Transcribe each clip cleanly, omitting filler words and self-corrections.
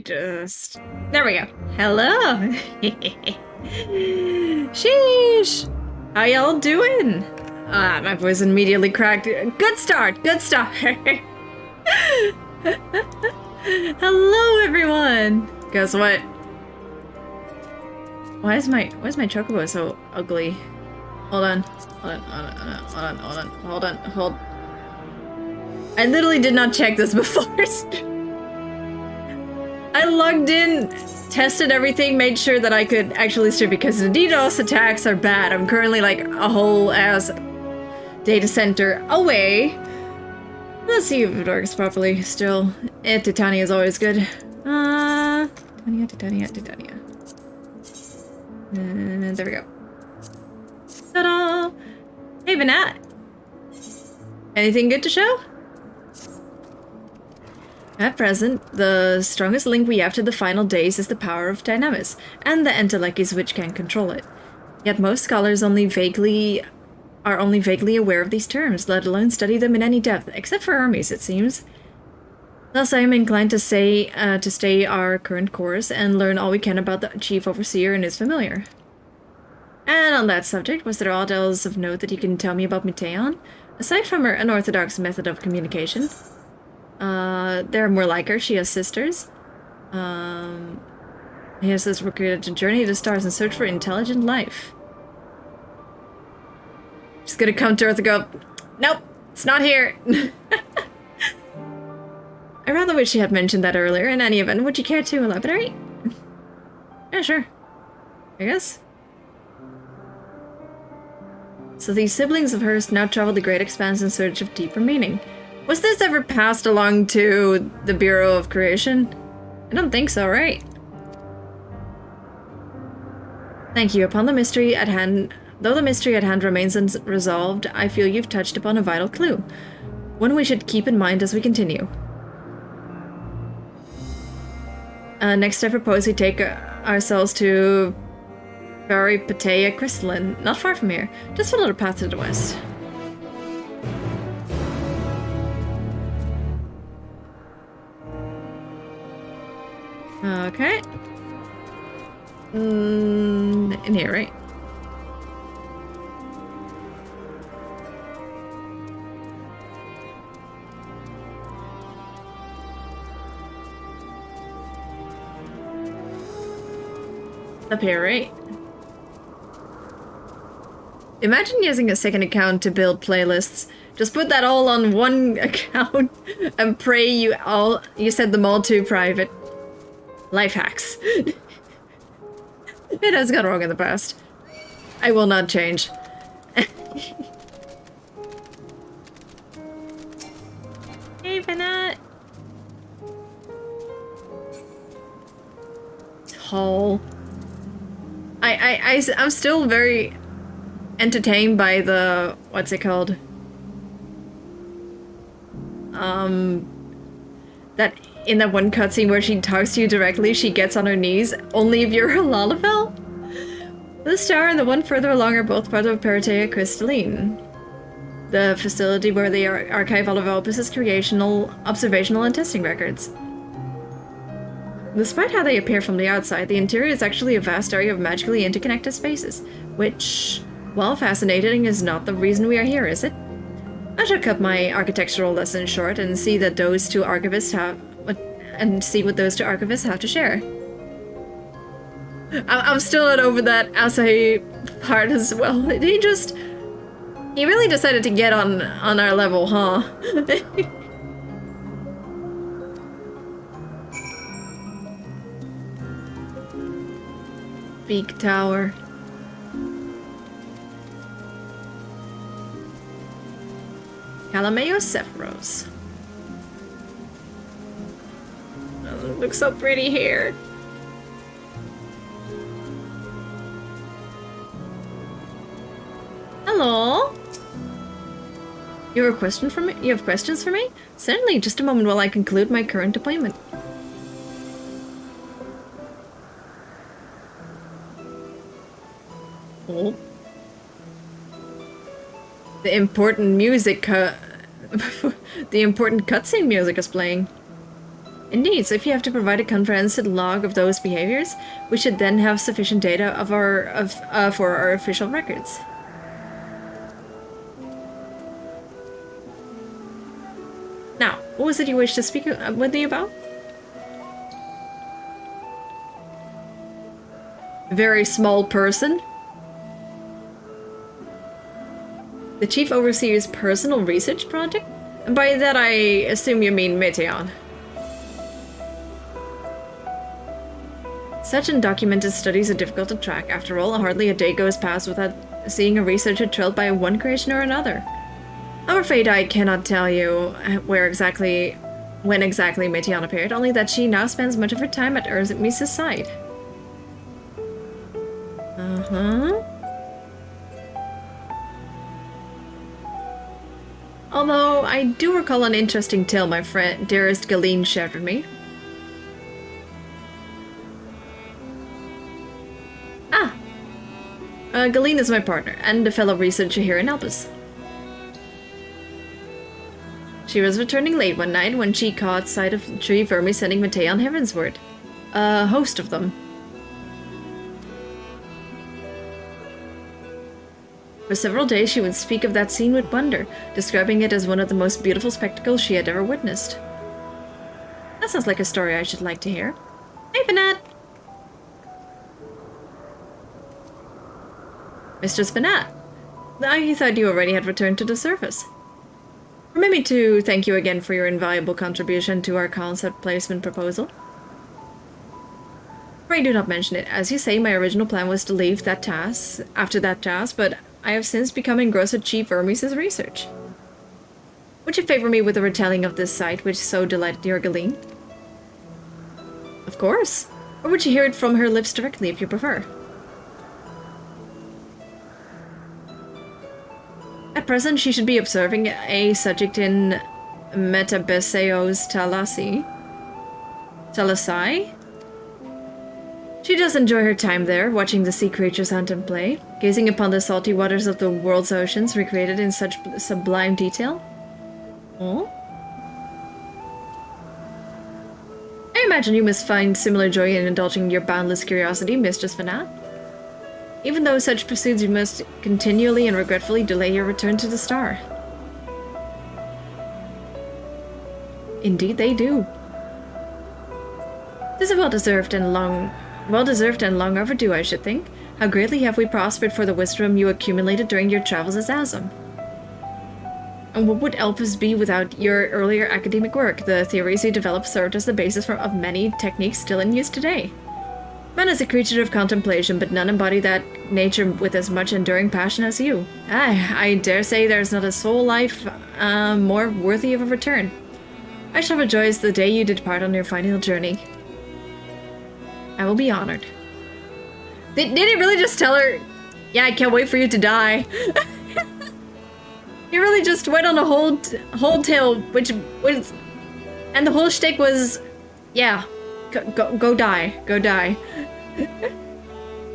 Just... There we go. Hello! Sheesh! How y'all doing? Ah, my voice immediately cracked. Good start! Good start! Hello, everyone! Guess what? Why is my chocobo so ugly? Hold on. Hold on. I literally did not check this before. I logged in, tested everything, made sure that I could actually stream because the DDoS attacks are bad. I'm currently like a whole ass data center away. Let's see if it works properly still. Titania is always good. Titania. There we go. Ta-da! Hey, Banat! Anything good to show? At present, the strongest link we have to the final days is the power of Dynamis, and the Entelekis which can control it. Yet most scholars are only vaguely aware of these terms, let alone study them in any depth, except for armies, it seems. Thus, I am inclined to stay our current course and learn all we can about the Chief Overseer and his familiar. And on that subject, was there aught else of note that you can tell me about Miteon? Aside from her unorthodox method of communication. There are more like her. She has sisters. He has this recruited to journey to the stars and search for intelligent life. She's gonna come to Earth and go, nope, it's not here. I rather wish she had mentioned that earlier. In any event, would you care to elaborate? Yeah, sure. I guess. So these siblings of hers now travel the great expanse in search of deeper meaning. Was this ever passed along to the Bureau of Creation? I don't think so, right? Thank you. Upon the mystery at hand, though the mystery at hand remains unresolved, I feel you've touched upon a vital clue. One we should keep in mind as we continue. Next I propose we take ourselves to Peripateia Crystalline, not far from here, just a little path to the west. Okay. In here, right? Up here, right? Imagine using a second account to build playlists. Just put that all on one account and pray you set them all to private. Life hacks. It has gone wrong in the past. I will not change. Hey, Banat. Tall. I'm still very entertained by the, what's it called? That in that one cutscene where she talks to you directly, she gets on her knees, only if you're a Lalafell? The star and the one further along are both part of Peripateia Crystalline, the facility where they archive all of Opus's observational and testing records. Despite how they appear from the outside, the interior is actually a vast area of magically interconnected spaces, which, while fascinating, is not the reason we are here, is it? I shall cut my architectural lesson short and see that those two archivists what those two archivists have to share. I'm still not over that Asahi part as well. He really decided to get on our level, huh? Beak Tower. Calameo Sephiros. Oh, it looks so pretty here. Hello. You have a question for me? You have questions for me? Certainly, just a moment while I conclude my current deployment. Oh. The important music the important cutscene music is playing. Indeed, so if you have to provide a comprehensive log of those behaviors, we should then have sufficient data for our official records. Now, what was it you wished to speak with me about? Very small person. The Chief Overseer's personal research project? And by that I assume you mean Meteon. Such undocumented studies are difficult to track. After all, hardly a day goes past without seeing a researcher trailed by one creation or another. I'm afraid I cannot tell you when exactly Meteon appeared, only that she now spends much of her time at Misa's side. Although, I do recall an interesting tale my friend, dearest Galeen, shared with me. Galeen is my partner, and a fellow researcher here in Albus. She was returning late one night when she caught sight of 3 vermi sending Meteon heavensward. A host of them. For several days she would speak of that scene with wonder, describing it as one of the most beautiful spectacles she had ever witnessed. That sounds like a story I should like to hear. Hey, Vanat! Mistress Vanat, I thought you already had returned to the surface. Permit me to thank you again for your invaluable contribution to our concept placement proposal. Pray do not mention it. As you say, my original plan was to leave that task, but I have since become engrossed with Chief Hermes' research. Would you favor me with a retelling of this sight which so delighted your Galeen? Of course. Or would you hear it from her lips directly if you prefer? At present, she should be observing a subject in Metabeseos Talasai? She does enjoy her time there, watching the sea creatures hunt and play, gazing upon the salty waters of the world's oceans recreated in such sublime detail. Oh? I imagine you must find similar joy in indulging your boundless curiosity, Mistress Vanat. Even though such pursuits you must continually and regretfully delay your return to the star. Indeed they do. This is well deserved and long overdue, I should think. How greatly have we prospered for the wisdom you accumulated during your travels as Azam. And what would Elpis be without your earlier academic work? The theories you developed served as the basis of many techniques still in use today. Man is a creature of contemplation, but none embody that nature with as much enduring passion as you. I dare say there's not a soul life more worthy of a return. I shall rejoice the day you depart on your final journey. I will be honored. Did it really just tell her, yeah, I can't wait for you to die? He really just went on a whole tale, which was, and the whole shtick was, yeah, go die.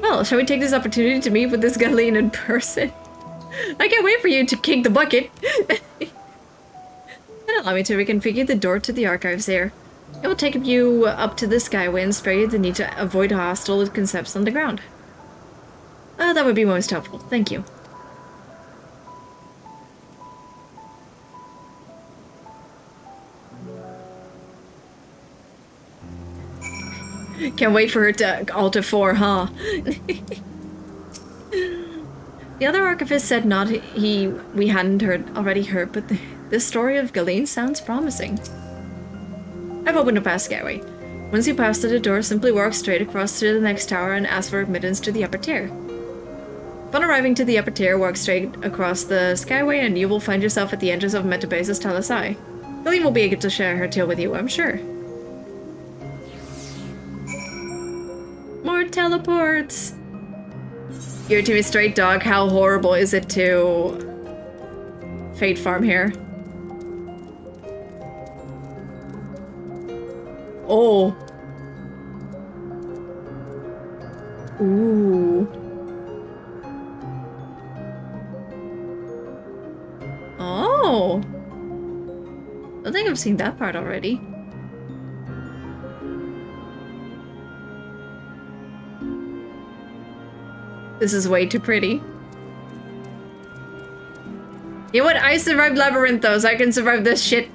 Well, shall we take this opportunity to meet with this Galeen in person? I can't wait for you to kick the bucket. And allow me to reconfigure the door to the archives there. It will take you up to the skyway and spare you the need to avoid hostile concepts on the ground. That would be most helpful. Thank you. Can't wait for her to alter 4, huh? The other archivist said we hadn't already heard, but this story of Galeen sounds promising. I've opened a past skyway. Once you pass through the door, simply walk straight across to the next tower and ask for admittance to the upper tier. Upon arriving to the upper tier, walk straight across the skyway and you will find yourself at the entrance of Metabeseos Talasai. Galeen will be able to share her tale with you, I'm sure. More teleports! Give it to me straight, dog. How horrible is it to Fate Farm here? Oh. Ooh. Oh. I think I've seen that part already. This is way too pretty. You know what? I survived Labyrinthos. I can survive this shit.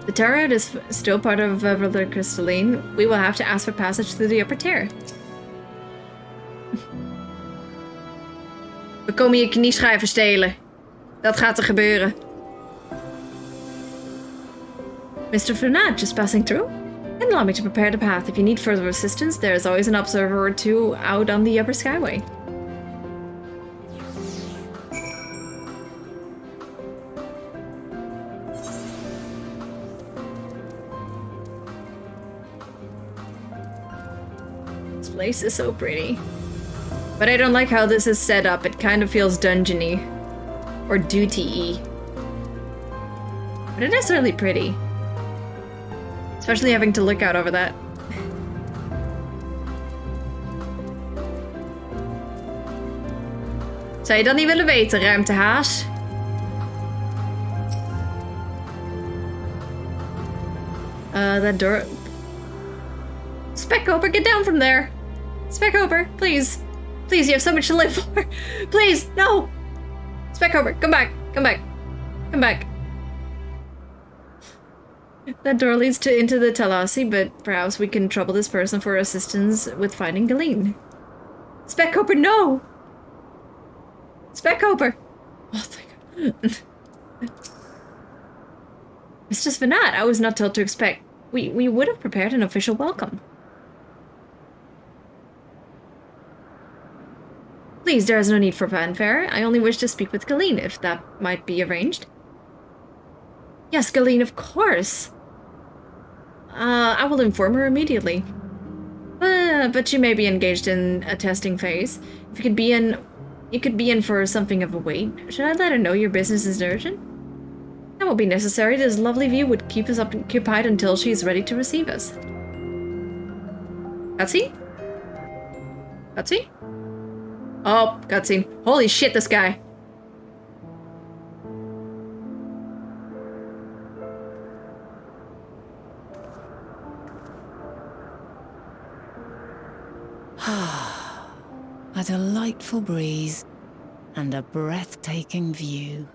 The turret is still part of Brother Crystalline. We will have to ask for passage through the upper tier. We komen je knieschijven stelen. Dat gaat er gebeuren. Mr. Fernand, just passing through? And allow me to prepare the path. If you need further assistance, there is always an observer or two out on the upper skyway. This place is so pretty. But I don't like how this is set up. It kind of feels dungeony. Or duty-y. But it is really pretty. Especially having to look out over that. Zou je dat niet willen weten, ruimtehaas? That door... Speckhoper, get down from there! Speckhoper, please. Please, you have so much to live for. Please, no! Speckhoper, come back, come back, come back. That door leads into the Talasi, but perhaps we can trouble this person for assistance with finding Galeen. Speckhoper, no! Speckhoper! Oh, thank God. It's just Vanat. I was not told to expect. We would have prepared an official welcome. Please, there is no need for fanfare. I only wish to speak with Galeen, if that might be arranged. Yes, Galeen, of course. I will inform her immediately. But she may be engaged in a testing phase. If you could be in for something of a wait. Should I let her know your business is urgent? That will be necessary. This lovely view would keep us occupied until she is ready to receive us. Cutscene? Cutscene? Oh, cutscene. Holy shit, this guy. A delightful breeze and a breathtaking view.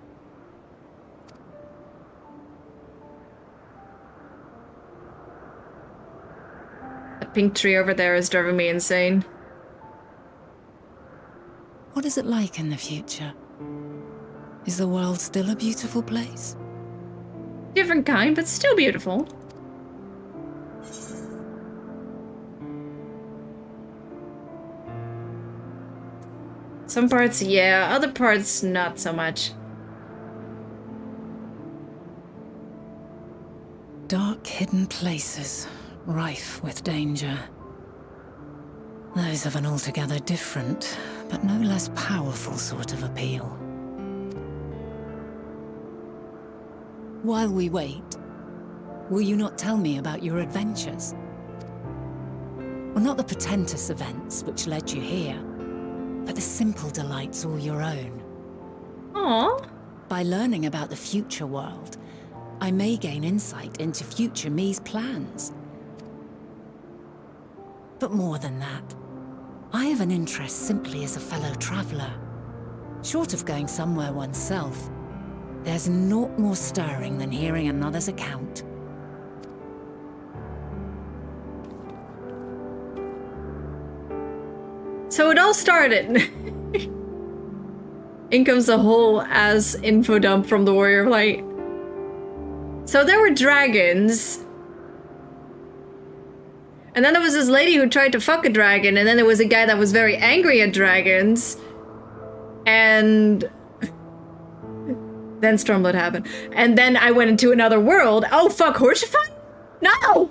That pink tree over there is driving me insane. What is it like in the future? Is the world still a beautiful place? Different kind, but still beautiful. Some parts, yeah. Other parts, not so much. Dark, hidden places, rife with danger. Those of an altogether different, but no less powerful sort of appeal. While we wait, will you not tell me about your adventures? Well, not the portentous events which led you here, but the simple delights all your own. Aww. By learning about the future world, I may gain insight into future me's plans. But more than that, I have an interest simply as a fellow traveler. Short of going somewhere oneself, there's naught more stirring than hearing another's account. So it all started. In comes the whole ass info dump from the Warrior of Light. So there were dragons. And then there was this lady who tried to fuck a dragon, and then there was a guy that was very angry at dragons. And then Stormblood happened. And then I went into another world. Oh fuck, Horsefun? No!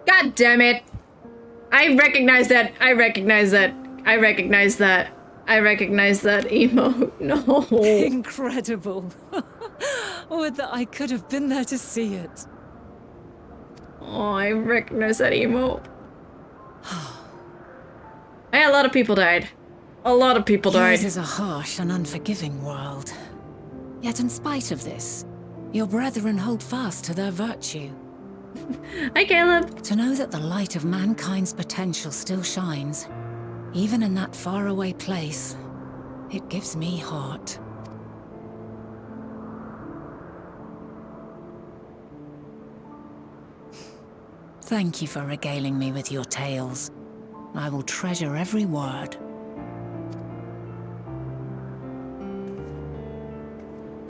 God damn it. I recognize that. I recognize that. I recognize that. I recognize that emote. No. Incredible. Would that I could have been there to see it. Oh, I recognize that emote. Hey, a lot of people died. A lot of people died. Yours is a harsh and unforgiving world. Yet in spite of this, your brethren hold fast to their virtue. Hi, Caleb. To know that the light of mankind's potential still shines Even in that faraway place, it gives me heart. Thank you for regaling me with your tales. I will treasure every word.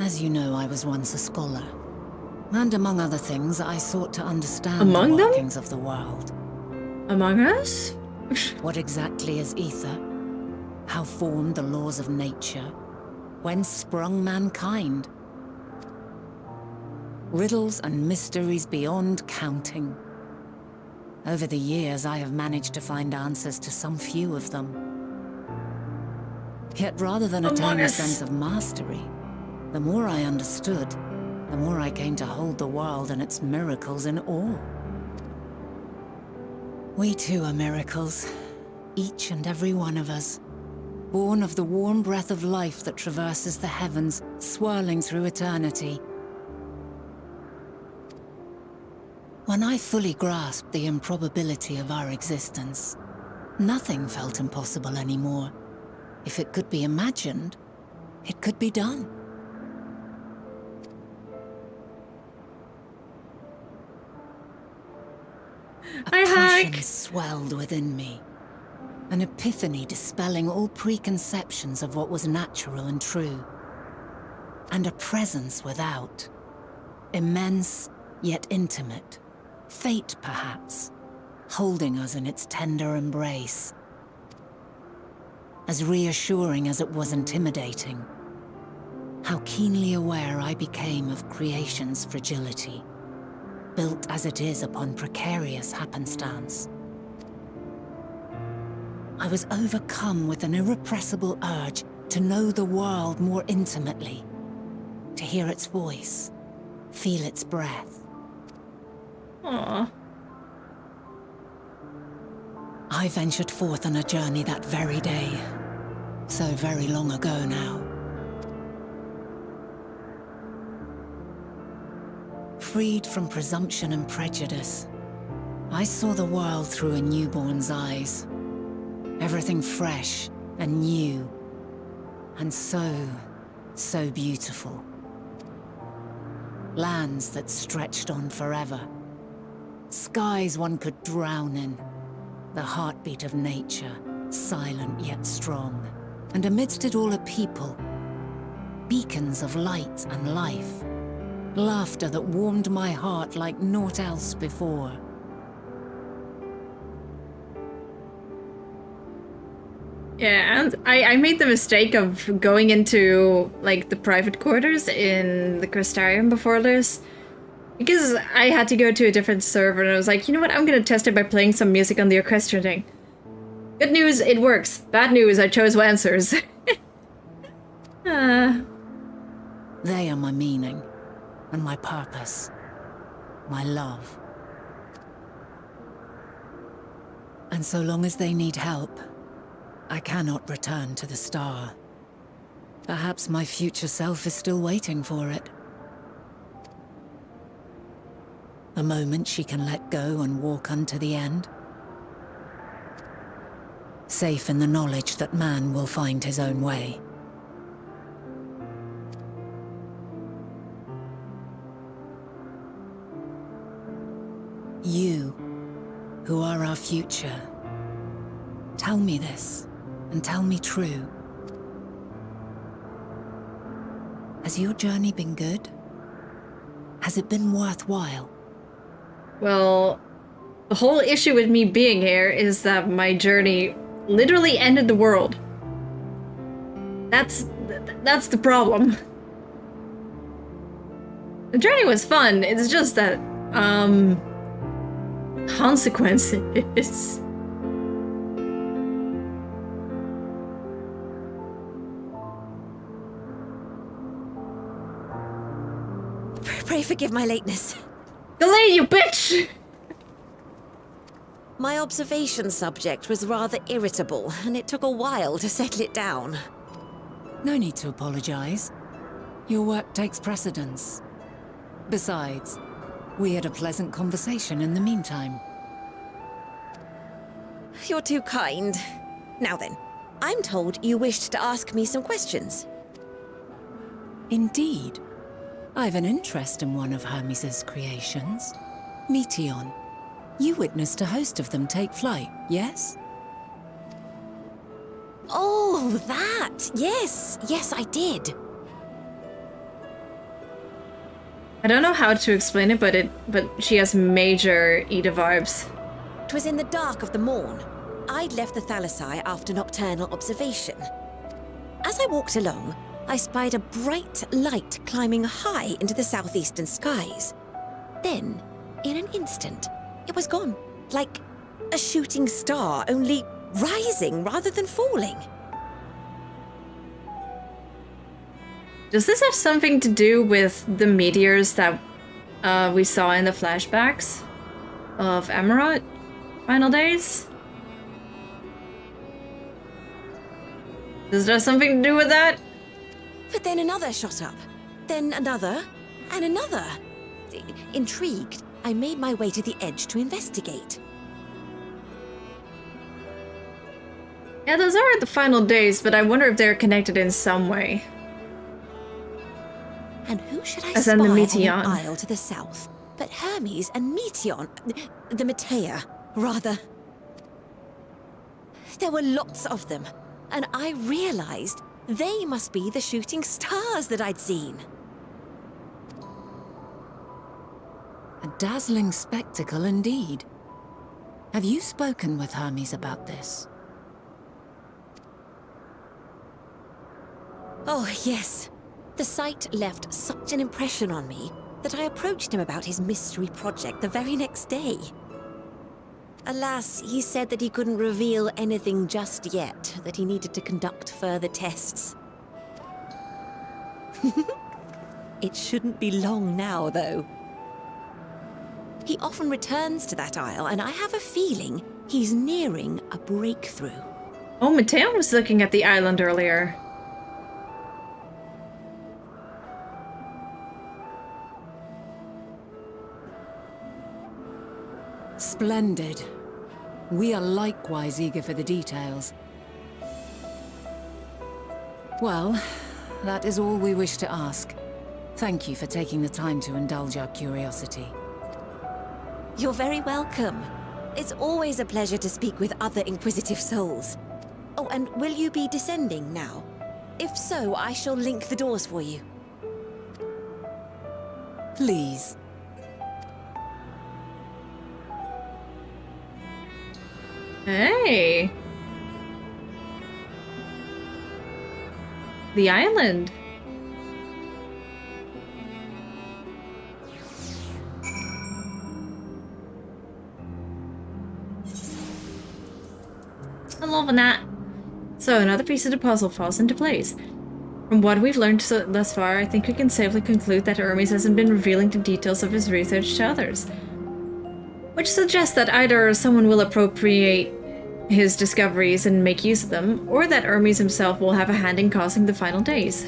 As you know, I was once a scholar. And among other things, I sought to understand the workings of the world. Among us? What exactly is ether? How formed the laws of nature? Whence sprung mankind? Riddles and mysteries beyond counting. Over the years, I have managed to find answers to some few of them. Yet rather than attain a sense of mastery, the more I understood, the more I came to hold the world and its miracles in awe. We too are miracles, each and every one of us, born of the warm breath of life that traverses the heavens, swirling through eternity. When I fully grasped the improbability of our existence, nothing felt impossible anymore. If it could be imagined, it could be done. A passion swelled within me, an epiphany dispelling all preconceptions of what was natural and true. And a presence without, immense yet intimate. Fate, perhaps, holding us in its tender embrace. As reassuring as it was intimidating, how keenly aware I became of creation's fragility, built as it is upon precarious happenstance. I was overcome with an irrepressible urge to know the world more intimately, to hear its voice, feel its breath. Aww. I ventured forth on a journey that very day, so very long ago now. Freed from presumption and prejudice, I saw the world through a newborn's eyes. Everything fresh and new, and so beautiful. Lands that stretched on forever. Skies one could drown in. The heartbeat of nature, silent yet strong. And amidst it all a people. Beacons of light and life. Laughter that warmed my heart like naught else before. Yeah, and I made the mistake of going into, like, the private quarters in the Crystarium before this. Because I had to go to a different server, and I was like, you know what, I'm gonna test it by playing some music on the orchestra thing. Good news, it works. Bad news, I chose Lancers. They are my meaning, and my purpose, my love. And so long as they need help, I cannot return to the star. Perhaps my future self is still waiting for it. A moment she can let go and walk unto the end. Safe in the knowledge that man will find his own way. You, who are our future, tell me this, and tell me true. Has your journey been good? Has it been worthwhile? Well, the whole issue with me being here is that my journey literally ended the world. That's the problem. The journey was fun, it's just that, consequences. Pray forgive my lateness. Delay, you bitch! My observation subject was rather irritable, and it took a while to settle it down. No need to apologize. Your work takes precedence. Besides, we had a pleasant conversation in the meantime. You're too kind. Now then, I'm told you wished to ask me some questions. Indeed. I've an interest in one of Hermes' creations. Meteon. You witnessed a host of them take flight, yes? Oh, that! Yes, yes, I did. I don't know how to explain it, but she has major Ida vibes. 'Twas in the dark of the morn. I'd left the Thalassai after nocturnal observation. As I walked along, I spied a bright light climbing high into the southeastern skies. Then, in an instant, it was gone, like a shooting star, only rising rather than falling. Does this have something to do with the meteors that we saw in the flashbacks of Emerald Final Days? Does it have something to do with that? But then another shot up, then another, and another. Intrigued, I made my way to the edge to investigate. Yeah, those are the final days, but I wonder if they're connected in some way. And who should I As spy in the on Meteon. an isle to the south but Hermes and Meteon? The Metea, rather. There were lots of them, and I realized they must be the shooting stars that I'd seen. A dazzling spectacle indeed. Have you spoken with Hermes about this? Oh, yes. The sight left such an impression on me that I approached him about his mystery project the very next day. Alas, he said that he couldn't reveal anything just yet, that he needed to conduct further tests. It shouldn't be long now, though. He often returns to that isle, and I have a feeling he's nearing a breakthrough. Oh, Mateo was looking at the island earlier. Splendid. We are likewise eager for the details. Well, that is all we wish to ask. Thank you for taking the time to indulge our curiosity. You're very welcome. It's always a pleasure to speak with other inquisitive souls. Oh, and will you be descending now? If so, I shall link the doors for you. Please. Hey! The island. I love that. So another piece of the puzzle falls into place. From what we've learned thus far, I think we can safely conclude that Hermes hasn't been revealing the details of his research to others. Which suggests that either someone will appropriate his discoveries and make use of them, or that Hermes himself will have a hand in causing the final days.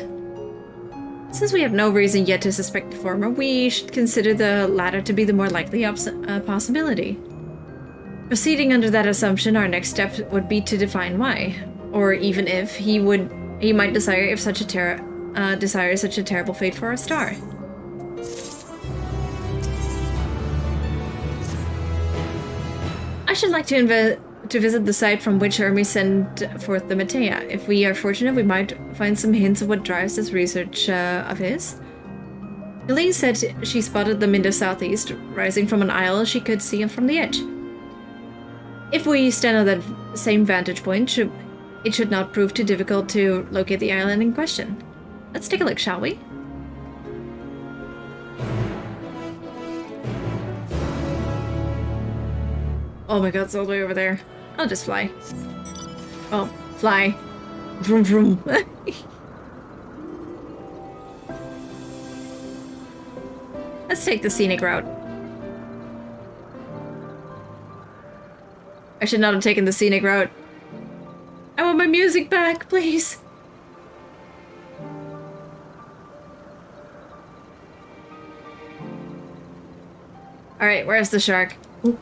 Since we have no reason yet to suspect the former, we should consider the latter to be the more likely possibility. Proceeding under that assumption, our next step would be to define why, or even if he might desire such a terrible fate for our star. I should like to visit the site from which Hermes sent forth the Metea. If we are fortunate, we might find some hints of what drives this research of his. Eileen said she spotted them in the southeast, rising from an isle she could see from the edge. If we stand on that same vantage point, it should not prove too difficult to locate the island in question. Let's take a look, shall we? Oh my god, it's all the way over there. I'll just fly. Oh, fly. Vroom vroom. Let's take the scenic route. I should not have taken the scenic route. I want my music back, please. Alright, where's the shark? Ooh.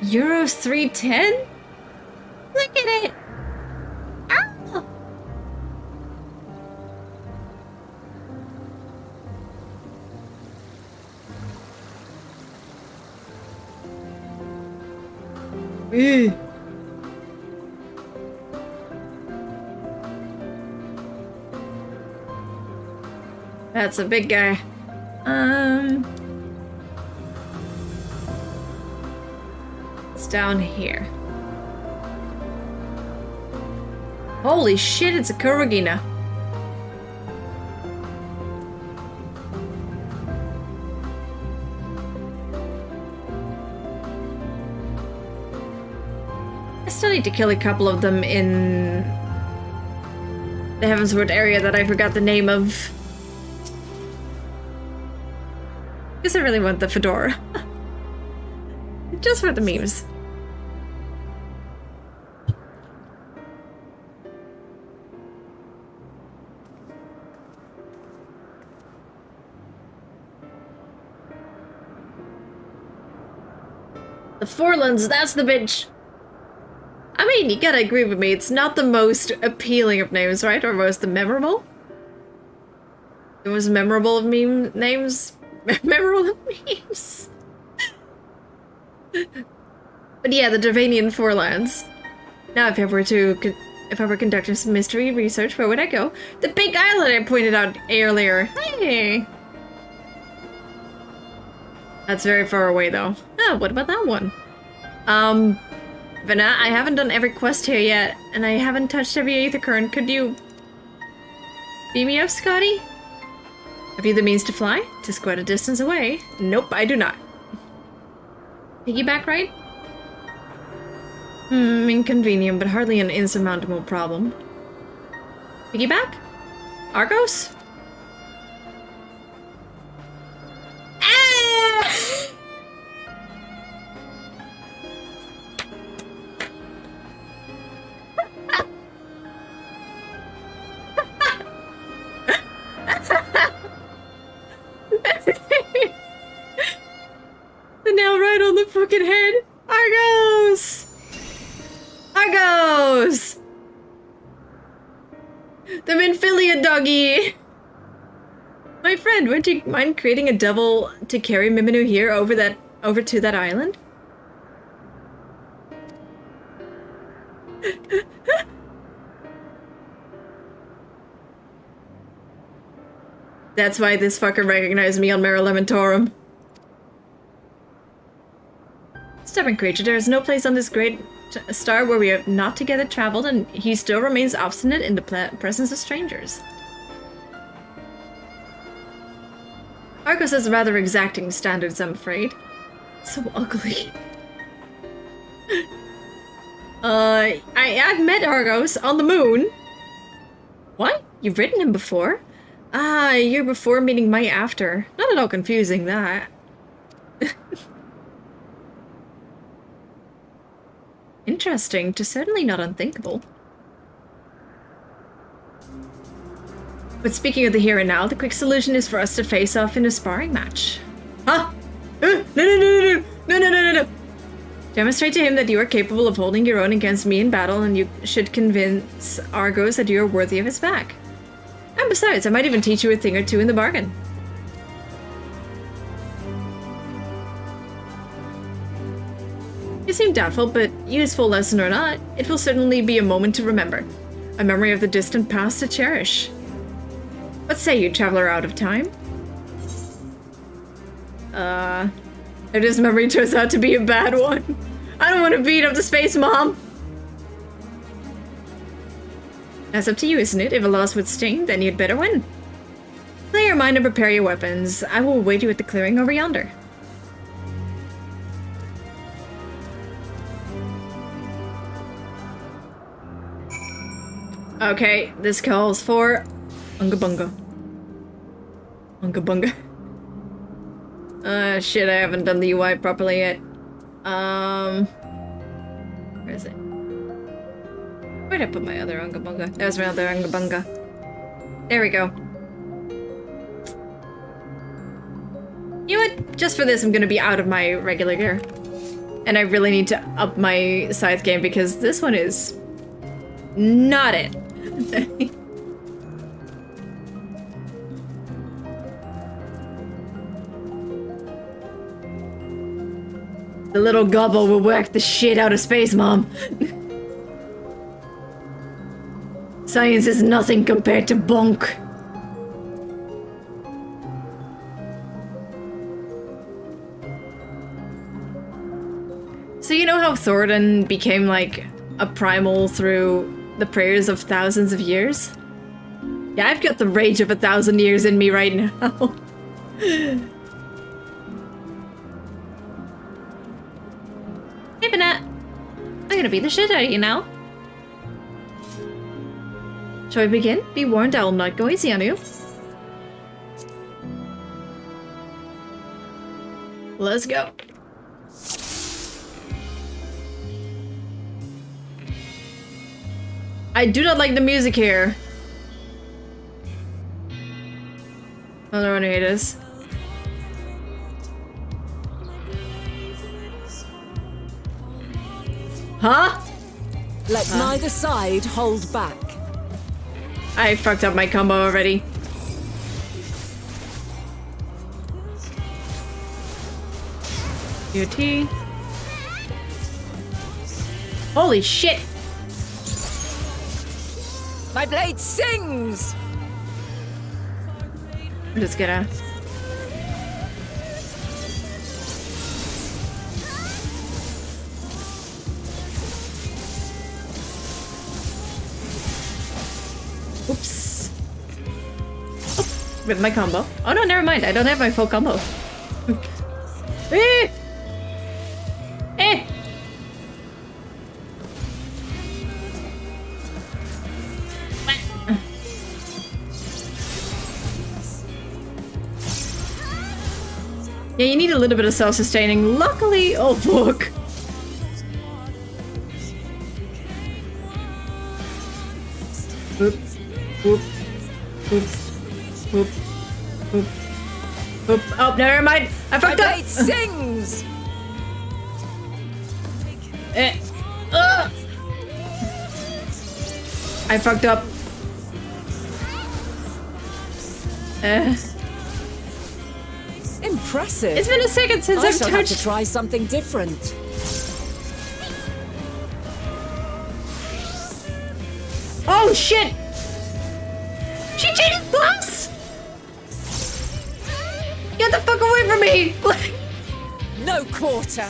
Euros 310? Look at it! Ow! Ew. That's a big guy. It's down here. Holy shit, it's a Kurogina. I still need to kill a couple of them in the Heavensward area that I forgot the name of. Because I really want the fedora. Just for the memes. The Forlands, that's the bitch! I mean, you gotta agree with me, it's not the most appealing of names, right? Or most memorable? The most memorable of meme names? Memorable of memes? But yeah, the Dovanian Forlands. Now, if I were conducting some mystery research, where would I go? The big island I pointed out earlier. Hey! That's very far away, though. Oh, what about that one? Vanna, I haven't done every quest here yet, and I haven't touched every Aether Current. Could you beam me up, Scotty? Have you the means to fly? 'Tis quite a distance away. Nope, I do not. Piggyback ride? Inconvenient, but hardly an insurmountable problem. Piggyback? Argos? The nail right on the fucking head. Argos! Argos! The Minfilia doggy! My friend, would you mind creating a devil to carry Miminu here over to that island? That's why this fucker recognized me on Mare Elementorum. Stubborn creature, there is no place on this great star where we have not together traveled, and he still remains obstinate in the presence of strangers. Argos has rather exacting standards, I'm afraid. So ugly. I've met Argos on the moon. What? You've ridden him before? Ah, you're before meeting my after. Not at all confusing, that. Interesting, to certainly not unthinkable. But speaking of the here and now, the quick solution is for us to face off in a sparring match. Huh? No. Demonstrate to him that you are capable of holding your own against me in battle, and you should convince Argos that you are worthy of his back. And besides, I might even teach you a thing or two in the bargain. You seem doubtful, but useful lesson or not, it will certainly be a moment to remember. A memory of the distant past to cherish. What say you, traveler out of time? If this memory turns out to be a bad one, I don't want to beat up the space mom! That's up to you, isn't it? If a loss would sting, then you'd better win. Clear your mind and prepare your weapons. I will await you at the clearing over yonder. Okay, this calls for Unga Bunga. Unga Bunga. Shit, I haven't done the UI properly yet. Where is it? Where'd I put my other Unga Bunga? There's my other Unga Bunga. There we go. You know what? Just for this, I'm gonna be out of my regular gear. And I really need to up my scythe game because this one is not it. The little gobble will whack the shit out of Space Mom. Science is nothing compared to bunk. So you know how Thoradin became like a primal through the prayers of thousands of years? Yeah, I've got the rage of 1,000 years in me right now. Hey, Banette. I'm gonna beat the shit out of you now. Shall we begin? Be warned, I will not go easy on you. Let's go. I do not like the music here. Oh, no, it is. Huh? Let neither side hold back. I fucked up my combo already. UT. Holy shit! My blade sings! I'm just gonna... Oops. Oh, with my combo. Oh no, never mind. I don't have my full combo. Eh! Eh! Yeah, you need a little bit of self-sustaining. Luckily, oh fuck. Whoop, whoop, whoop, whoop, whoop, whoop. Oh, never mind. I fucked up. Blade sings. I fucked up. Impressive. It's been a second since I've shall have to touched. try something different. Oh shit! She changed class! Get the fuck away from me! No quarter.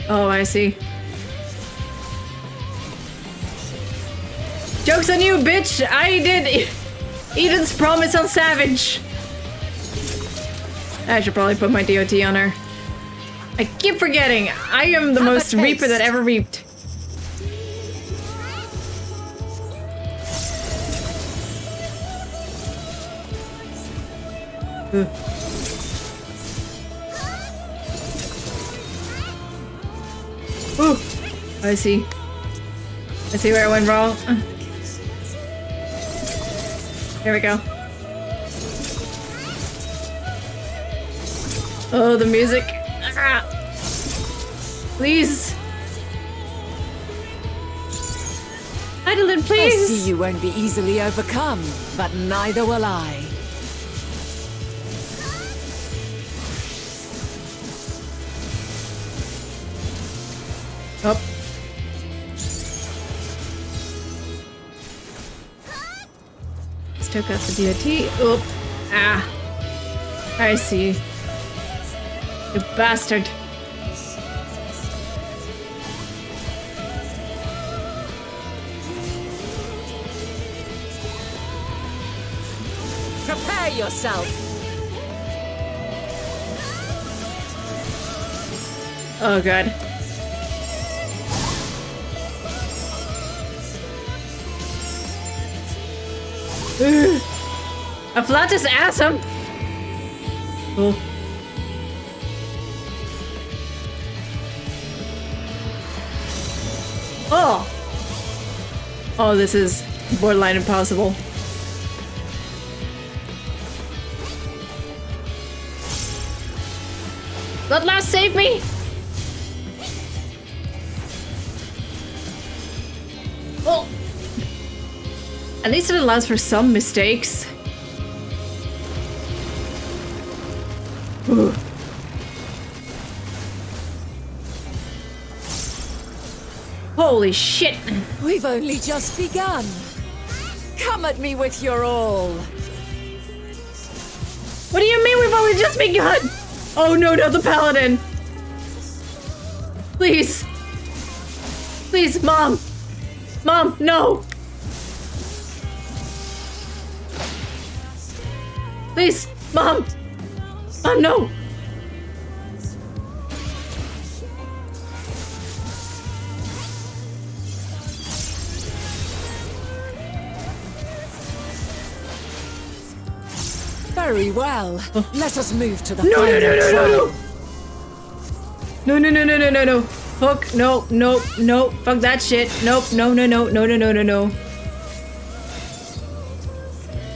Oh, I see. Joke's on you, bitch! I did Eden's promise on Savage. I should probably put my DOT on her. I keep forgetting. I am the most reaper that ever reaped. Ooh, I see. I see where I went wrong. There we go. Oh, the music. Ah. Please. Idolin, I please. see you won't be easily overcome, but neither will I. Up. Still got the DOT. Oop. Ah. I see. You bastard. Prepare yourself. Oh god. A flatus assum. Cool. Oh. Oh, this is borderline impossible. Bloodlust, save me! At least it allows for some mistakes. Ooh. Holy shit! We've only just begun. Come at me with your all. What do you mean we've only just begun? Oh no, not the paladin! Please! Please, Mom! Mom, no! Please, Mom! Mom, no! Very well. Let us move to the No, no, final no, no, trial. no, no! No, no, no, no, no, no, no! Fuck, no, no, no, fuck that shit. Nope, no, no, no, no, no, no, no, no.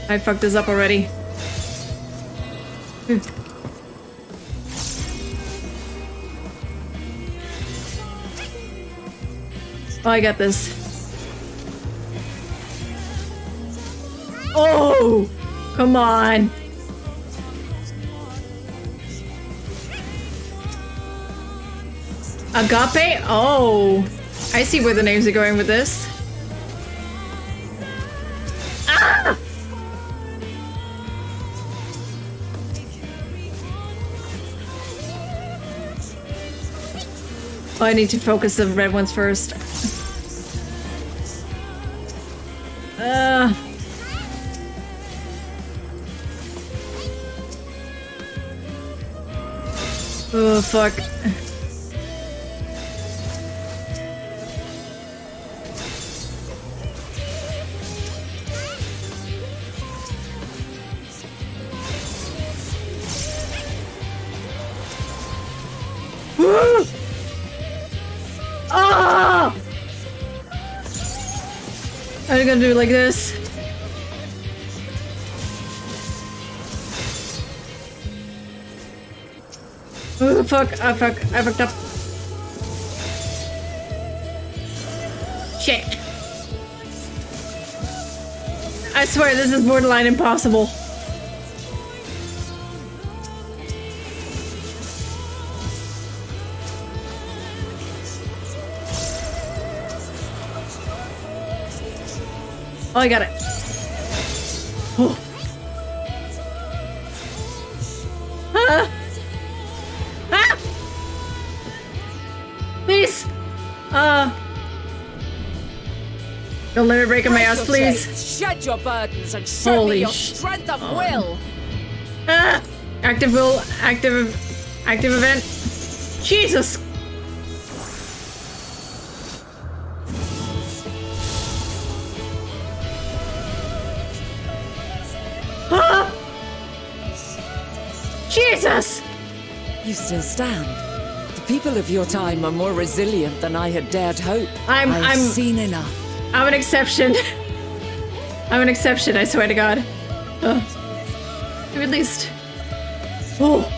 I fucked this up already. Oh, I got this. Oh! Come on! Agape? Oh! I see where the names are going with this. Ah! Oh, I need to focus the red ones first. Oh, fuck. Ah! I'm gonna do it like this. Oh, fuck. I fucked up. Shit. I swear this is borderline impossible. Oh, I got it. Oh. Ah! Ah! Please! Don't let me break in my ass, please. Shed your burdens and show Holy me your sh- strength of will. Ah! Active will, active event. Jesus! Ah! Jesus! You still stand. The people of your time are more resilient than I had dared hope. I've seen enough. I'm an exception. I'm an exception, I swear to God. At least. Oh.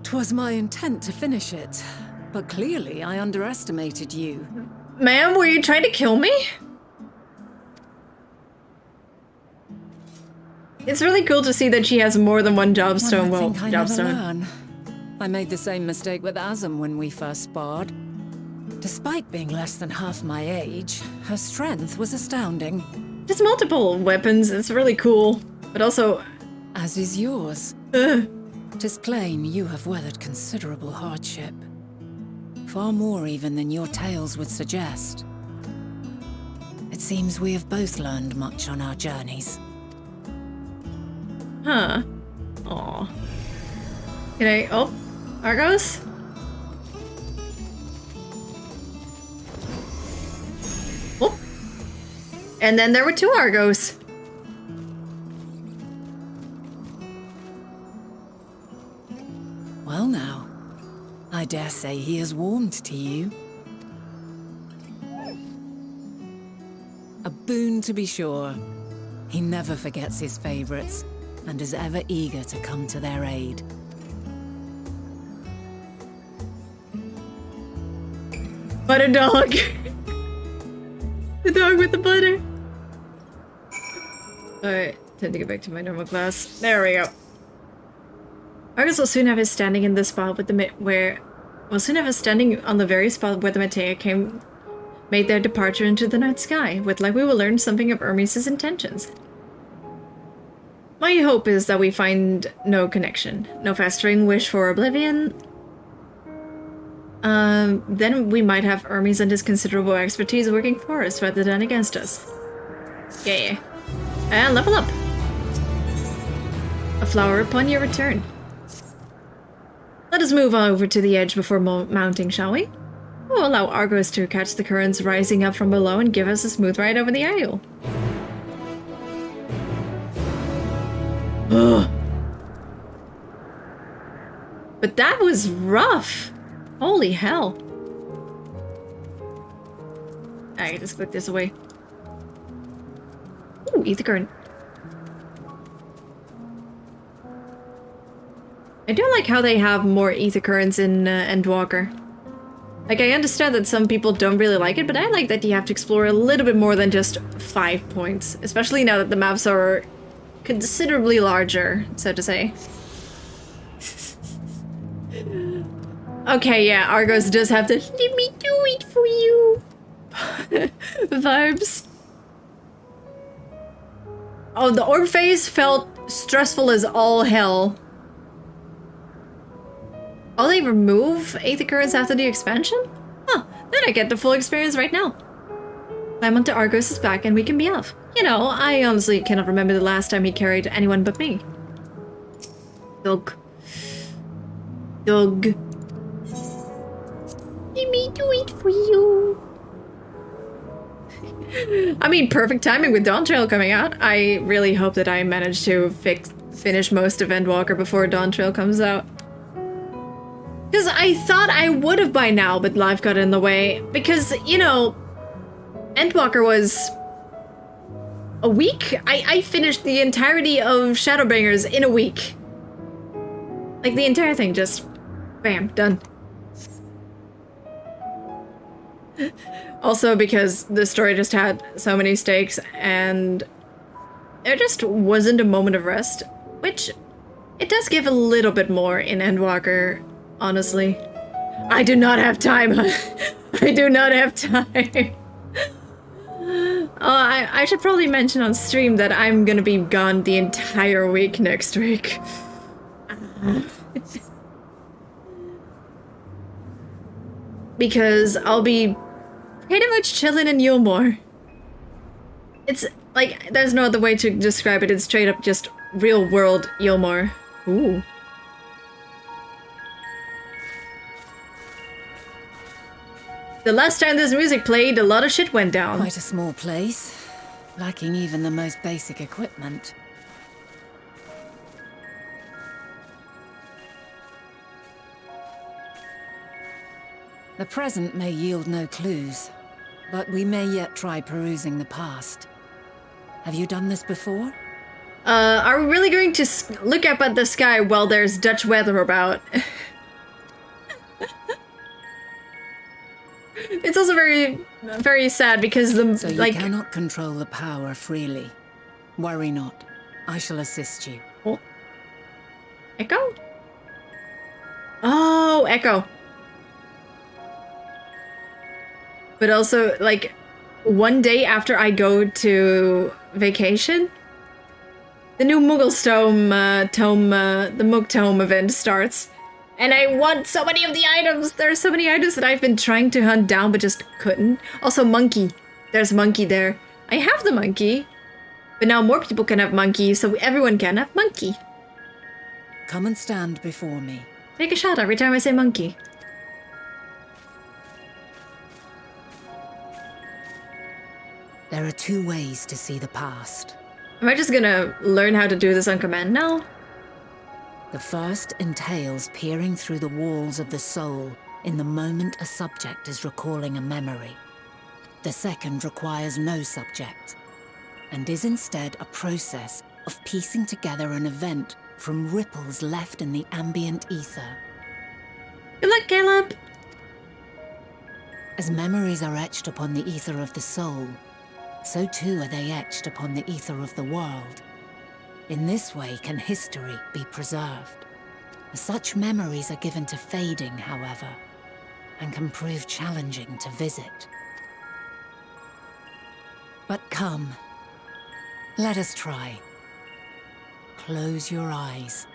Twas my intent to finish it, but clearly I underestimated you. Ma'am, were you trying to kill me? It's really cool to see that she has more than one jobstone. Well, Well, I think I never jobstone. learn. I made the same mistake with Azam when we first sparred. Despite being less than half my age, her strength was astounding. Just multiple weapons. It's really cool. But also, As is yours. 'Tis plain you have weathered considerable hardship. Far more even than your tales would suggest. It seems we have both learned much on our journeys. huh. Aw. Can I? Oh, Argos? Oh. And then there were two Argos. Well now, I dare say he has warmed to you. A boon to be sure. He never forgets his favorites, and is ever eager to come to their aid. Butter dog. The dog with the butter. Alright, time to get back to my normal class. There we go. Argus will soon have his standing in the spot with the will soon have his standing on the very spot where the Matea made their departure into the night sky. With luck, we will learn something of Hermes' intentions. My hope is that we find no connection, no festering wish for oblivion. Then we might have Hermes and his considerable expertise working for us rather than against us. Yeah. And level up. A flower upon your return. Let us move on over to the edge before mounting, shall we? We'll allow Argos to catch the currents rising up from below and give us a smooth ride over the isle. Ugh. But that was rough. Holy hell. Alright, let's click this away. Ooh, ether current. I do like how they have more ether currents in Endwalker. Like, I understand that some people don't really like it, but I like that you have to explore a little bit more than just 5 points. Especially now that the maps are considerably larger, so to say. Okay, yeah, Argos does have the "let me do it for you" vibes. Oh, the orb phase felt stressful as all hell. Oh, they remove ether currents after the expansion? Huh, then I get the full experience right now. Climb onto Argos' back and we can be off. You know, I honestly cannot remember the last time he carried anyone but me. Dog. Dog. Let me do it for you. I mean, perfect timing with Dawn Trail coming out. I really hope that I manage to finish most of Endwalker before Dawn Trail comes out. Because I thought I would have by now, but life got in the way. Because, you know, Endwalker was a week? I finished the entirety of Shadowbringers in a week. Like, the entire thing, just bam, done. Also because the story just had so many stakes and there just wasn't a moment of rest, which it does give a little bit more in Endwalker, honestly. I do not have time. I do not have time. I should probably mention on stream that I'm gonna be gone the entire week next week. Because I'll be pretty much chilling in Yulmore. It's like, there's no other way to describe it. It's straight up just real world Yulmore. Ooh. The last time this music played, a lot of shit went down. Quite a small place, lacking even the most basic equipment. The present may yield no clues, but we may yet try perusing the past. Have you done this before? Are we really going to look up at the sky while there's Dutch weather about? It's also very, very sad because So you cannot control the power freely. Worry not. I shall assist you. Oh. Echo? Oh, Echo. But also, like, one day after I go to vacation, the new Mugglestone the Mug Tome event starts. And I want so many of the items! There are so many items that I've been trying to hunt down but just couldn't. Also, Monkey. There's Monkey there. I have the Monkey. But now more people can have Monkey, so everyone can have Monkey. Come and stand before me. Take a shot every time I say Monkey. There are two ways to see the past. Am I just gonna learn how to do this on command now? The first entails peering through the walls of the soul in the moment a subject is recalling a memory. The second requires no subject. and is instead a process of piecing together an event from ripples left in the ambient ether. Good luck, Caleb! As memories are etched upon the ether of the soul, so too are they etched upon the ether of the world. In this way can history be preserved. Such memories are given to fading, however, and can prove challenging to visit. But come, let us try. Close your eyes.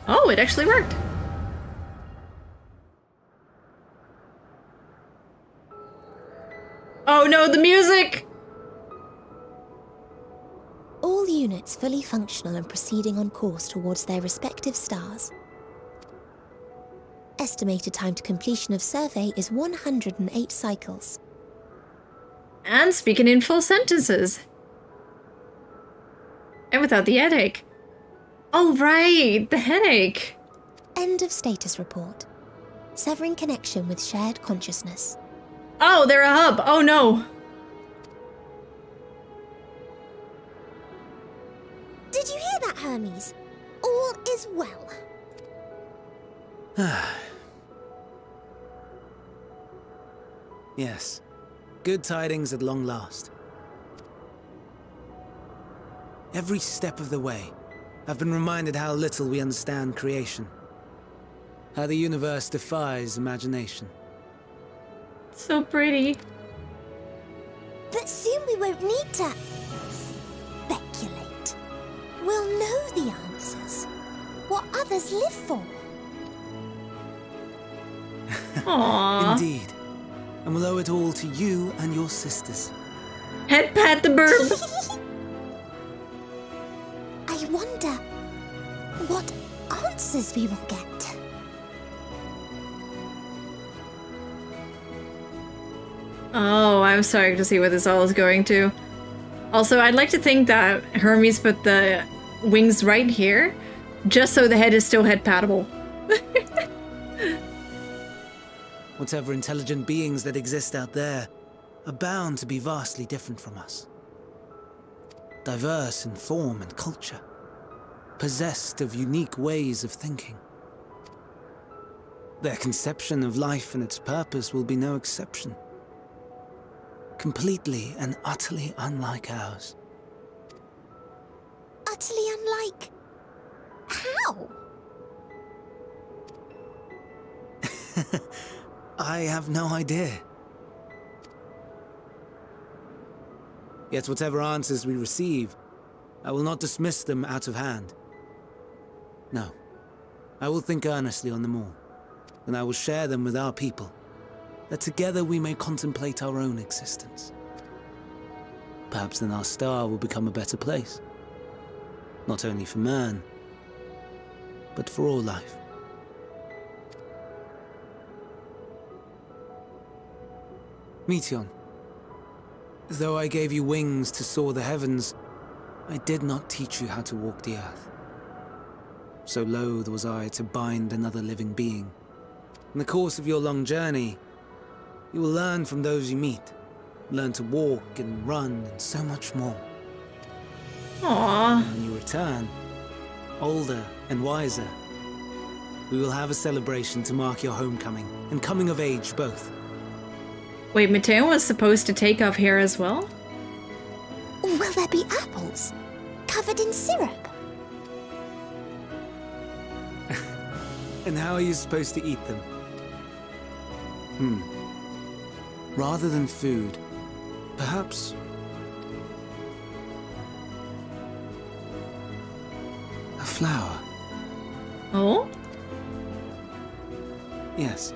Oh, it actually worked. Oh no, the music! All units fully functional and proceeding on course towards their respective stars. Estimated time to completion of survey is 108 cycles. And speaking in full sentences. And without the headache. Oh, right, the headache. End of status report. Severing connection with shared consciousness. Oh, they're a hub. Oh, no. Did you hear that, Hermes? All is well. Yes. Good tidings at long last. Every step of the way, I've been reminded how little we understand creation. How the universe defies imagination. So pretty. But soon we won't need to speculate. We'll know the answers. What others live for. Aww. Indeed. And we'll owe it all to you and your sisters. Head pat the burb. I wonder what answers we will get. Oh, I'm starting to see where this all is going to. Also, I'd like to think that Hermes put the wings right here, just so the head is still head-pattable. Whatever intelligent beings that exist out there are bound to be vastly different from us. Diverse in form and culture. Possessed of unique ways of thinking. Their conception of life and its purpose will be no exception. Completely and utterly unlike ours. Utterly unlike. How? I have no idea. Yet whatever answers we receive, I will not dismiss them out of hand. No, I will think earnestly on them all, and I will share them with our people, that together we may contemplate our own existence. Perhaps then our star will become a better place, not only for man, but for all life. Meteon, though I gave you wings to soar the heavens, I did not teach you how to walk the earth. So loath was I to bind another living being. In the course of your long journey, you will learn from those you meet. Learn to walk and run and so much more. Aww. And when you return, older and wiser, we will have a celebration to mark your homecoming and coming of age both. Wait, Mateo was supposed to take off here as well? Will there be apples? Covered in syrup? And how are you supposed to eat them? Rather than food, perhaps... a flower. Oh? Yes.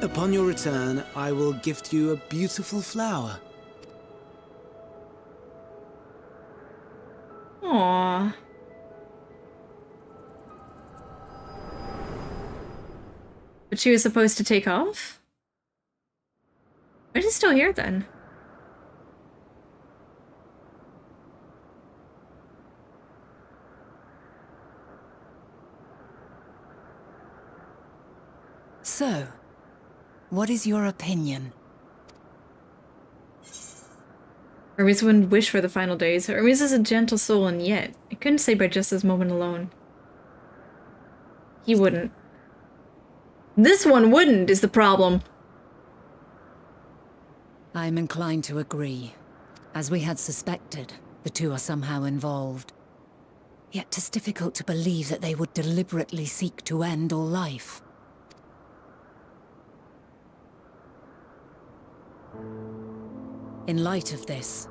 Upon your return, I will gift you a beautiful flower. Aww. But she was supposed to take off? Why is she still here then? So, what is your opinion? Hermes wouldn't wish for the final days. Hermes is a gentle soul, and yet, I couldn't say by just this moment alone. He wouldn't. This one wouldn't, is the problem. I'm inclined to agree. As we had suspected, the two are somehow involved. Yet 'tis difficult to believe that they would deliberately seek to end all life. In light of this,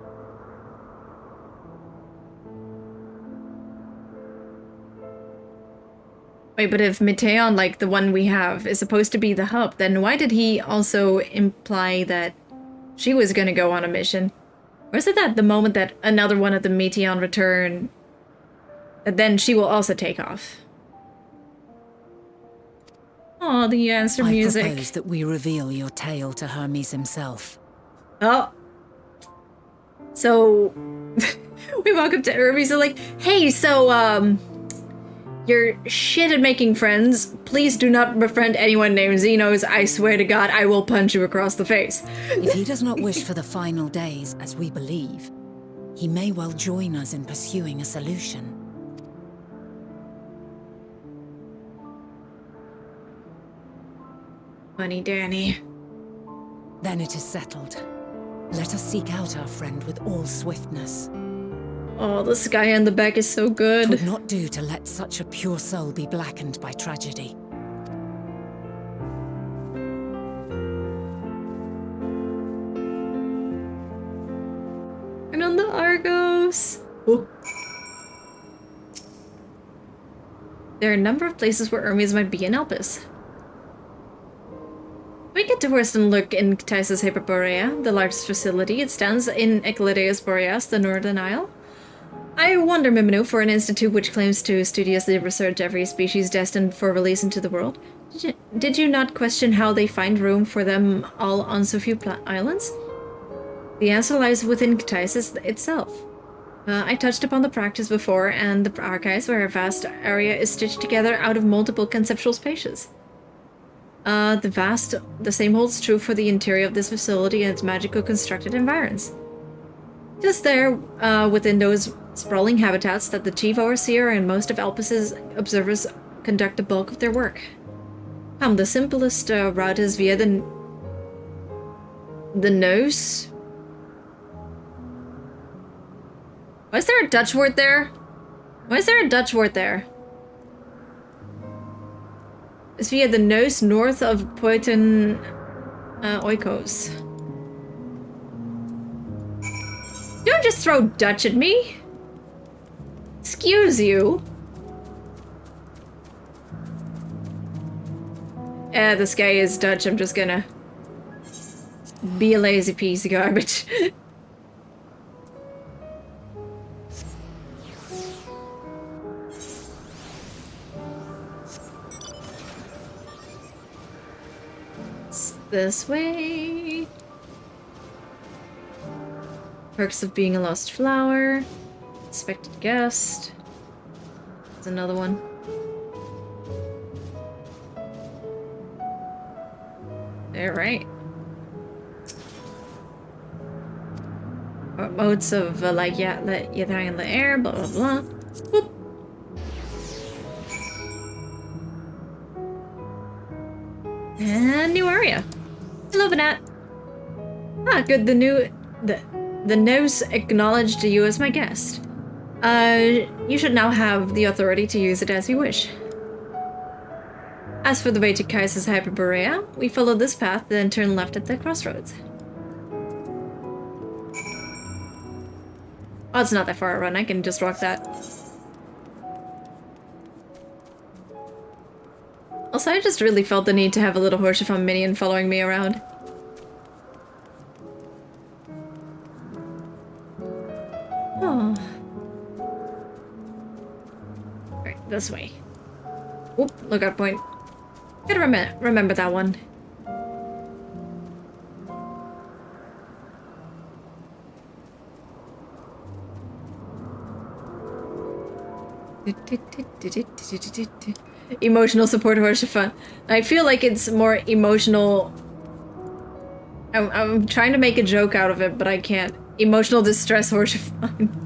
wait, but if Meteon, like the one we have, is supposed to be the hub, then why did he also imply that she was gonna go on a mission? Or is it that the moment that another one of the Meteon return, then she will also take off? Oh, the answer music. I propose that we reveal your tale to Hermes himself. Oh. So, we walk up to Hermes and like, hey, so, you're shit at making friends. Please do not befriend anyone named Xenos. I swear to God, I will punch you across the face. If he does not wish for the final days, as we believe, he may well join us in pursuing a solution. Funny Danny. Then it is settled. Let us seek out our friend with all swiftness. Oh, the sky on the back is so It good. would not do to let such a pure soul be blackened by tragedy. And on the Argos. Oh. There are a number of places where Hermes might be in Elpis. We get to Horst and look in Ctesi's Hyperborea, the largest facility. It stands in Eclideus Boreas, the Northern Isle. I wonder, Mimino, for an institute which claims to studiously research every species destined for release into the world, did you not question how they find room for them all on so few islands? The answer lies within Ctesis itself. I touched upon the practice before, and the archives, where a vast area is stitched together out of multiple conceptual spaces. The same holds true for the interior of this facility and its magical constructed environs. Just there, within those sprawling habitats, that the Chief Overseer and most of Elpis's observers conduct the bulk of their work. The simplest route is via the nose. Why is there a Dutch word there? Why is there a Dutch word there? It's via the nose north of Poetin Oikos. Don't just throw Dutch at me! Excuse you. This guy is Dutch, I'm just gonna be a lazy piece of garbage. This way. Perks of being a lost flower. Expected guest. There's another one. Alright. Modes of like, yeah, let you hang in the air, blah blah blah. Whoop. And new area. Hello, Vanat. Ah, good. The nose acknowledged you as my guest. You should now have the authority to use it as you wish. As for the way to Kaiser's Hyperborea, we follow this path, then turn left at the crossroads. Oh, it's not that far a run. I can just walk that. Also, I just really felt the need to have a little Horsefam minion following me around. Oh. Right, this way. Oop, lookout point. Gotta remember that one. Emotional support horse fun. I feel like it's more emotional. I'm trying to make a joke out of it, but I can't. Emotional distress horse fun.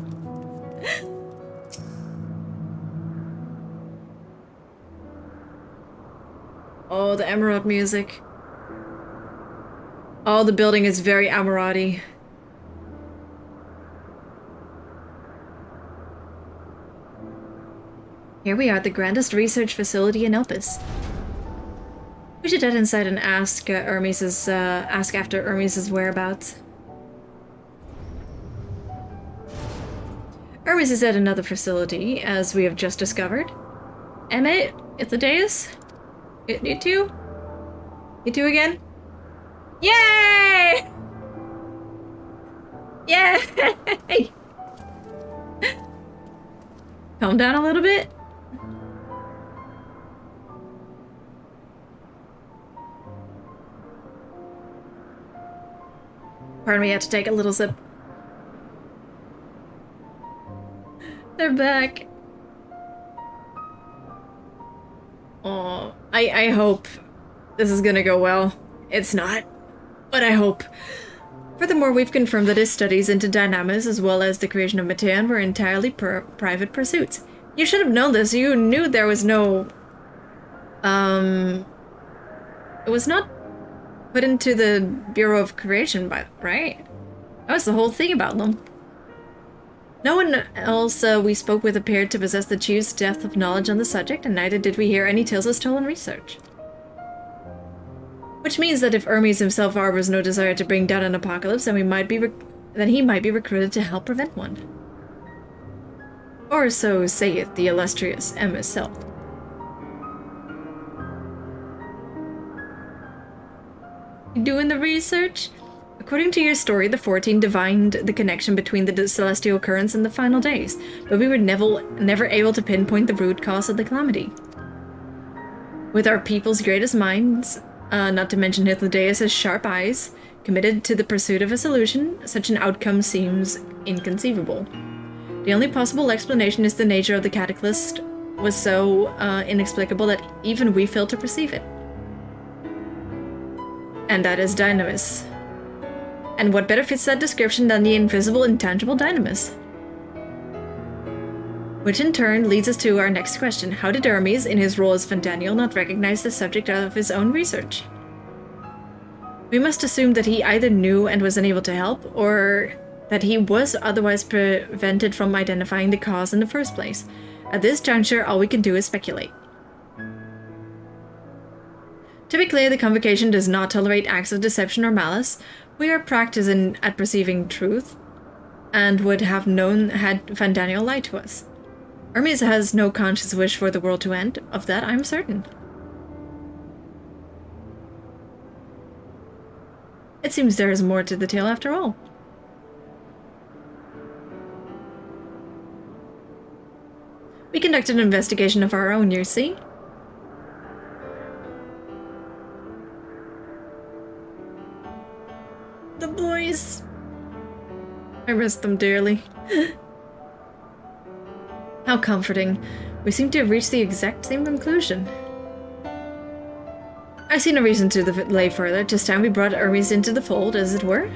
Oh, the emerald music. Oh, the building is very emerald-y. Here we are at the grandest research facility in Elpis. We should head inside and ask ask after Hermes' whereabouts. Hermes is at another facility, as we have just discovered. Emmett, Ithadeus? You two? You two again? Yay! Yay! Calm down a little bit. Pardon me, I had to take a little sip. They're back. Oh, I hope this is gonna go well. It's not, but I hope. Furthermore, we've confirmed that his studies into dynamis as well as the creation of Matean were entirely private pursuits. You should have known this. You knew there was no... It was not put into the Bureau of Creation, right? That was the whole thing about them. No one else we spoke with appeared to possess the chief's depth of knowledge on the subject, and neither did we hear any tales of stolen research. Which means that if Hermes himself harbors no desire to bring down an apocalypse, then he might be recruited to help prevent one. Or so saith the illustrious M himself. You doing the research? According to your story, the 14 divined the connection between the celestial occurrence and the final days, but we were never able to pinpoint the root cause of the calamity. With our people's greatest minds, not to mention Hythlodaeus' sharp eyes, committed to the pursuit of a solution, such an outcome seems inconceivable. The only possible explanation is the nature of the cataclysm was so inexplicable that even we failed to perceive it. And that is dynamis. And what better fits that description than the invisible, intangible dynamis? Which in turn leads us to our next question. How did Hermes, in his role as Fandaniel, not recognize the subject of his own research? We must assume that he either knew and was unable to help, or that he was otherwise prevented from identifying the cause in the first place. At this juncture, all we can do is speculate. To be clear, the Convocation does not tolerate acts of deception or malice. We are practicing at perceiving truth, and would have known had Fandaniel lied to us. Hermes has no conscious wish for the world to end, of that I'm certain. It seems there is more to the tale after all. We conducted an investigation of our own, you see. The boys. I miss them dearly. How comforting. We seem to have reached the exact same conclusion. I see no reason to delay further. 'Tis time we brought Hermes into the fold, as it were.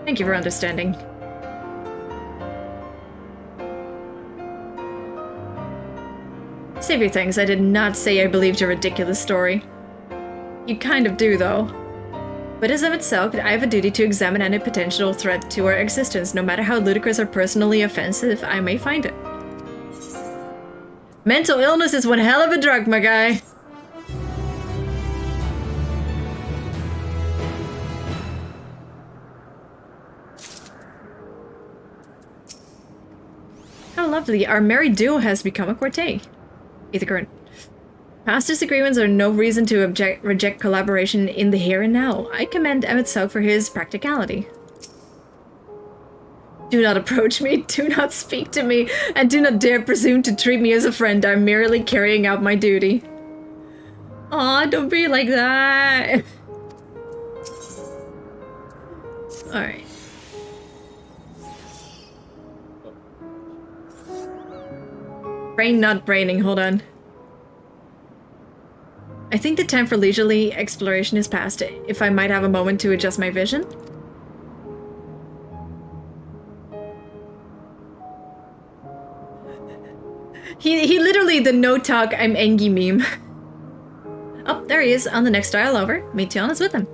Thank you for understanding. Save your thanks, I did not say I believed your ridiculous story. You kind of do, though. But as of itself, I have a duty to examine any potential threat to our existence, no matter how ludicrous or personally offensive I may find it. Mental illness is one hell of a drug, my guy. How lovely, our married duo has become a quartet. Current. Past disagreements are no reason to reject collaboration in the here and now. I commend Emmett Sugg for his practicality. Do not approach me, do not speak to me, and do not dare presume to treat me as a friend. I'm merely carrying out my duty. Aw, don't be like that. Alright. Brain not braining, hold on. I think the time for leisurely exploration is past, if I might have a moment to adjust my vision. He literally the no talk I'm angry meme. Oh, there he is on the next dial over. Meteon is with him.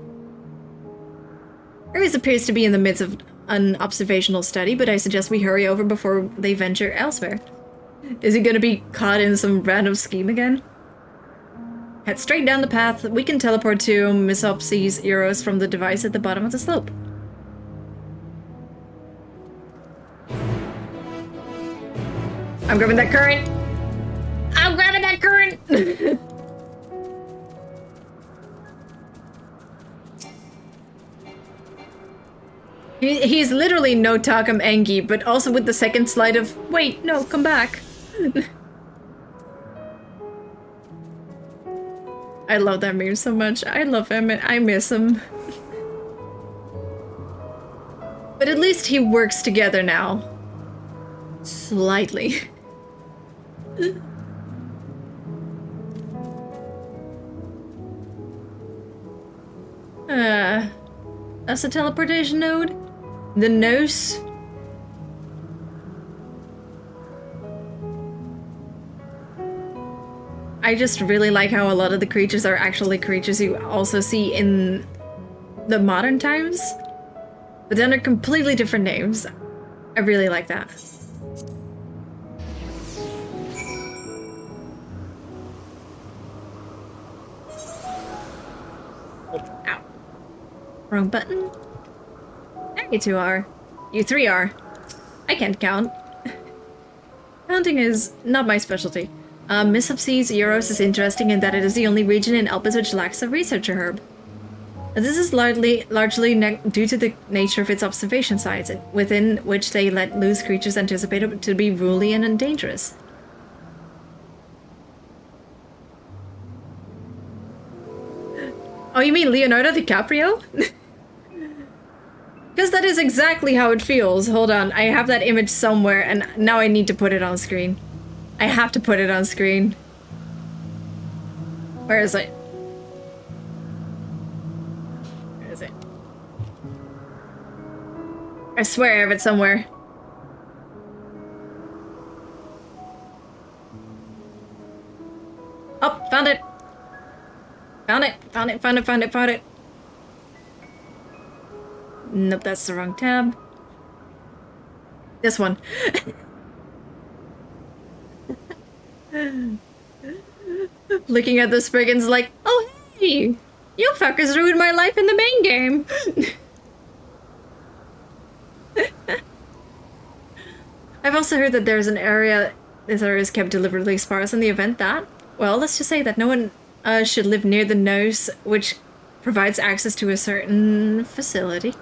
Ares appears to be in the midst of an observational study, but I suggest we hurry over before they venture elsewhere. Is he gonna be caught in some random scheme again? Head straight down the path. We can teleport to Miss Opsy's Euros from the device at the bottom of the slope. I'm grabbing that current! I'm grabbing that current! He's literally no talk I'm angry, but also with the second slide of, wait, no, come back. I love that meme so much. I love him and I miss him. But at least he works together now. Slightly. That's the teleportation node? The nose? I just really like how a lot of the creatures are actually creatures you also see in the modern times, but then they're completely different names. I really like that. Ow. Wrong button. There you two are. You three are. I can't count. Counting is not my specialty. Miss Opsy's Euros is interesting in that it is the only region in Elpis which lacks a researcher herb. This is largely due to the nature of its observation sites, within which they let loose creatures anticipated to be ruly and dangerous. Oh, you mean Leonardo DiCaprio? Because that is exactly how it feels. Hold on, I have that image somewhere, and now I need to put it on screen. I have to put it on screen. Where is it? Where is it? I swear I have it somewhere. Oh, found it! Found it! Found it! Found it! Found it! Found it! Nope, that's the wrong tab. This one. Looking at the Spriggans like, oh hey! You fuckers ruined my life in the main game! I've also heard that there's an area this area is kept deliberately sparse in the event that, well, let's just say that no one should live near the nose, which provides access to a certain facility.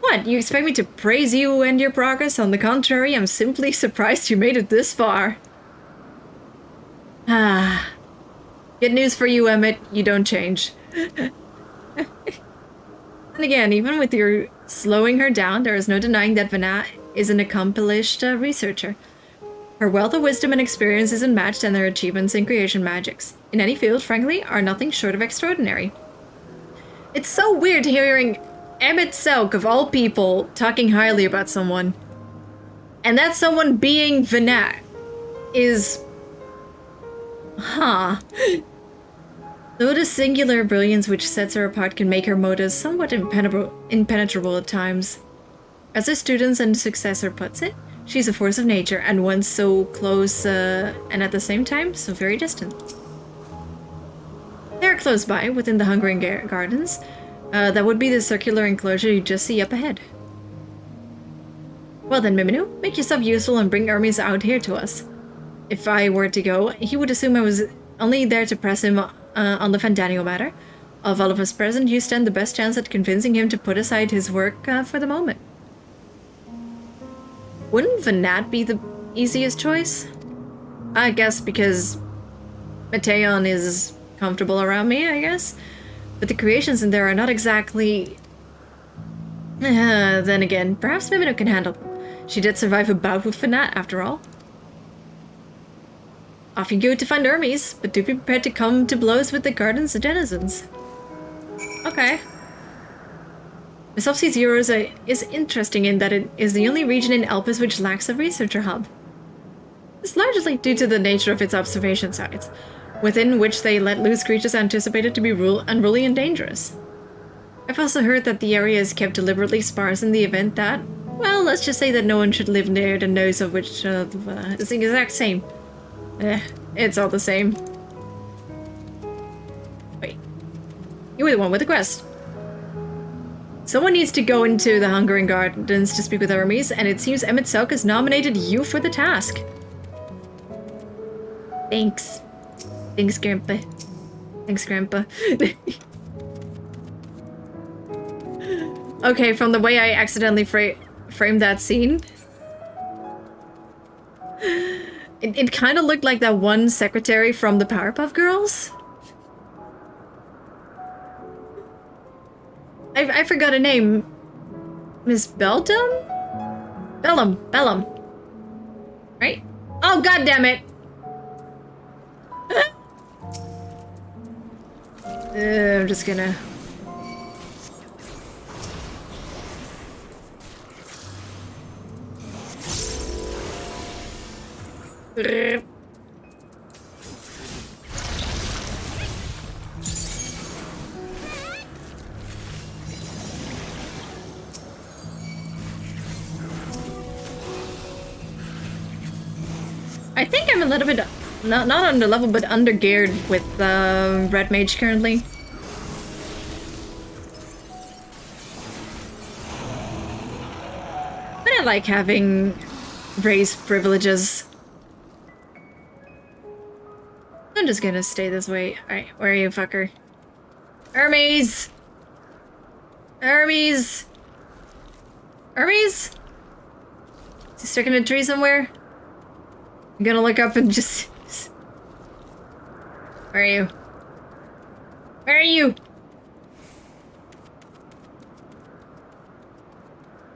What? You expect me to praise you and your progress? On the contrary, I'm simply surprised you made it this far. Ah. Good news for you, Emmett. You don't change. And again, even with your slowing her down, there is no denying that Vanna is an accomplished researcher. Her wealth of wisdom and experience is unmatched, and their achievements in creation magics, in any field, frankly, are nothing short of extraordinary. It's so weird hearing Emmett Selk, of all people, talking highly about someone. And that someone being Vanna is... Huh. Though the singular brilliance which sets her apart can make her motives somewhat impenetrable at times. As her students and successor puts it, she's a force of nature, and one so close and at the same time so very distant. They are close by, within the Hungering Gardens. That would be the circular enclosure you just see up ahead. Well then, Miminu, make yourself useful and bring Hermes out here to us. If I were to go, he would assume I was only there to press him on the Fandanio matter. Of all of us present, you stand the best chance at convincing him to put aside his work for the moment. Wouldn't Vanat be the easiest choice? I guess because Mateon is comfortable around me, I guess. But the creations in there are not exactly... then again, perhaps Mimino can handle them. She did survive a bout with Fanat, after all. Off you go to find Hermes, but do be prepared to come to blows with the garden's denizens. Okay. Misopsis Eurosa is interesting in that it is the only region in Elpis which lacks a researcher hub. It's largely due to the nature of its observation sites, within which they let loose creatures anticipated to be unruly and dangerous. I've also heard that the area is kept deliberately sparse in the event that, well, let's just say that no one should live near the nose of which is the exact same. It's all the same. Wait. You were the one with the quest. Someone needs to go into the Hungering Gardens to speak with Hermes, and it seems Emmett Selk has nominated you for the task. Thanks. Thanks, Grandpa. Thanks, Grandpa. Okay, from the way I accidentally framed that scene, it kind of looked like that one secretary from the Powerpuff Girls. I forgot a name. Miss Beldum? Bellum. Right? Oh, god damn it! I'm just gonna... I think I'm a little bit, not under level, but under geared with Red Mage currently. But I like having race privileges. I'm just gonna stay this way. Alright, where are you, fucker? Hermes! Hermes! Hermes? Is he stuck in a tree somewhere? I'm gonna look up and just... Where are you? Where are you?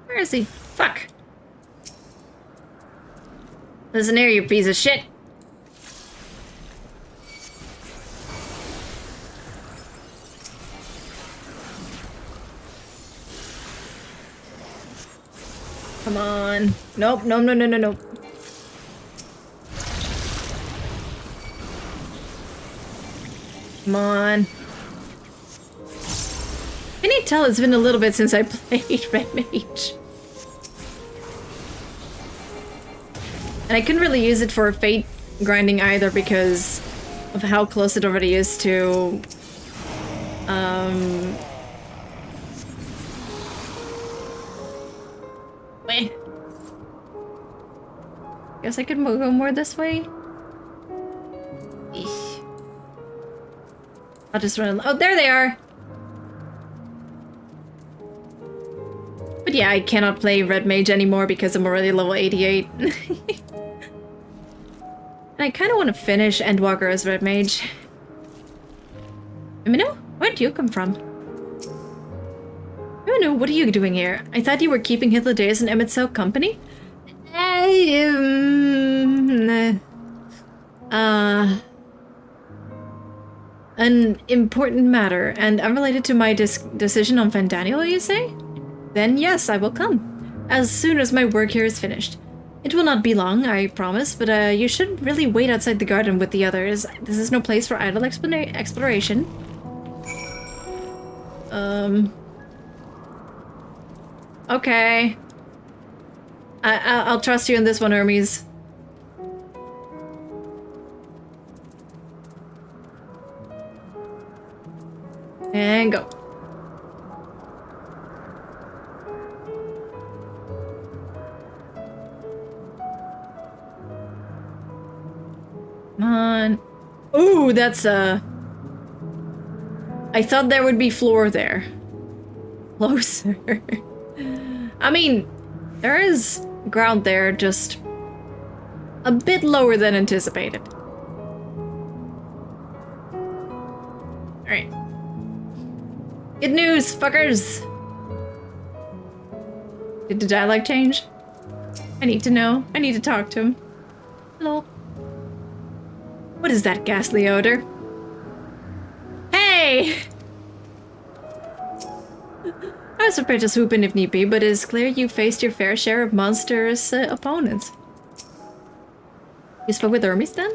Where is he? Fuck. Listen here, you piece of shit. Come on. Nope, no. Come on. Can you tell it's been a little bit since I played Red Mage? And I couldn't really use it for fate grinding either because of how close it already is to... Wait. Guess I could go more this way? Eesh. I'll just run. Oh, there they are! But yeah, I cannot play Red Mage anymore because I'm already level 88. And I kind of want to finish Endwalker as Red Mage. Mimino? Where'd you come from? Mimino, what are you doing here? I thought you were keeping Hythlodaeus and Emmett Selk company? An important matter, and unrelated to my decision on Fandaniel, you say? Then yes, I will come, as soon as my work here is finished. It will not be long, I promise, but you should really wait outside the garden with the others. This is no place for idle exploration. Okay. I'll trust you in this one, Hermes. And go. Come on. Ooh, that's I thought there would be floor there. Closer. I mean, there is ground there, just a bit lower than anticipated. Alright. Good news, fuckers! Did the dialogue change? I need to know. I need to talk to him. Hello. What is that ghastly odor? Hey! I was prepared to swoop in if need be, but it is clear you faced your fair share of monstrous opponents. You spoke with Hermes then?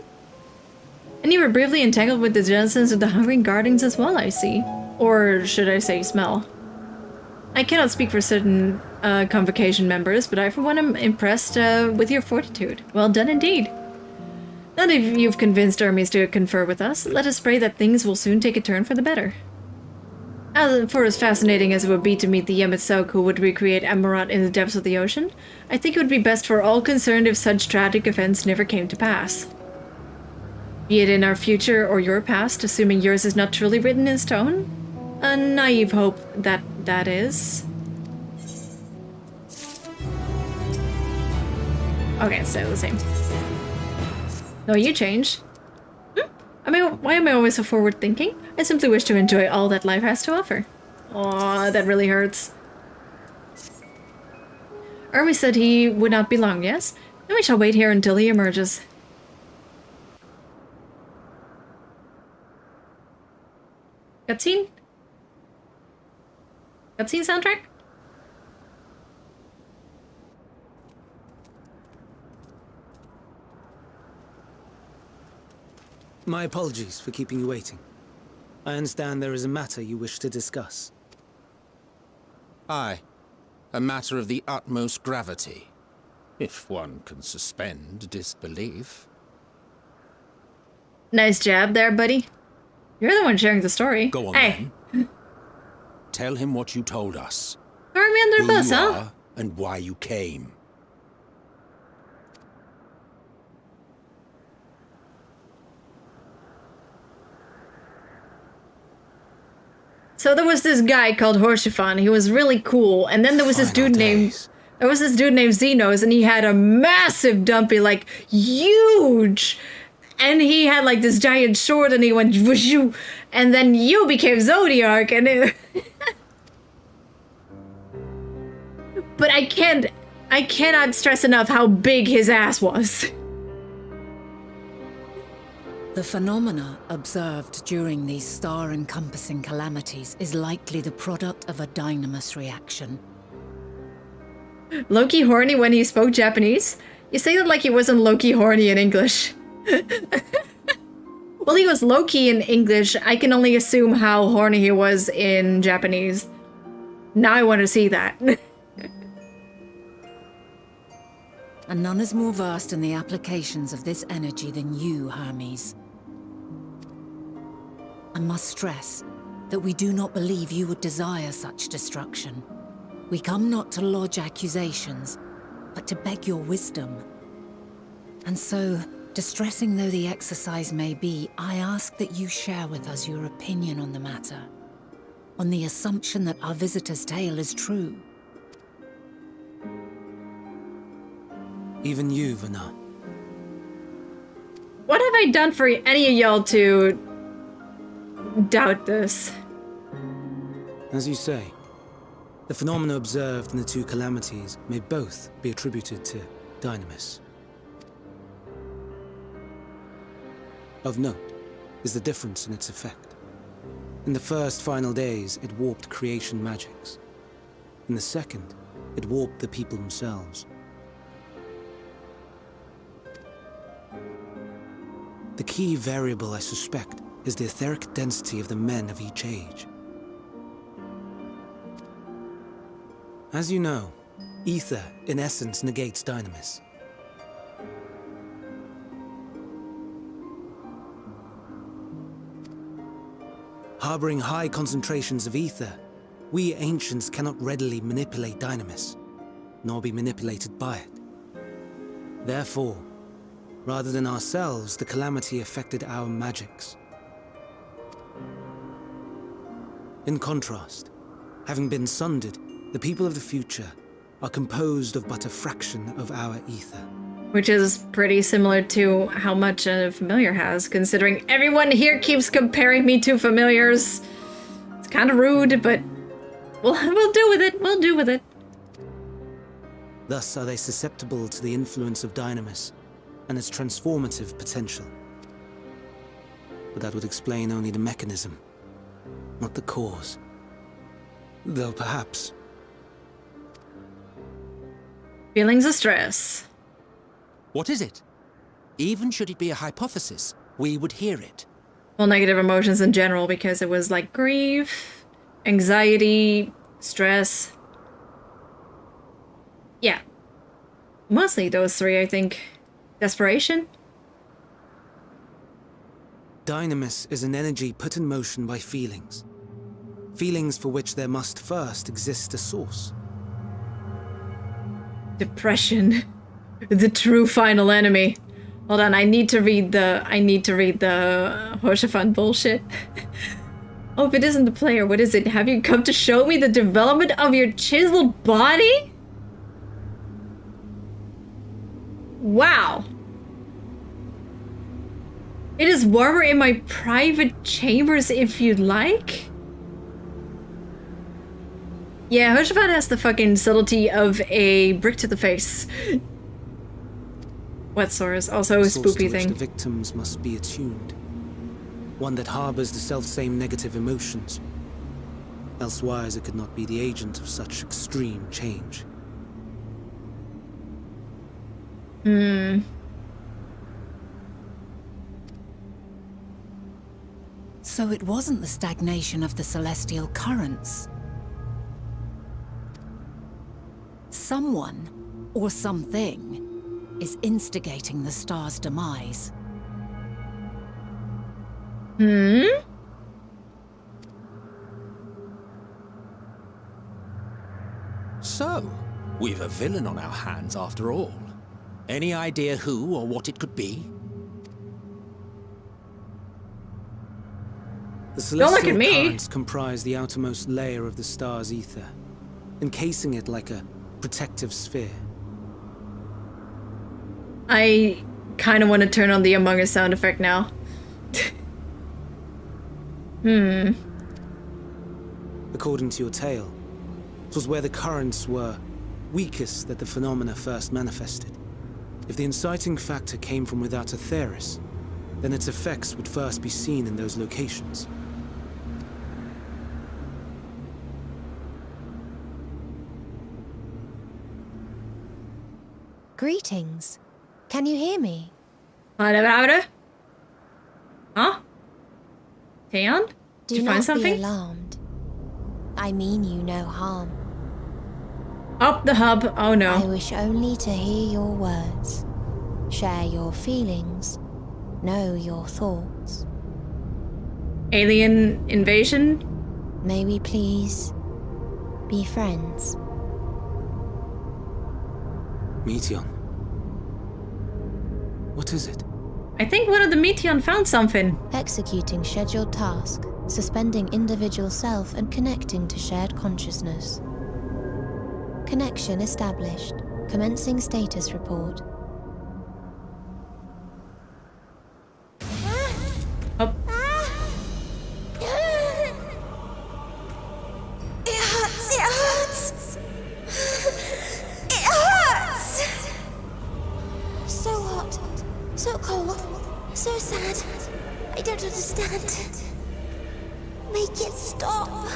And you were briefly entangled with the denizens of the Hungry Gardens as well, I see. Or should I say smell? I cannot speak for certain convocation members, but I for one am impressed with your fortitude. Well done indeed. Now that you've convinced Hermes to confer with us, let us pray that things will soon take a turn for the better. As fascinating as it would be to meet the Yemitsok who would recreate Amarat in the depths of the ocean, I think it would be best for all concerned if such tragic events never came to pass. Be it in our future or your past, assuming yours is not truly written in stone? A naive hope that is. Okay, so the same. No, you changed. I mean, why am I always so forward-thinking? I simply wish to enjoy all that life has to offer. Aw, that really hurts. Hermes said he would not be long, yes? Then we shall wait here until he emerges. Cutscene? Cutscene soundtrack? My apologies for keeping you waiting. I understand there is a matter you wish to discuss. Aye. A matter of the utmost gravity. If one can suspend disbelief. Nice jab there, buddy. You're the one sharing the story. Go on, hey. then. Tell him what you told us. Throw me under Who the bus, you huh? are and why you came. So there was this guy called Horsefan. He was really cool, and then there was this dude named Xenos, and he had a massive dumpy, like huge, and he had like this giant sword, and he went whooshoo, and then you became Zodiac, and it. But I cannot stress enough how big his ass was. The phenomena observed during these star-encompassing calamities is likely the product of a dynamis reaction. Loki horny when he spoke Japanese? You say that like he wasn't Loki horny in English. Well, he was Loki in English. I can only assume how horny he was in Japanese. Now I want to see that. And none is more versed in the applications of this energy than you, Hermes. I must stress that we do not believe you would desire such destruction. We come not to lodge accusations, but to beg your wisdom. And so, distressing though the exercise may be, I ask that you share with us your opinion on the matter, on the assumption that our visitor's tale is true. Even you, Vana. What have I done for any of y'all to doubt this? As you say, the phenomena observed in the two calamities may both be attributed to dynamis. Of note is the difference in its effect. In the first final days, it warped creation magics. In the second, it warped the people themselves. The key variable, I suspect, is the etheric density of the men of each age. As you know, ether, in essence, negates dynamis. Harboring high concentrations of ether, we ancients cannot readily manipulate dynamis, nor be manipulated by it. Therefore, rather than ourselves, the calamity affected our magics. In contrast, having been sundered, the people of the future are composed of but a fraction of our ether. Which is pretty similar to how much a familiar has, considering everyone here keeps comparing me to familiars. It's kind of rude, but we'll do with it. We'll do with it. Thus are they susceptible to the influence of dynamis and its transformative potential. but that would explain only the mechanism, not the cause. Though perhaps... Feelings of stress. What is it? Even should it be a hypothesis, we would hear it. Well, negative emotions in general, because it was like grief, anxiety, stress. Yeah. Mostly those three, I think. Desperation? Dynamis is an energy put in motion by feelings. Feelings for which there must first exist a source. Depression. The true final enemy. Hold on, I need to read the Hoshifan bullshit. Oh, if it isn't the player, what is it? Have you come to show me the development of your chiseled body? Wow. It is warmer in my private chambers if you'd like. Yeah, Hoshifan has the fucking subtlety of a brick to the face. Wet sores, also a spoopy thing. The victims must be attuned. One that harbors the self-same negative emotions. Elsewise, it could not be the agent of such extreme change. So it wasn't the stagnation of the celestial currents. Someone, or something, is instigating the star's demise. So, we've a villain on our hands after all. Any idea who or what it could be? The celestial currents comprise the outermost layer of the star's ether, encasing it like a protective sphere. I kind of want to turn on the Among Us sound effect now. According to your tale, it was where the currents were weakest that the phenomena first manifested. If the inciting factor came from without Aetheris, then its effects would first be seen in those locations. Greetings. Can you hear me? Huh? Taeyeon? Did you find something? Do not be alarmed. I mean you no harm. Up the hub. Oh no. I wish only to hear your words, share your feelings, know your thoughts. Alien invasion? May we please be friends? Meteon. What is it? I think one of the Meteon found something. Executing scheduled task, suspending individual self and connecting to shared consciousness. Connection established. Commencing status report. Oh. It hurts! It hurts! So hot, so cold, so sad. I don't understand. Make it stop.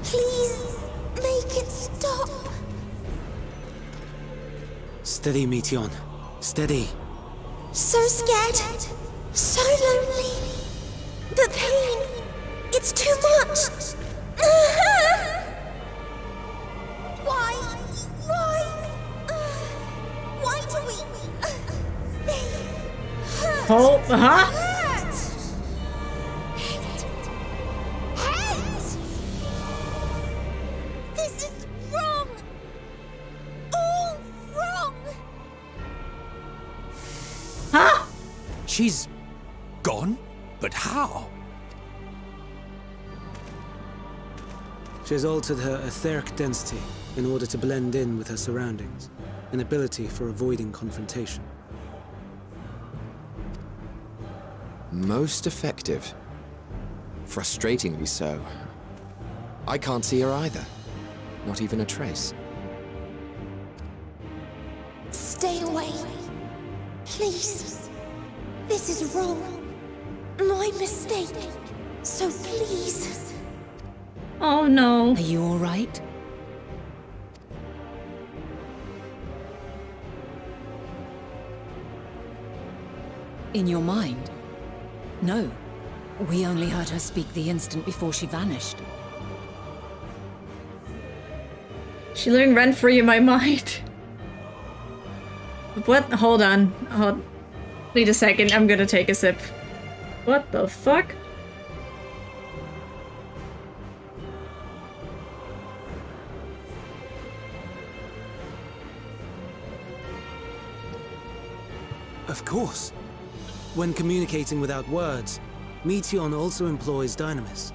Please, make it stop. Steady, Meteon. Steady. So scared, so lonely. The pain, it's too much. Why? Why do we? They hurt. Oh, Hurt. Hate. This is wrong. All wrong. Huh? She's gone? But how? She has altered her etheric density in order to blend in with her surroundings, an ability for avoiding confrontation. Most effective. Frustratingly so. I can't see her either. Not even a trace. Stay away. Please. This is wrong. My mistake. So please. Oh no. Are you all right? In your mind? No. We only heard her speak the instant before she vanished. She living rent free in my mind. What? Hold on. Wait a second. I'm gonna take a sip. What the fuck? Of course. When communicating without words, Meteion also employs dynamis.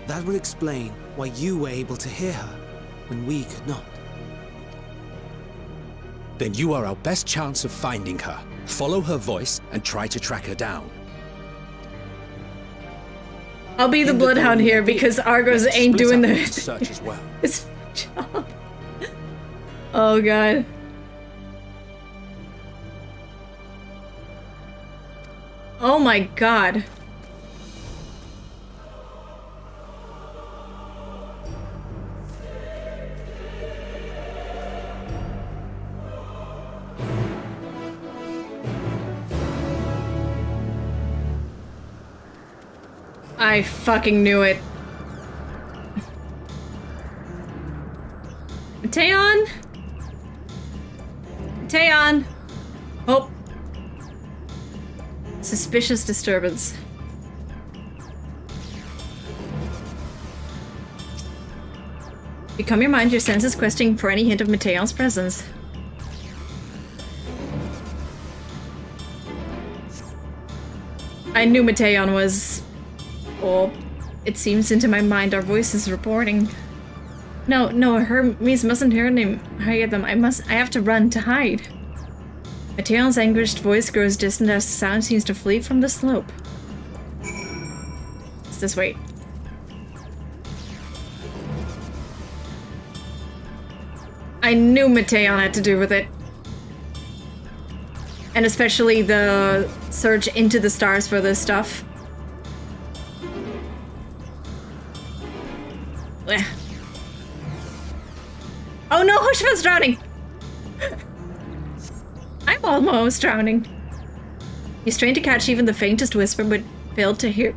That would explain why you were able to hear her, when we could not. Then you are our best chance of finding her. Follow her voice and try to track her down. I'll be the bloodhound here because Argos ain't doing the search as well. his job. Oh god. Oh my god. I fucking knew it. Taeyeon? Taeyeon! Oh. Suspicious disturbance. Become your mind, your senses questing for any hint of Meteon's presence. I knew Meteon was... Oh, it seems into my mind our voices reporting. No, Hermes mustn't hear them. I have to run to hide. Meteon's anguished voice grows distant as the sound seems to flee from the slope. It's this way. I knew Meteon had to do with it. And especially the search into the stars for this stuff. Blech. Oh no, Hushman's drowning! I'm almost drowning. He strained to catch even the faintest whisper, but failed to hear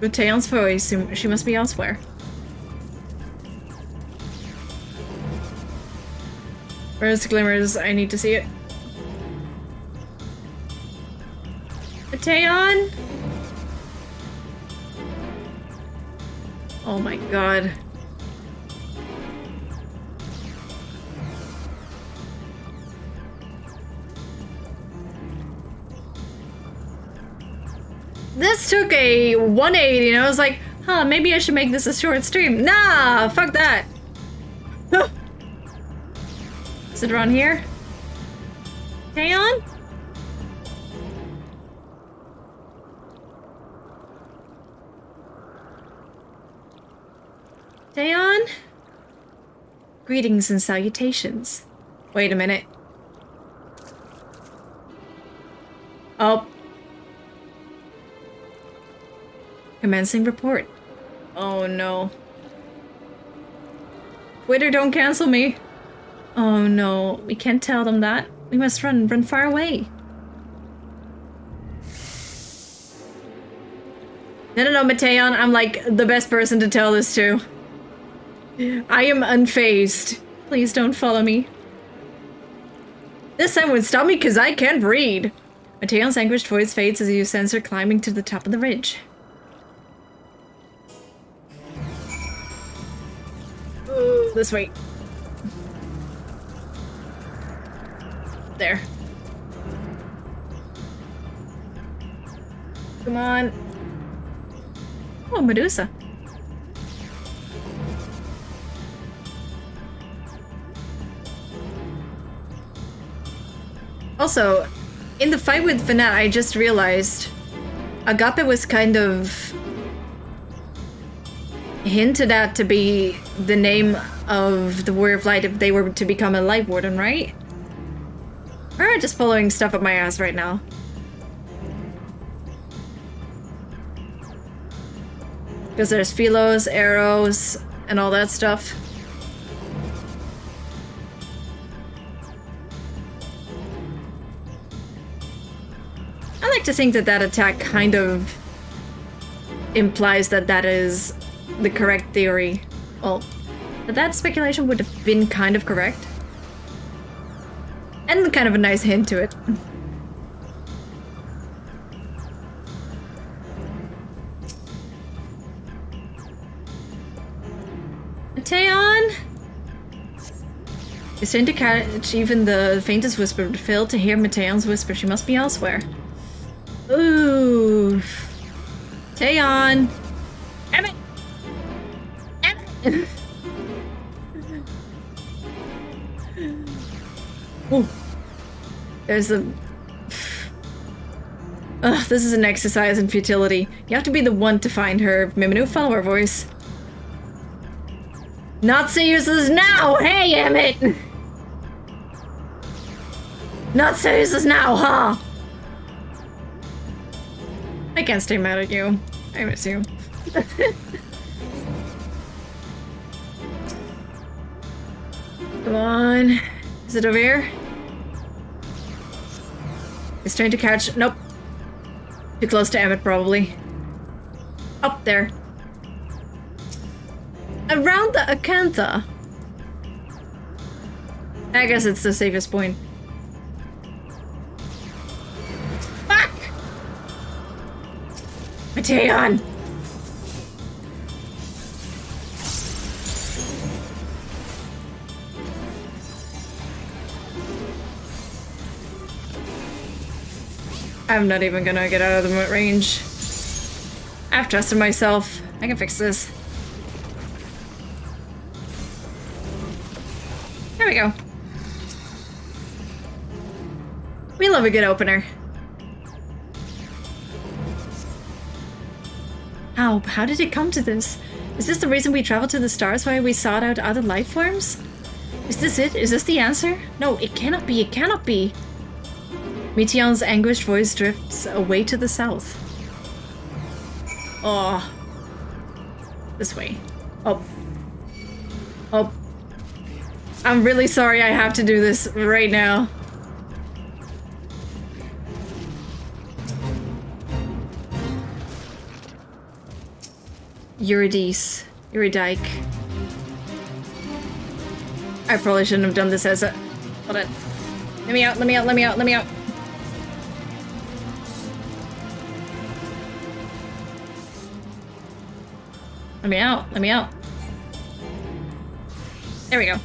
Meteon's voice. She must be elsewhere. Where's the glimmers? I need to see it. Meteon! Oh my god. This took a 180 and I was like, huh, maybe I should make this a short stream. Nah, fuck that. Is it around here? Taeyeon? Taeyeon? Greetings and salutations. Wait a minute. Oh. Commencing report. Oh no. Twitter, don't cancel me. Oh no, we can't tell them that. We must run far away. No, Meteon, I'm like the best person to tell this to. I am unfazed. Please don't follow me. This time would stop me because I can't read. Meteon's anguished voice fades as you sense her climbing to the top of the ridge. Ooh, this way. There. Come on. Oh, Medusa. Also, in the fight with Finette, I just realized Agape was kind of hinted at to be the name of the Warrior of Light if they were to become a Light Warden, right? Or just following stuff up my ass right now. Because there's philos, arrows, and all that stuff. I like to think that that attack kind of implies that that is the correct theory. Well, that speculation would have been kind of correct. And kind of a nice hint to it. Mateon is trying to catch even the faintest whisper, but failed to hear Mateon's whisper. She must be elsewhere. Ooh. Taeyeon! Emmett! Emmett! Ooh. There's a... Ugh, this is an exercise in futility. You have to be the one to find her. Miminu, follow her voice. Not so useless now! Hey, Emmett! Not so useless now, huh? I can't stay mad at you. I miss you. Come on. Is it over here? It's trying to catch... Nope. Too close to Emmett, probably. Up there. Around the Acantha. I guess it's the safest point. Fuck! Mateon! I'm not even gonna get out of the range. I've trusted myself. I can fix this. There we go. We love a good opener. How did it come to this? Is this the reason we traveled to the stars? Why we sought out other life forms? Is this it? Is this the answer? No, it cannot be. It cannot be. Meteon's anguished voice drifts away to the south. Oh. This way. Oh. Oh. I'm really sorry I have to do this right now. Eurydice. Eurydyke. I probably shouldn't have done this as a... Hold on. Let me out, let me out, let me out, let me out. Let me out, let me out. There we go.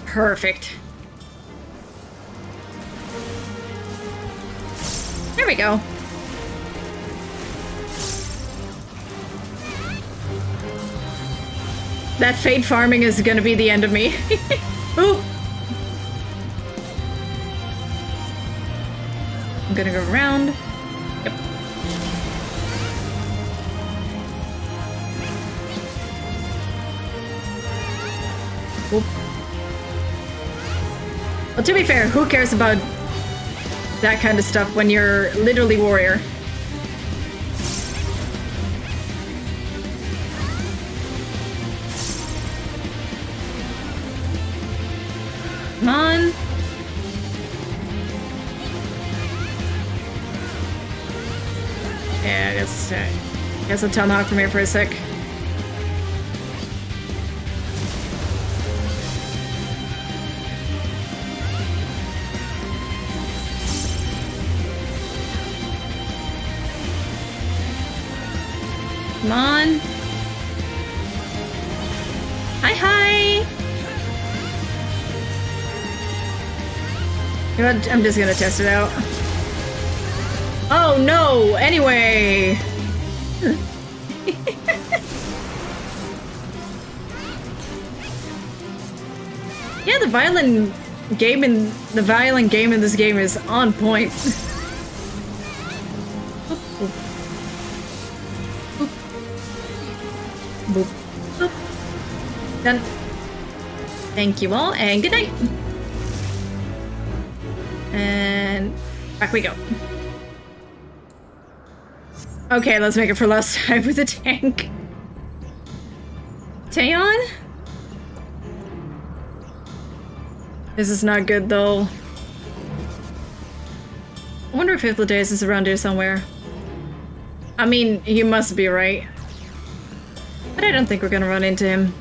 Perfect. There we go. That fade farming is gonna be the end of me. Ooh. I'm gonna go around. Yep. Oop. Well, to be fair, who cares about that kind of stuff when you're literally warrior? Come on. Yeah, I guess I'll tomahawk from here for a sec. Come on. Hi. You know what? I'm just gonna test it out. Oh no! Anyway! Yeah, the violent game in this game is on point. Boop. Boop. Done. Thank you all, and good night. And back we go. Okay, let's make it for last time with the tank. Taeyeon? This is not good, though. I wonder if Hypnotize is around here somewhere. I mean, he must be, right? But I don't think we're gonna run into him.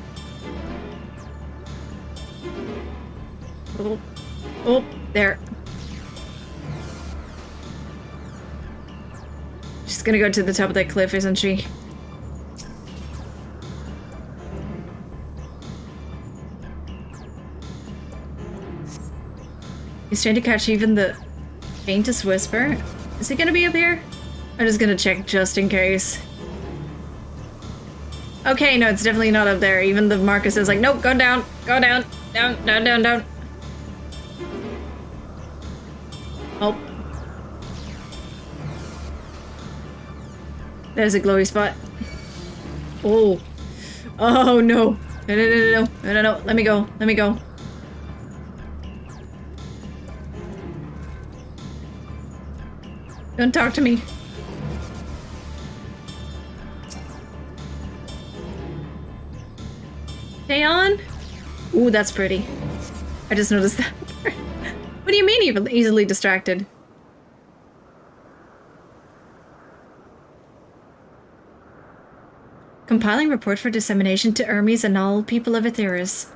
Oh, oh, there. She's gonna go to the top of that cliff, isn't she? He's trying to catch even the faintest whisper. Is he gonna be up here? I'm just gonna check just in case. Okay, no, it's definitely not up there. Even the Marcus is like, nope, go down, down, down, down, down, down. Oh. There's a glowy spot. Oh. Oh, no. No, no, no, no, no, no, no, no. Let me go, let me go. Don't talk to me. Taeyeon? Ooh, that's pretty. I just noticed that. What do you mean easily distracted? Compiling report for dissemination to Hermes and all people of Aetheris.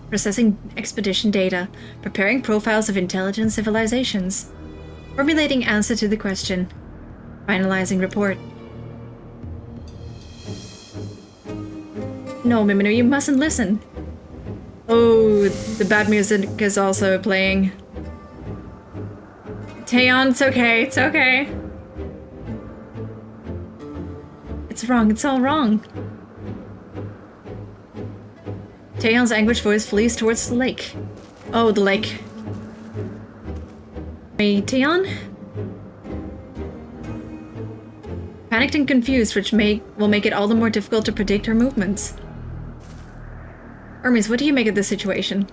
Processing expedition data. Preparing profiles of intelligent civilizations. Formulating answer to the question. Finalizing report. No, Mimino, you mustn't listen. Oh, the bad music is also playing. Taeyeon, it's okay, it's okay. It's wrong, it's all wrong. Taeyeon's anguished voice flees towards the lake. Oh, the lake. Hey, Taeyeon? Panicked and confused, which will make it all the more difficult to predict her movements. Hermes, what do you make of this situation?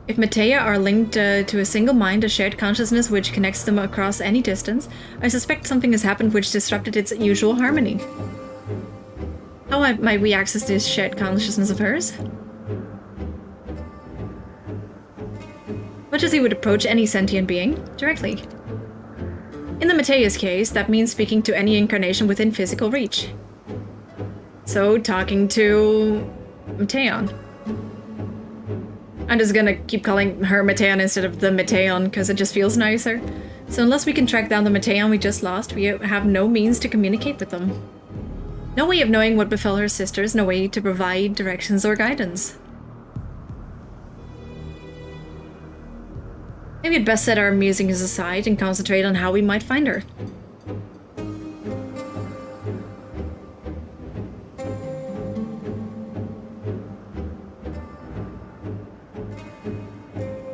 If Matea are linked to a single mind, a shared consciousness which connects them across any distance, I suspect something has happened which disrupted its usual harmony. How might we access this shared consciousness of hers? Much as he would approach any sentient being, directly. In the Matea's case, that means speaking to any incarnation within physical reach. So, talking to Taeyeon. I'm just gonna keep calling her Mateon instead of the Mateon, because it just feels nicer. So unless we can track down the Mateon we just lost, we have no means to communicate with them. No way of knowing what befell her sisters, no way to provide directions or guidance. Maybe we'd best set our musings aside and concentrate on how we might find her.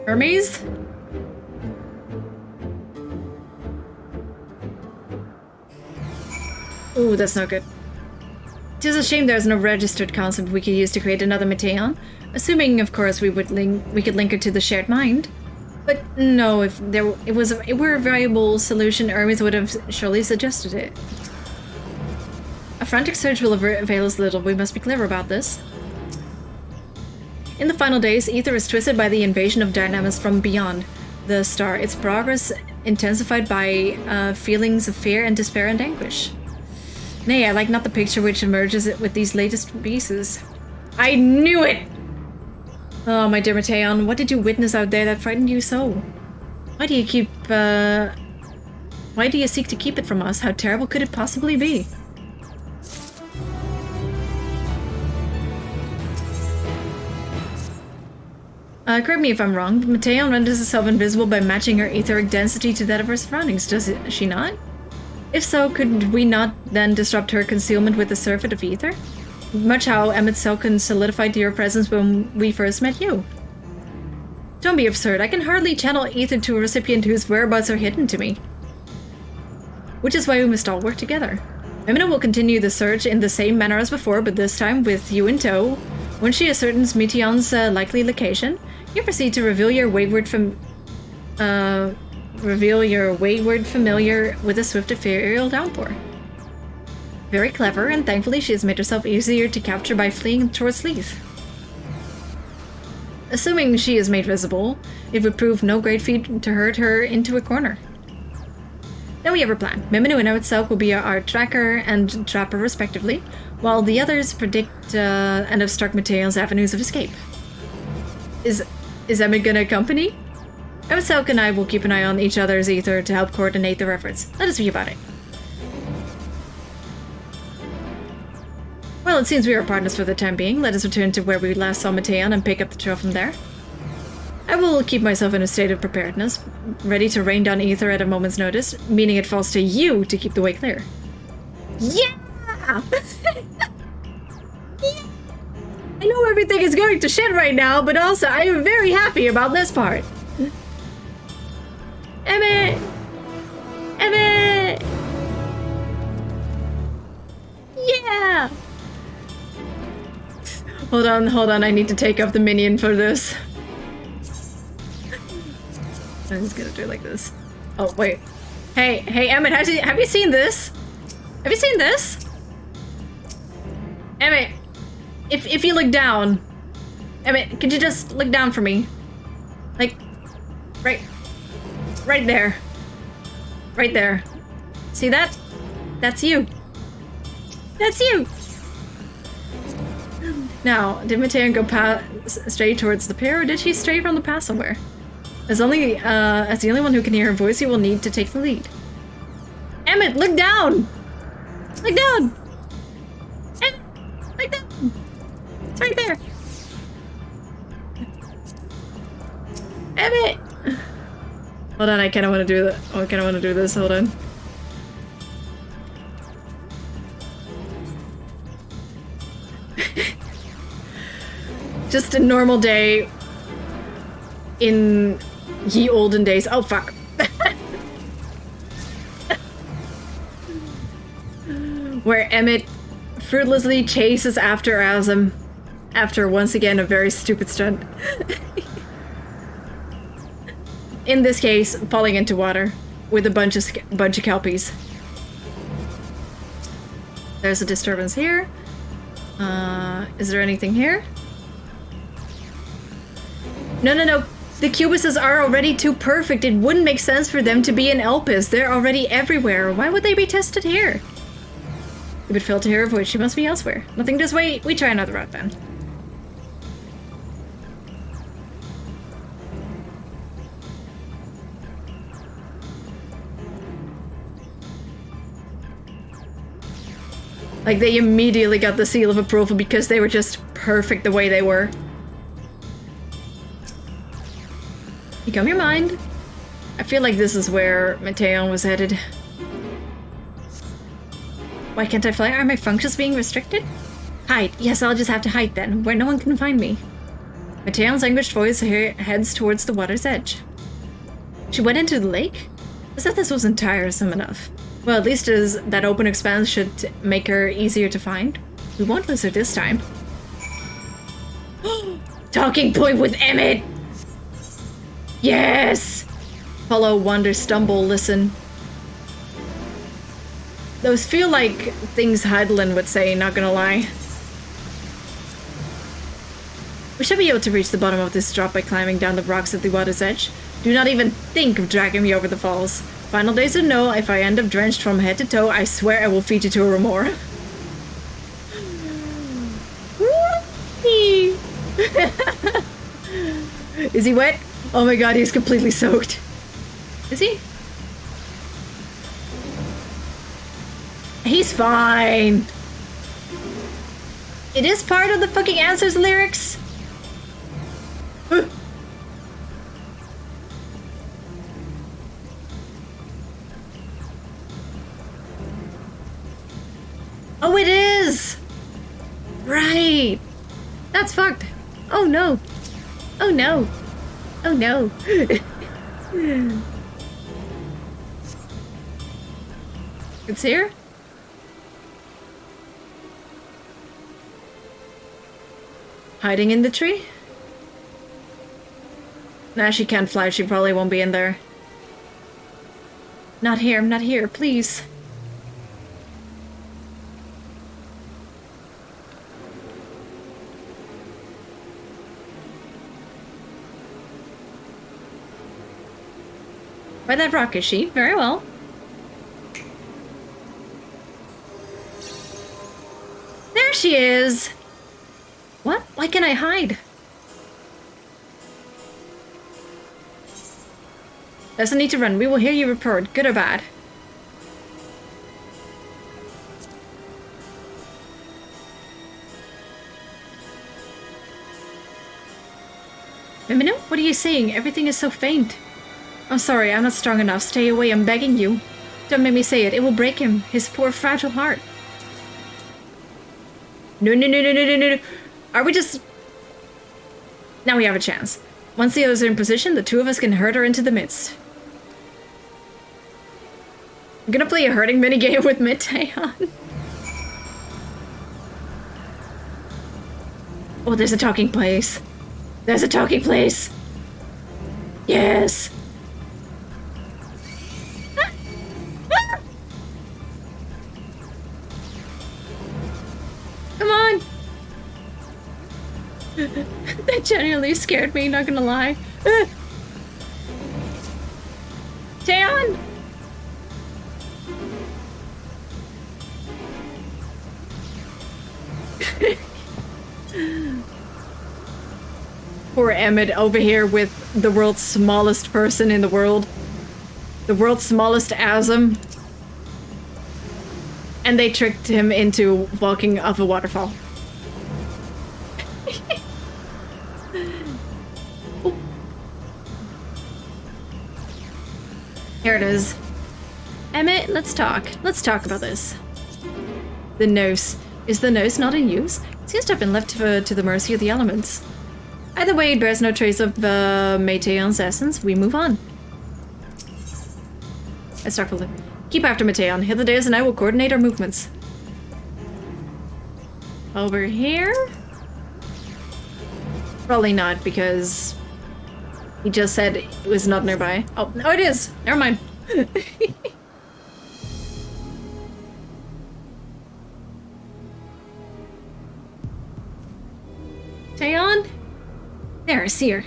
Hermes? Ooh, that's not good. Tis a shame there's no registered concept we could use to create another Mateon, assuming, of course, we could link her to the shared mind. But no, if it were a viable solution, Hermes would have surely suggested it. A frantic search will avail us little. We must be clear about this. In the final days, Aether is twisted by the invasion of Dynamis from beyond the star, its progress intensified by feelings of fear and despair and anguish. Nay, I like not the picture which emerges with these latest pieces. I knew it! Oh, my dear Mateon, what did you witness out there that frightened you so? Why do you seek to keep it from us? How terrible could it possibly be? Correct me if I'm wrong, but Mateon renders herself invisible by matching her etheric density to that of her surroundings, does she not? If so, could we not then disrupt her concealment with the surfeit of ether? Much how Emmett's Selkin solidified your presence when we first met you. Don't be absurd, I can hardly channel ether to a recipient whose whereabouts are hidden to me. Which is why we must all work together. Mimina will continue the search in the same manner as before, but this time with you in tow. When she ascertains Meteon's likely location, You proceed to reveal your wayward familiar with a swift ethereal downpour. Very clever, and thankfully she has made herself easier to capture by fleeing towards Leith. Assuming she is made visible, it would prove no great feat to herd her into a corner. Then we have our plan. Miminu and Outselk will be our tracker and trapper respectively, while the others predict and obstruct Mateo's avenues of escape. Is Emmett gonna accompany? Outselk and I will keep an eye on each other's ether to help coordinate their efforts. Let us be about it. Well, it seems we are partners for the time being. Let us return to where we last saw Mateon and pick up the trail from there. I will keep myself in a state of preparedness, ready to rain down ether at a moment's notice, meaning it falls to you to keep the way clear. Yeah! Yeah! I know everything is going to shit right now, but also I am very happy about this part. Emmett! Emmett! Yeah! Hold on, I need to take off the minion for this. I'm just gonna do it like this. Oh, wait. Hey, Emmett, have you seen this? Have you seen this? Emmett, if you look down. Emmett, could you just look down for me? Like, right there. Right there. See that? That's you. That's you! Now, did Mateon go straight towards the pair, or did she stray from the path somewhere? As the only one who can hear her voice, you will need to take the lead. Emmett, look down! Look down! Emmett, look down! It's right there! Emmett! Hold on, I kinda wanna do that. Oh, I kinda wanna do this, hold on. Just a normal day in ye olden days. Oh, fuck. Where Emmett fruitlessly chases after Azam after once again a very stupid stunt. In this case, falling into water with a bunch of kelpies. There's a disturbance here. Is there anything here? No. The cubuses are already too perfect. It wouldn't make sense for them to be in Elpis. They're already everywhere. Why would they be tested here? It would fail to hear her voice. She must be elsewhere. Nothing, just wait. We try another route then. Like, they immediately got the seal of approval because they were just perfect the way they were. Become your mind. I feel like this is where Mateon was headed. Why can't I fly? Are my functions being restricted? Hide. Yes, I'll just have to hide then, where no one can find me. Mateon's anguished voice heads towards the water's edge. She went into the lake? I thought this wasn't tiresome enough. Well, at least that open expanse should make her easier to find. We won't lose her this time. Talking point with Emmett! Yes! Follow, wander, stumble, listen. Those feel like things Heidelin would say, not gonna lie. We should be able to reach the bottom of this drop by climbing down the rocks at the water's edge. Do not even think of dragging me over the falls. Final days to know, if I end up drenched from head to toe, I swear I will feed you to a remora. Is he wet? Oh my god, he's completely soaked. Is he? He's fine. It is part of the fucking Answers lyrics. Oh, it is! Right! That's fucked. Oh no. Oh no. Oh no. It's here? Hiding in the tree? Nah, she can't fly. She probably won't be in there. Not here. I'm not here. Please. By that rock, is she? Very well. There she is! What? Why can't I hide? Doesn't need to run. We will hear you report, good or bad. Mimino, what are you saying? Everything is so faint. I'm sorry, I'm not strong enough. Stay away, I'm begging you. Don't make me say it. It will break him. His poor, fragile heart. No. Are we just... Now we have a chance. Once the others are in position, the two of us can herd her into the midst. I'm gonna play a herding minigame with Mitaeon. Oh, there's a talking place. There's a talking place. Yes. Come on. That genuinely scared me, not gonna lie. Taeyeon! Poor Emmett over here with the world's smallest person in the world. The world's smallest Asm. And they tricked him into walking off a waterfall. Here it is. Emmett, let's talk. Let's talk about this. The nose. Is the nose not in use? It seems to have been left to the mercy of the elements. Either way, it bears no trace of Mitaeon's essence. We move on. Let's start with it. Keep after Mitaeon. Hitherdays and I will coordinate our movements. Over here? Probably not, because he just said it was not nearby. Oh, no, it is. Never mind. Taeyeon? There, I see her.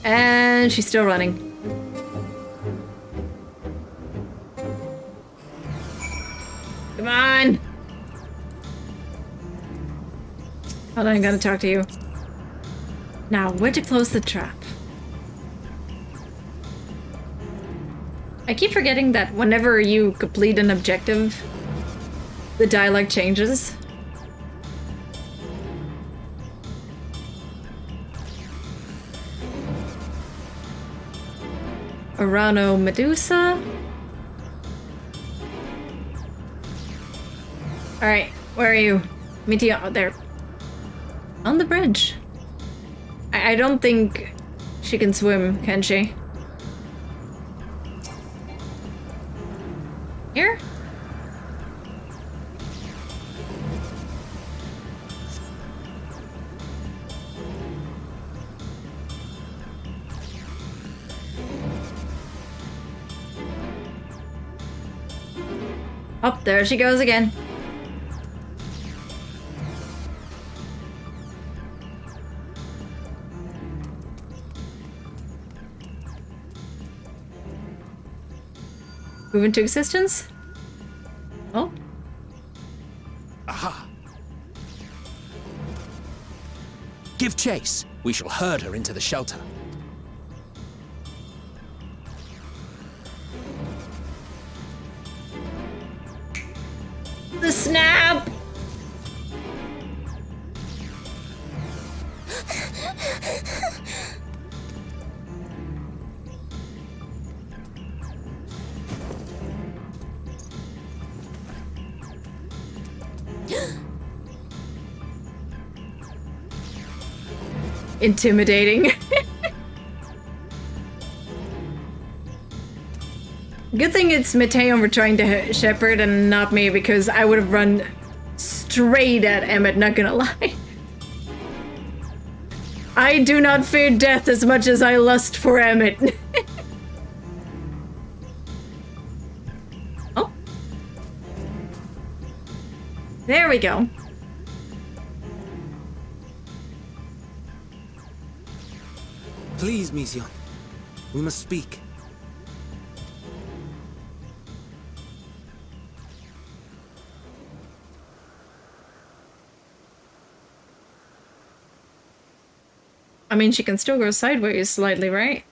And she's still running. Come on! Hold on, I gotta talk to you. Now, where to close the trap? I keep forgetting that whenever you complete an objective, the dialogue changes. Urano Medusa. Alright, where are you? Meteor, oh, there. On the bridge. I don't think she can swim, can she? Here? Oh, there she goes again. Move into existence? Oh. Aha! Give chase. We shall herd her into the shelter. The snap! Intimidating. Good thing it's Mitaeon we're trying to shepherd and not me, because I would have run straight at Emmett, not gonna lie. I do not fear death as much as I lust for Emmett. Oh. There we go. Please, Mission. We must speak. I mean, she can still go sideways slightly, right?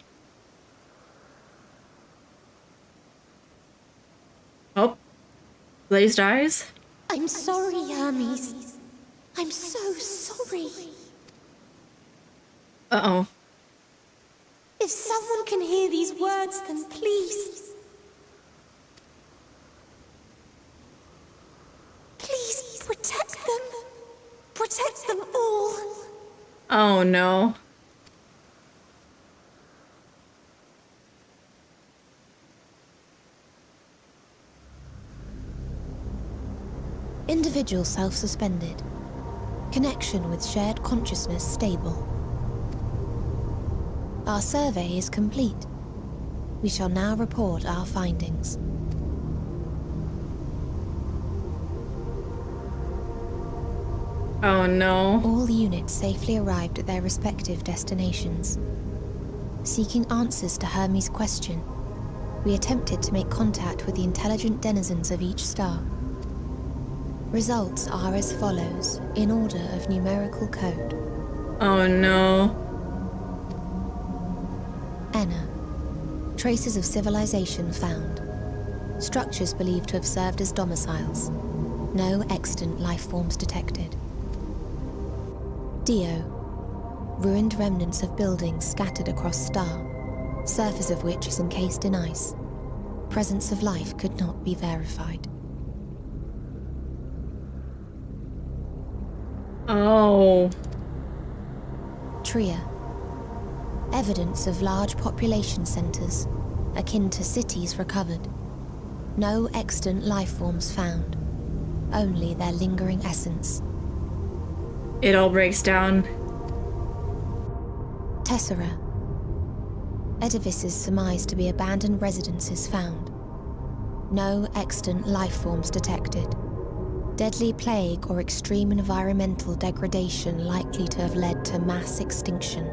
Oh. Glazed eyes? I'm sorry, Hermes. I'm so sorry. Uh-oh. If someone can hear these words, then please. Please protect them. Protect them all. Oh no. Individual self-suspended. Connection with shared consciousness stable. Our survey is complete. We shall now report our findings. Oh no. All units safely arrived at their respective destinations. Seeking answers to Hermes' question, we attempted to make contact with the intelligent denizens of each star. Results are as follows, in order of numerical code. Oh no. Enna. Traces of civilization found. Structures believed to have served as domiciles. No extant life forms detected. Dio. Ruined remnants of buildings scattered across star, surface of which is encased in ice. Presence of life could not be verified. Oh. Tria. Evidence of large population centers, akin to cities recovered. No extant life forms found, only their lingering essence. It all breaks down. Tessera. Edifices surmised to be abandoned residences found. No extant life forms detected. Deadly plague or extreme environmental degradation likely to have led to mass extinction.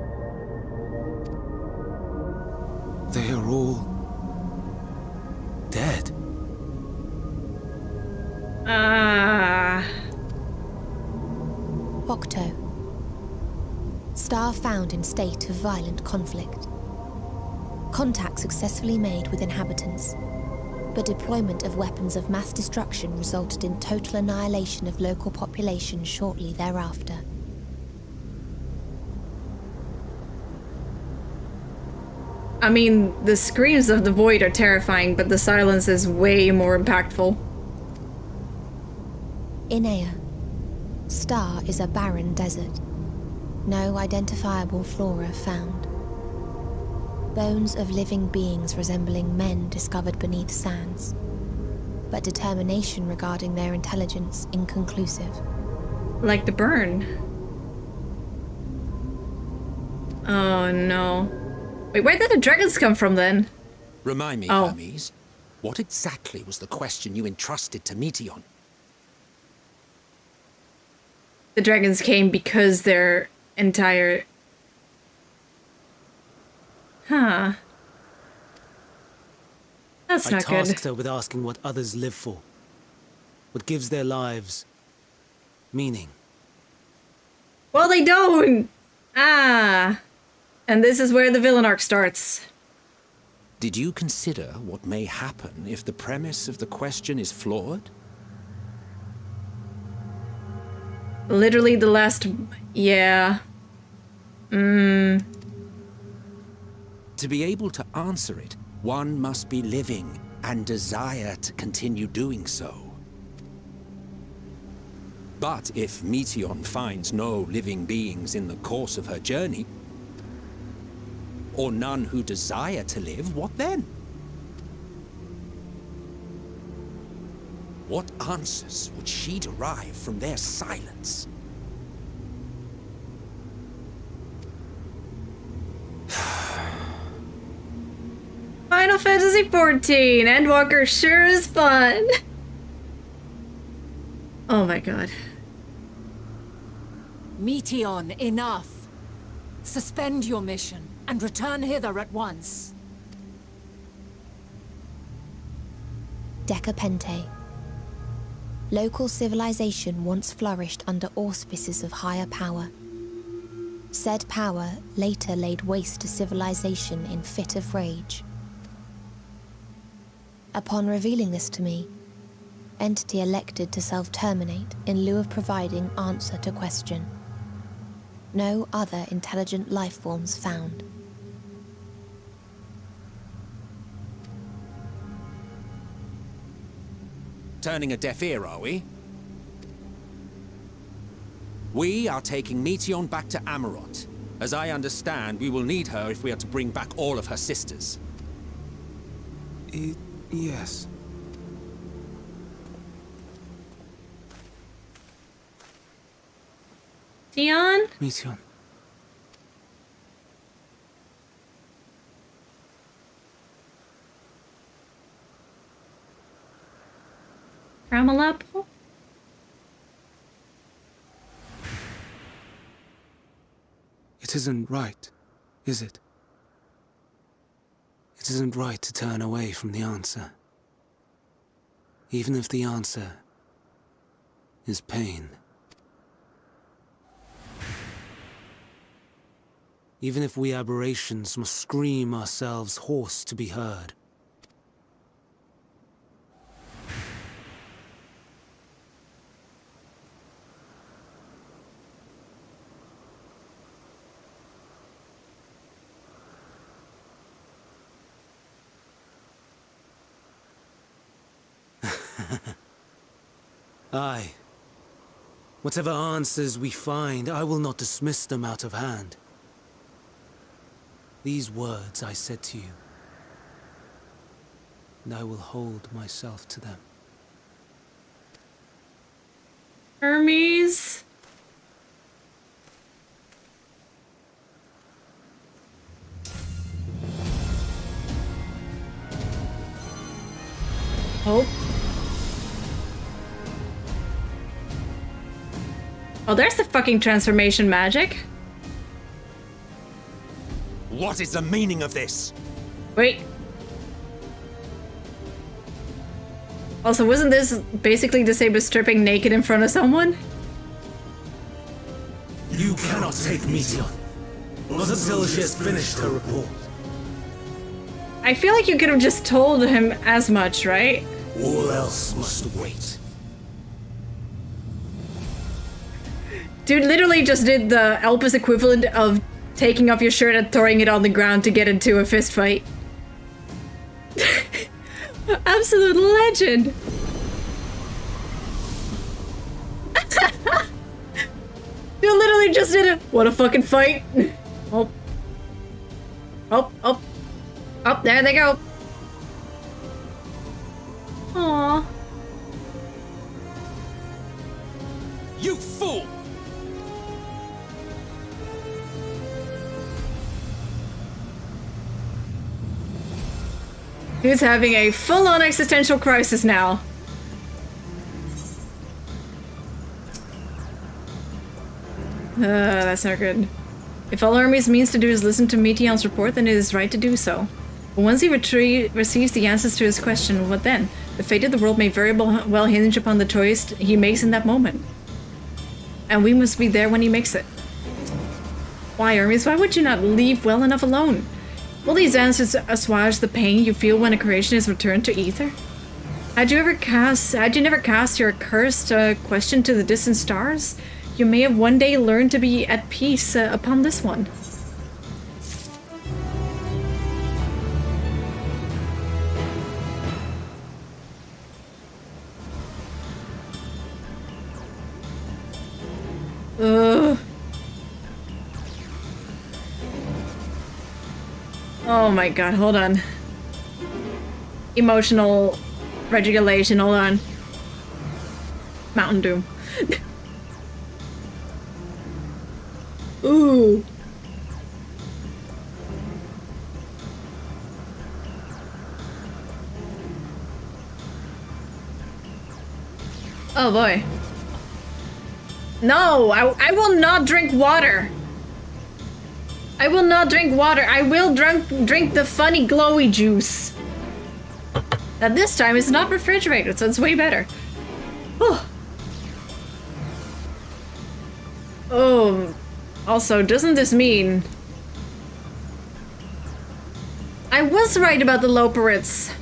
They are all dead. Ah. Octo. Star found in state of violent conflict. Contact successfully made with inhabitants, but deployment of weapons of mass destruction resulted in total annihilation of local population shortly thereafter. I mean, the screams of the void are terrifying, but the silence is way more impactful. Inea. Star is a barren desert. No identifiable flora found. Bones of living beings resembling men discovered beneath sands, but determination regarding their intelligence inconclusive. Like the burn. Oh no. Wait, where did the dragons come from then? Remind me, Oh. Hermes, what exactly was the question you entrusted to Meteion? The dragons came because their entire... Huh. That's I not good. tasked her with asking what others live for. What gives their lives meaning. Well, they don't! Ah. And this is where the villain arc starts. Did you consider what may happen if the premise of the question is flawed? Literally the last... Yeah. To be able to answer it, one must be living and desire to continue doing so. But if Meteion finds no living beings in the course of her journey, or none who desire to live, what then? What answers would she derive from their silence? Final Fantasy XIV! Endwalker sure is fun! Oh my god. Meteon, enough! Suspend your mission and return hither at once. Decapente. Local civilization once flourished under auspices of higher power. Said power later laid waste to civilization in fit of rage. Upon revealing this to me, entity elected to self-terminate in lieu of providing answer to question. No other intelligent life forms found. Turning a deaf ear, are we? We are taking Meteon back to Amarot. As I understand, we will need her if we are to bring back all of her sisters. Yes. Dion? Meteon. Caramel apple? It isn't right, is it? It isn't right to turn away from the answer. Even if the answer is pain. Even if we aberrations must scream ourselves hoarse to be heard. Aye. Whatever answers we find, I will not dismiss them out of hand. These words I said to you, and I will hold myself to them. Hermes? Oh. Oh, there's the fucking transformation magic. What is the meaning of this? Wait. Also, wasn't this basically the same as stripping naked in front of someone? You cannot take Meteon. Not until she has finished her report. I feel like you could have just told him as much, right? All else must wait. Dude literally just did the Elpis equivalent of taking off your shirt and throwing it on the ground to get into a fist fight. Absolute legend. You literally just did it. What a fucking fight. Oh. Oh, oh. Oh, there they go. Aww. You fool! He's having a full-on existential crisis now. That's not good. If all Hermes means to do is listen to Meteon's report, then it is right to do so. But once he receives the answers to his question, what then? The fate of the world may very well hinge upon the choice he makes in that moment. And we must be there when he makes it. Why, Hermes? Why would you not leave well enough alone? Will these answers assuage the pain you feel when a creation is returned to ether? Had you never cast your accursed question to the distant stars? You may have one day learned to be at peace upon this one. Ugh. Oh my god, hold on. Emotional regulation, hold on. Mountain Doom. Ooh. Oh boy. No, I will not drink water. I will not drink water. I will drink the funny glowy juice. That this time is not refrigerated, so it's way better. Oh. Oh. Also, doesn't this mean... I was right about the Loperids.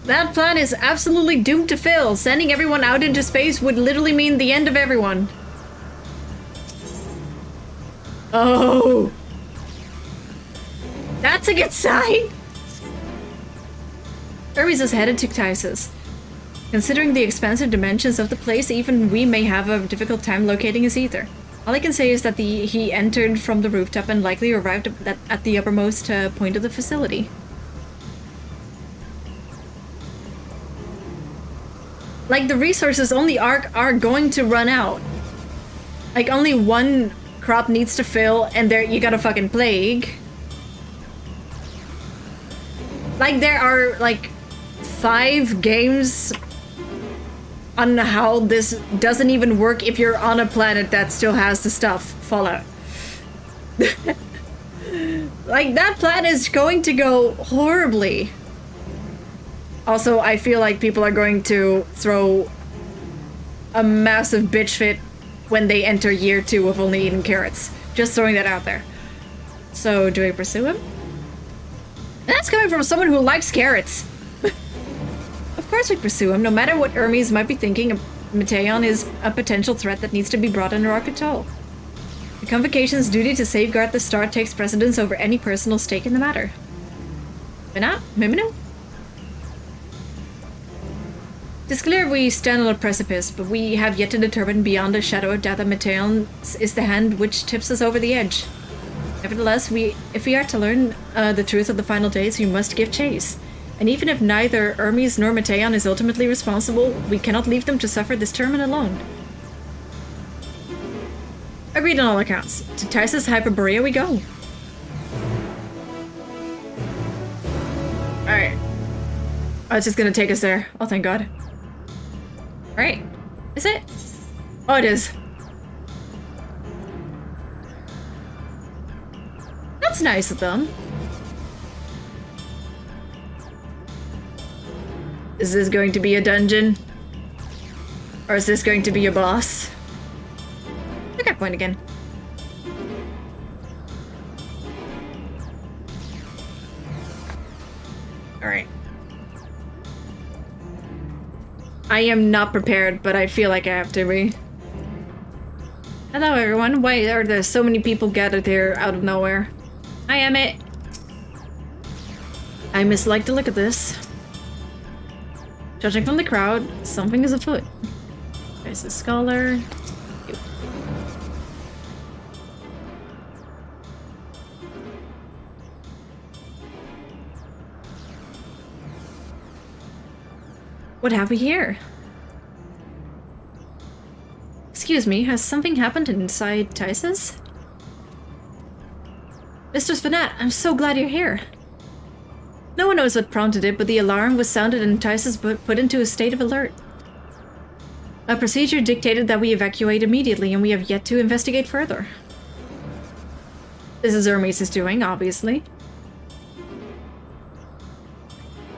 That plan is absolutely doomed to fail. Sending everyone out into space would literally mean the end of everyone. Oh. That's a good sign. Hermes is headed to Tysus. Considering the expansive dimensions of the place, even we may have a difficult time locating his ether. All I can say is that he entered from the rooftop and likely arrived at the uppermost point of the facility. Like, the resources on the Ark are going to run out. Like, only one crop needs to fill, and there you got a fucking plague. Like, there are, like, 5 games on how this doesn't even work if you're on a planet that still has the stuff. Fallout. Like, that plan is going to go horribly. Also, I feel like people are going to throw a massive bitch fit when they enter year 2 of only eating carrots. Just throwing that out there. So, do I pursue him? That's coming from someone who likes carrots. Of course we pursue him, no matter what Hermes might be thinking. Metaion is a potential threat that needs to be brought under our control. The Convocation's duty to safeguard the star takes precedence over any personal stake in the matter. Mimino? It's clear we stand on a precipice, but we have yet to determine beyond a shadow of doubt that Metaion is the hand which tips us over the edge. Nevertheless, if we are to learn the truth of the final days, we must give chase. And even if neither Hermes nor Metaion is ultimately responsible, we cannot leave them to suffer this torment alone. Agreed on all accounts. To Tysus Hyperborea we go. Alright. Oh, it's just gonna take us there. Oh, thank God. Alright. Is it? Oh, it is. That's nice of them. Is this going to be a dungeon? Or is this going to be a boss? Look at point again. Alright. I am not prepared, but I feel like I have to be. Hello everyone, why are there so many people gathered here out of nowhere? I am it. I mislike to look at this. Judging from the crowd, something is afoot. There's a scholar. What have we here? Excuse me, has something happened inside Tysus? Mistress Vanat, I'm so glad you're here. No one knows what prompted it, but the alarm was sounded and Tysus put into a state of alert. A procedure dictated that we evacuate immediately, and we have yet to investigate further. This is Hermes' doing, obviously.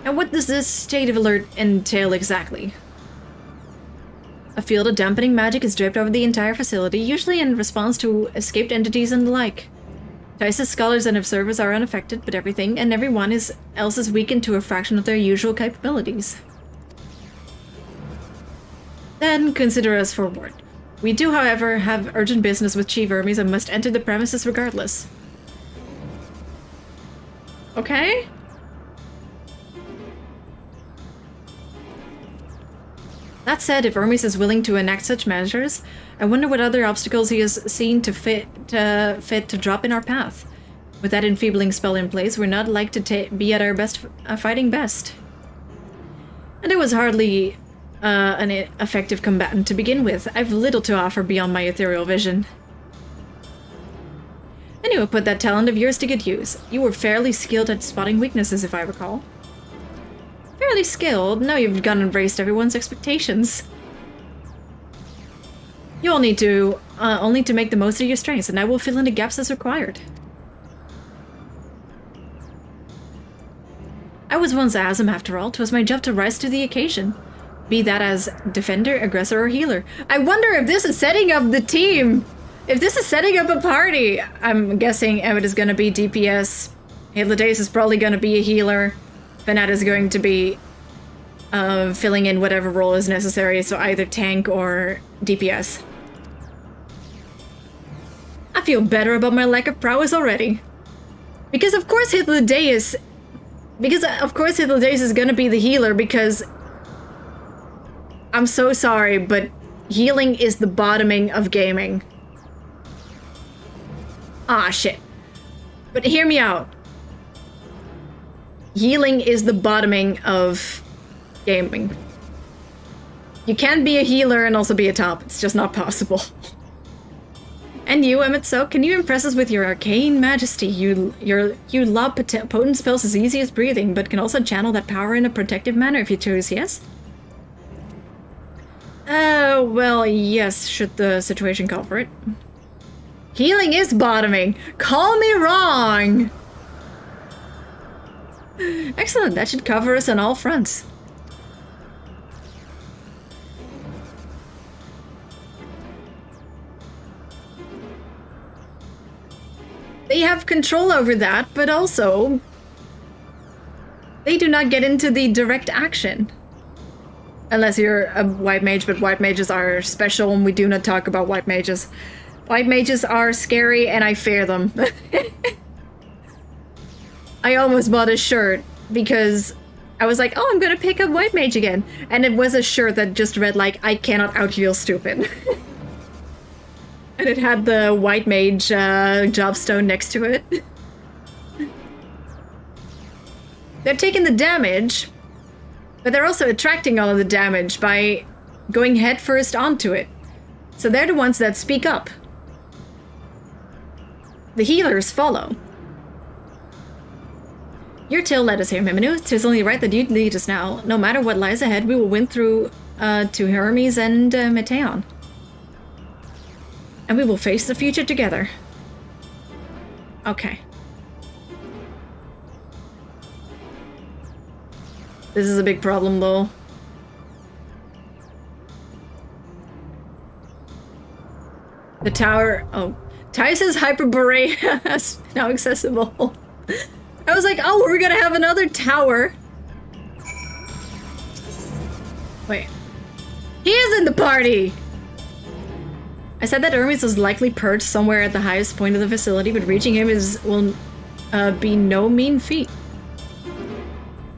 And what does this state of alert entail exactly? A field of dampening magic is draped over the entire facility, usually in response to escaped entities and the like. Tysus scholars and observers are unaffected, but everything and everyone else is weakened to a fraction of their usual capabilities. Then consider us forewarned. We do, however, have urgent business with Chief Hermes and must enter the premises regardless. Okay? That said, if Hermes is willing to enact such measures, I wonder what other obstacles he has seen fit to drop in our path. With that enfeebling spell in place, we're not like to be at our best fighting best. And it was hardly an effective combatant to begin with. I've little to offer beyond my ethereal vision. Anyway, put that talent of yours to good use. You were fairly skilled at spotting weaknesses, if I recall. fairly skilled. Now you've gone and raised everyone's expectations. You all need to only to make the most of your strengths, and I will fill in the gaps as required. I was once Asm after all. 'Twas my job to rise to the occasion. Be that as defender, aggressor, or healer. I wonder if this is setting up the team. If this is setting up a party. I'm guessing Emmett is going to be DPS. Hythlodace is probably going to be a healer. Vanat is going to be filling in whatever role is necessary, so either tank or DPS. I feel better about my lack of prowess already. Because of course Hythlodace is gonna be the healer, because I'm so sorry, but healing is the bottoming of gaming. Ah, shit. But hear me out. Healing is the bottoming of gaming. You can't be a healer and also be a top. It's just not possible. And you, Emmett, so can you impress us with your arcane majesty? You lob potent spells as easy as breathing, but can also channel that power in a protective manner if you choose, yes? Well, yes, should the situation call for it. Healing is bottoming. Call me wrong! Excellent, that should cover us on all fronts. They have control over that, but also they do not get into the direct action. Unless you're a white mage, but white mages are special and we do not talk about white mages. White mages are scary and I fear them. I almost bought a shirt because I was like, oh, I'm gonna pick up white mage again. And it was a shirt that just read like, I cannot out-heal stupid. And it had the white mage jobstone next to it. They're taking the damage, but they're also attracting all of the damage by going headfirst onto it. So they're the ones that speak up. The healers follow. Your tale led us here, Miminu. 'Tis only right that you'd lead us now. No matter what lies ahead, we will win through to Hermes and Meteon. And we will face the future together. Okay. This is a big problem, though. The tower... Oh. Tice's Hyperborea is now accessible. I was like, oh, we're gonna have another tower. Wait. He is in the party! I said that Hermes was likely perched somewhere at the highest point of the facility, but reaching him will be no mean feat.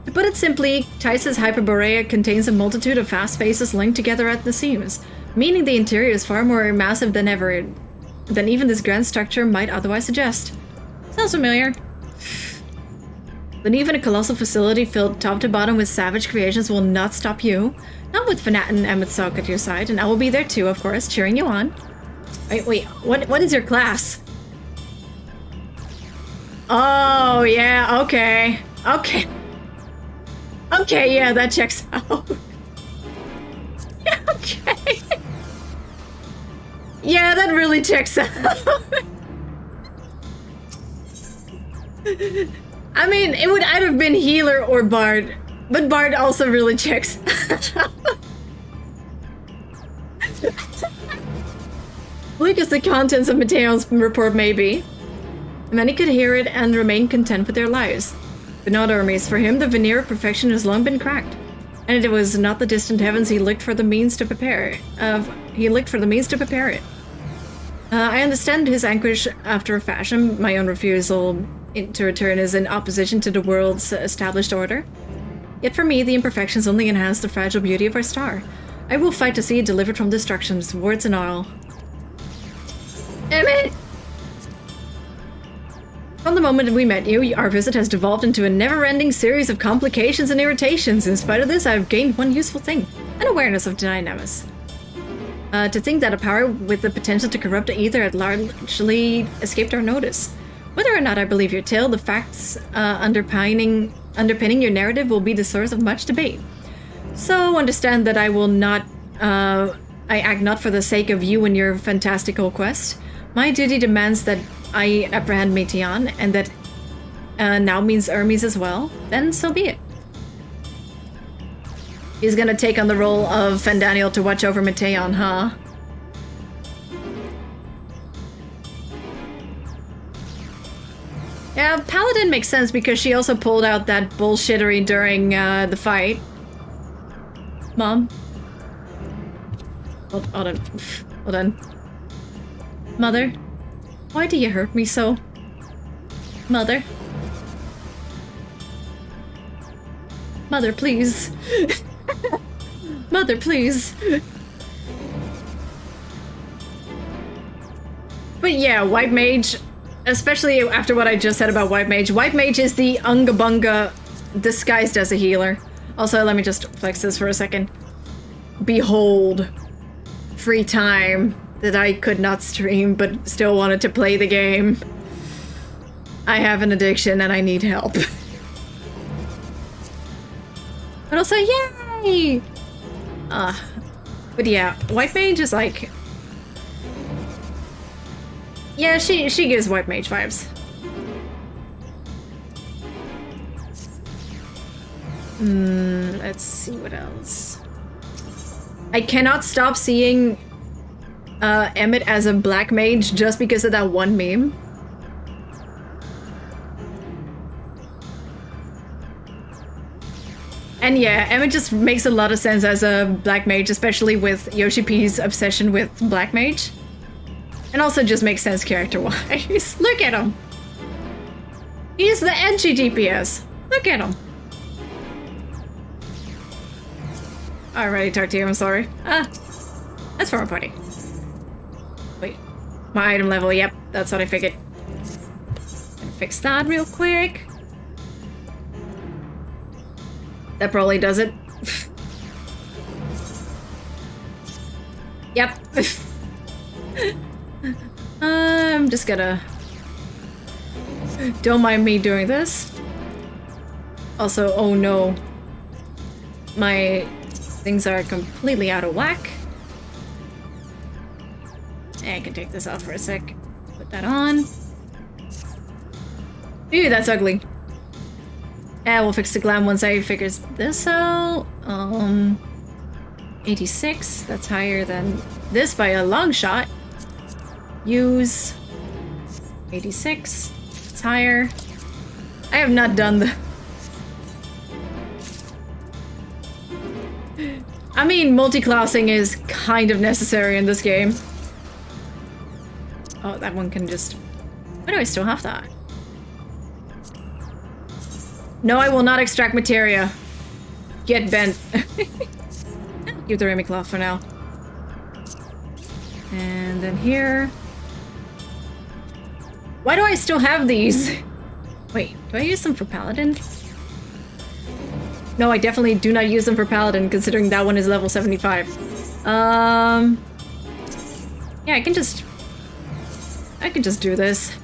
To put it simply, Tice's Hyperborea contains a multitude of fast spaces linked together at the seams, meaning the interior is far more massive than even this grand structure might otherwise suggest. Sounds familiar. Then even a colossal facility filled top to bottom with savage creations will not stop you. Not with Fanat and Emmett Sock at your side, and I will be there too, of course, cheering you on. Wait, what is your class? Oh, yeah, okay. Okay. Okay, yeah, that checks out. Yeah, okay. Yeah, that really checks out. I mean, it would either have been healer or bard, but bard also really checks out. Bleak as the contents of Mateo's report may be, many could hear it and remain content with their lives. But not Hermes. For him, the veneer of perfection has long been cracked, and it was not the distant heavens he looked for the means to prepare it. I understand his anguish after a fashion. My own refusal to return is in opposition to the world's established order. Yet for me, the imperfections only enhance the fragile beauty of our star. I will fight to see it delivered from destruction, warts and all. Emmett! From the moment we met you, our visit has devolved into a never-ending series of complications and irritations. In spite of this, I've gained one useful thing, an awareness of dynamics. To think that a power with the potential to corrupt the ether had largely escaped our notice. Whether or not I believe your tale, the facts underpinning underpinning your narrative will be the source of much debate. So understand that I will not, I act not for the sake of you and your fantastical quest. My duty demands that I apprehend Meteon, and that now means Hermes as well. Then so be it. He's gonna take on the role of Fandaniel to watch over Meteon, huh? Yeah, Paladin makes sense because she also pulled out that bullshittery during the fight. Mom? Hold on. Hold on. Mother? Why do you hurt me so? Mother? Mother, please. Mother, please. But yeah, White Mage, especially after what I just said about White Mage. White Mage is the Unga Bunga disguised as a healer. Also, let me just flex this for a second. Behold. Free time that I could not stream but still wanted to play the game. I have an addiction and I need help. But also, yay! But yeah, White Mage is like... Yeah, she gives White Mage vibes. Let's see what else. I cannot stop seeing Emmett as a black mage just because of that one meme. And yeah, Emmett just makes a lot of sense as a black mage, especially with Yoshi P's obsession with black mage. And also just makes sense character-wise. Look at him! He's the edgy DPS. Look at him. Alrighty, Tartier, I'm sorry. That's for a party. Wait. My item level, yep, that's what I figured. Gonna fix that real quick. That probably does it. Yep. I'm just gonna... Don't mind me doing this. Also, oh no. My things are completely out of whack. I can take this off for a sec. Put that on. Ew, that's ugly. And we'll fix the glam once I figure this out. 86. That's higher than this by a long shot. Use 86. It's higher. I have not done the... I mean, multi-classing is kind of necessary in this game. Oh, that one can just... Why do I still have that? No, I will not extract materia. Get bent. Keep the Remy cloth for now. And then here... Why do I still have these? Wait, do I use them for Paladin? No, I definitely do not use them for Paladin, considering that one is level 75. Yeah, I can just do this.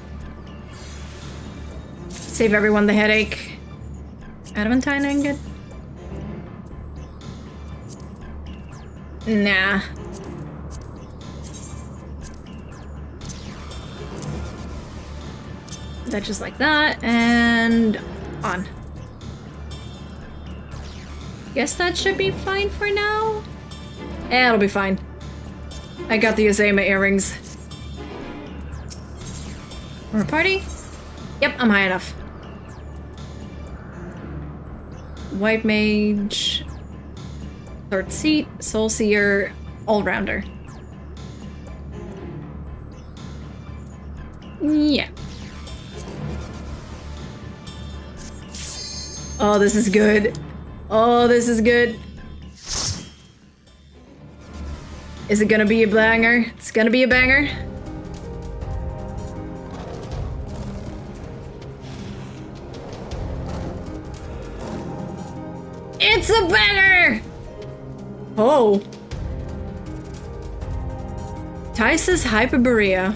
Save everyone the headache. Adamantine ingot? Nah. That just like that, and on. Guess that should be fine for now. Eh, it'll be fine. I got the Azema earrings. We're a party? Yep, I'm high enough. White Mage, Third Seat, Soul Seer, All-Rounder. Yeah. Oh, this is good. Oh, this is good. Is it gonna be a banger? It's gonna be a banger. It's a banger! Oh. Tice's Hyperborea.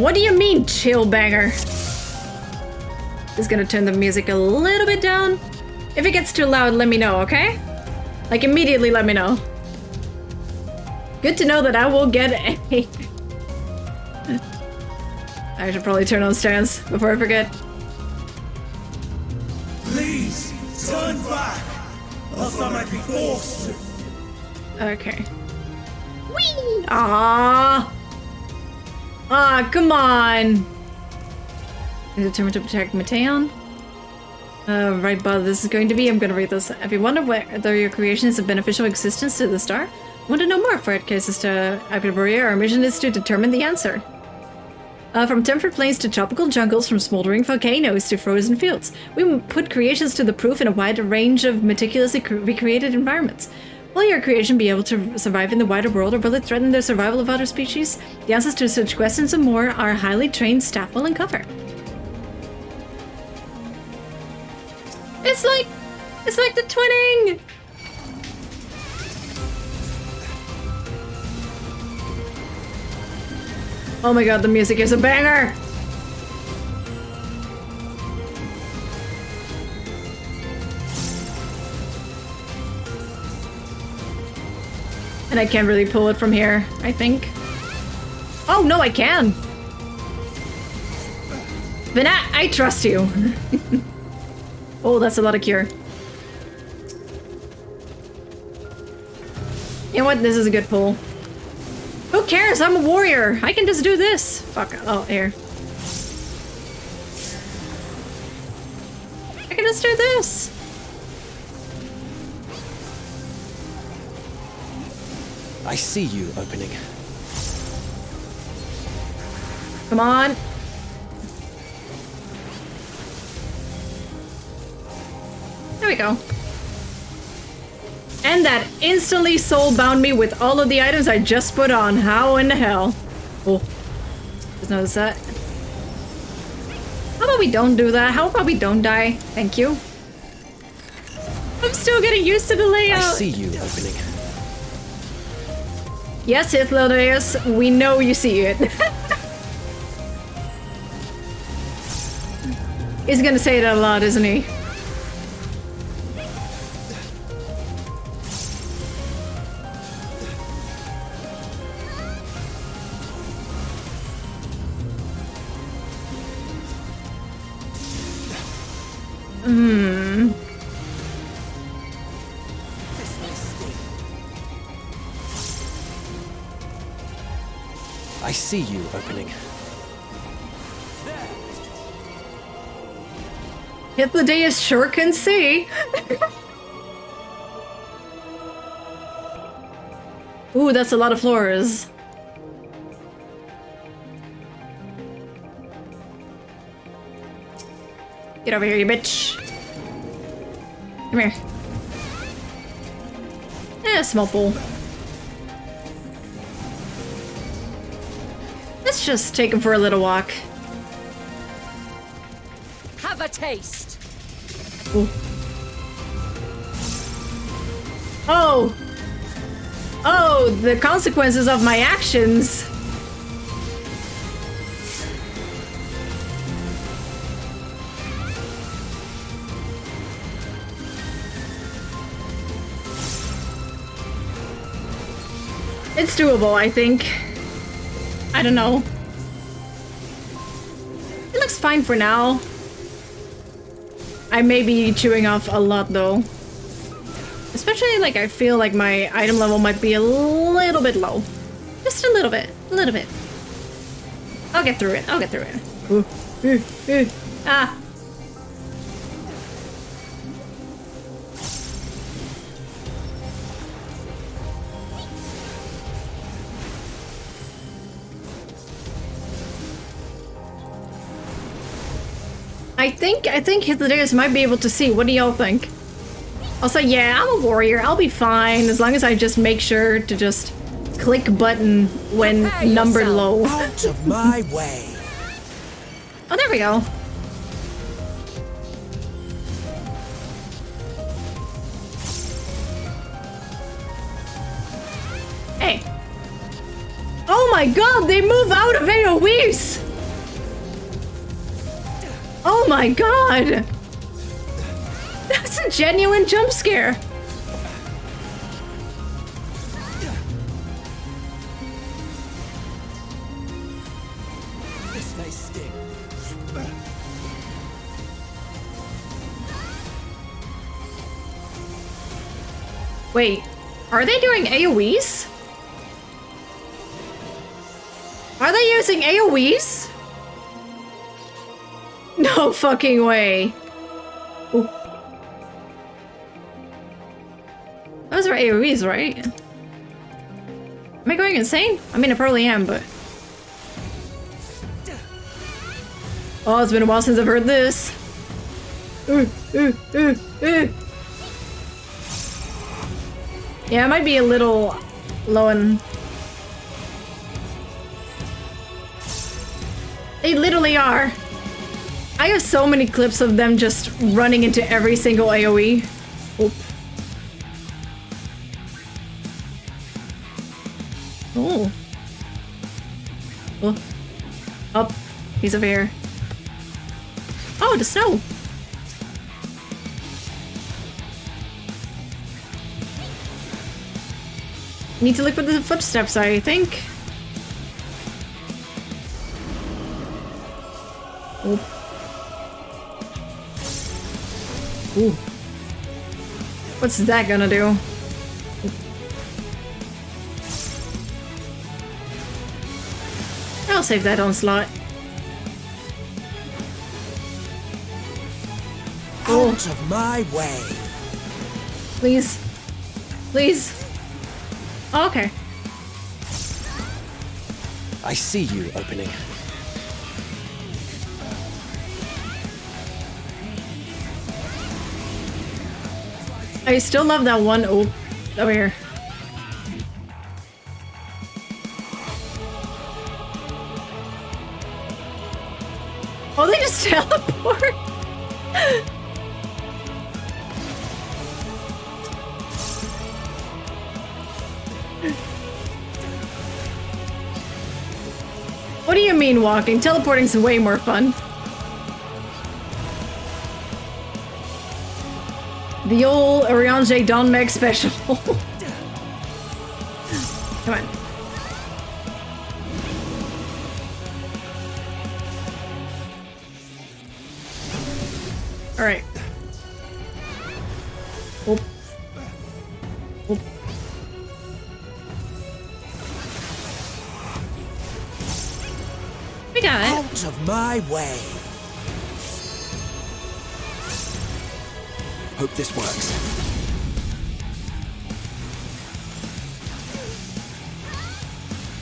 What do you mean, chill banger? Just gonna turn the music a little bit down. If it gets too loud, let me know, okay? Like, immediately let me know. Good to know that I will get a... I should probably turn on stands before I forget. Please, turn back, else I might be forced to. Okay. Whee! Ah, come on! I'm determined to protect Mateon. Right, but this is going to be. I'm gonna read this. Have you wondered whether your creation is a beneficial existence to the star? Want to know more? For it cases to Apiborea, our mission is to determine the answer. From temperate plains to tropical jungles, from smoldering volcanoes to frozen fields, we put creations to the proof in a wide range of meticulously recreated environments. Will your creation be able to survive in the wider world, or will it threaten the survival of other species? The answers to such questions and more our highly trained staff will uncover. It's like the twinning! Oh my god, the music is a banger! And I can't really pull it from here, I think. Oh no, I can! Venat, I trust you! Oh, that's a lot of cure. You know what? This is a good pull. Who cares? I'm a warrior. I can just do this. Fuck. Oh, here. I can just do this. I see you opening. Come on. There we go. And that instantly soul-bound me with all of the items I just put on. How in the hell? Oh. Just notice that. How about we don't do that? How about we don't die? Thank you. I'm still getting used to the layout. I see you opening. Yes, Hithlodius, we know you see it. He's gonna say that a lot, isn't he? I see you opening. Hithlodius sure can see. Ooh, that's a lot of floors. Get over here, you bitch. Come here. Small pool. Let's just take him for a little walk. Have a taste. Ooh. Oh! Oh, the consequences of my actions! It's doable, I think. I don't know. It looks fine for now. I may be chewing off a lot though. Especially like I feel like my item level might be a little bit low. Just a little bit. A little bit. I'll get through it. I'll get through it. Ah. I think Hithlodius might be able to see. What do y'all think? I'll say, yeah, I'm a warrior. I'll be fine as long as I just make sure to just click button when numbered low. Out of my way. Oh, there we go. Hey. Oh my god, they move out of AoEs! Oh my god! That's a genuine jump scare. This may sting. Wait, are they doing AoEs? Are they using AoEs? No fucking way. Ooh. Those are AoEs, right? Am I going insane? I mean, I probably am, but... Oh, it's been a while since I've heard this. Yeah, I might be a little low on... They literally are. I have so many clips of them just running into every single AoE. Oop. Oh. Oh. Up. He's over here. Oh, the snow. Need to look for the footsteps, I think. Oh. Ooh. What's that gonna do? I'll save that onslaught. Out of my way. Please. Please. Oh, okay. I see you opening. I still love that one. Oh, over here. Oh, they just teleport. What do you mean walking? Teleporting's way more fun. The old Oriange Don Meg special. Come on. Alright. Oop. Oop. We got it. Out of my way. Hope this works.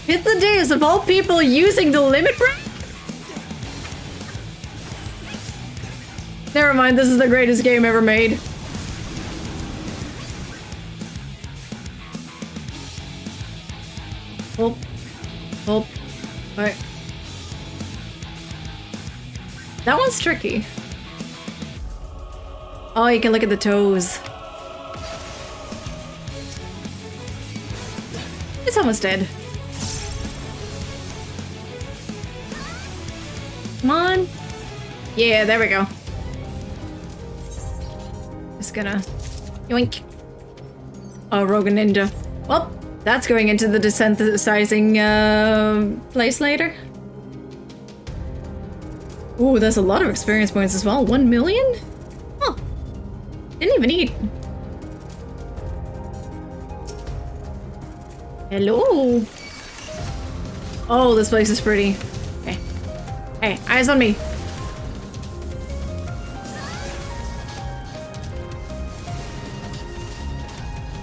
Hit the days of all people using the limit break? Never mind, this is the greatest game ever made. Oh. Oh. Alright. That one's tricky. Oh, you can look at the toes. It's almost dead. Come on. Yeah, there we go. Just gonna yoink. Oh, Rogue Ninja. Well, that's going into the desensitizing place later. Ooh, there's a lot of experience points as well. 1 million? Huh. Didn't even eat. Hello. Oh, this place is pretty. Okay. Hey, eyes on me.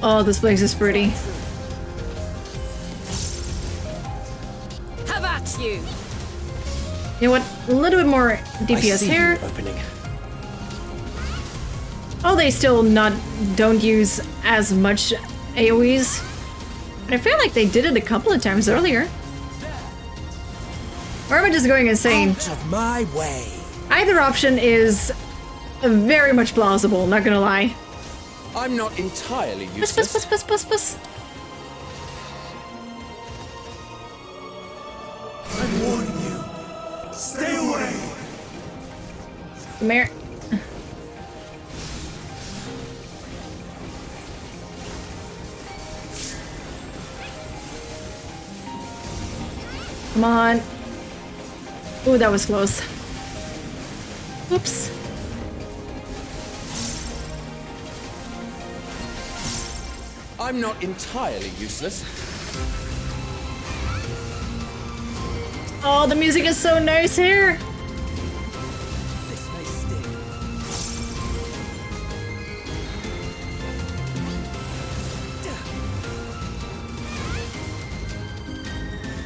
Oh, this place is pretty. Have at you! You know what? A little bit more DPS here. Opening. Oh, they still don't use as much AoEs. But I feel like they did it a couple of times earlier. Or am I just going insane? Out of my way. Either option is very much plausible, not gonna lie. I'm not entirely Puss, useless. puss, puss, puss, puss, puss. I'm warning you. Stay away. Come here. Come on. Ooh, that was close. Oops. I'm not entirely useless. Oh, the music is so nice here. This may sting.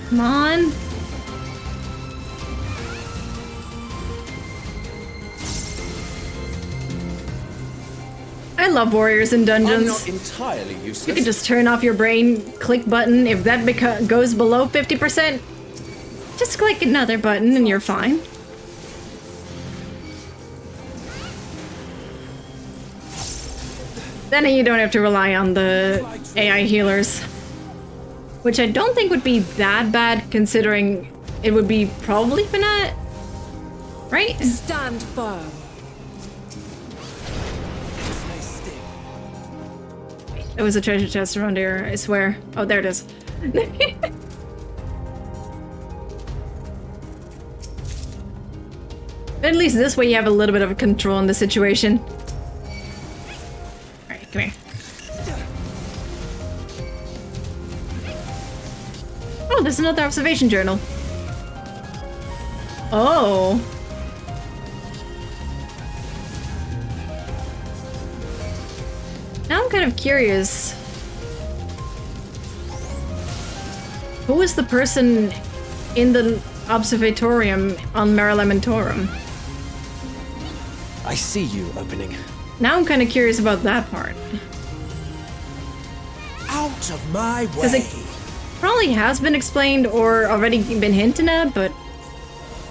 Come on. I love warriors in I'm dungeons. not entirely You useless. can just turn off your brain, click button. If that goes below 50%, just click another button and you're fine. Then you don't have to rely on the AI healers. Which I don't think would be that bad, considering it would be probably Finette. Right? Stand firm. This may sting. There was a treasure chest around here, I swear. Oh, there it is. At least this way you have a little bit of control in the situation. Alright, come here. Oh, there's another observation journal. Oh. Now I'm kind of curious. Who is the person in the observatorium on Mare Lamentorum? I see you opening. Now I'm kind of curious about that part. Out of my Because way! it probably has been explained or already been hinted at, but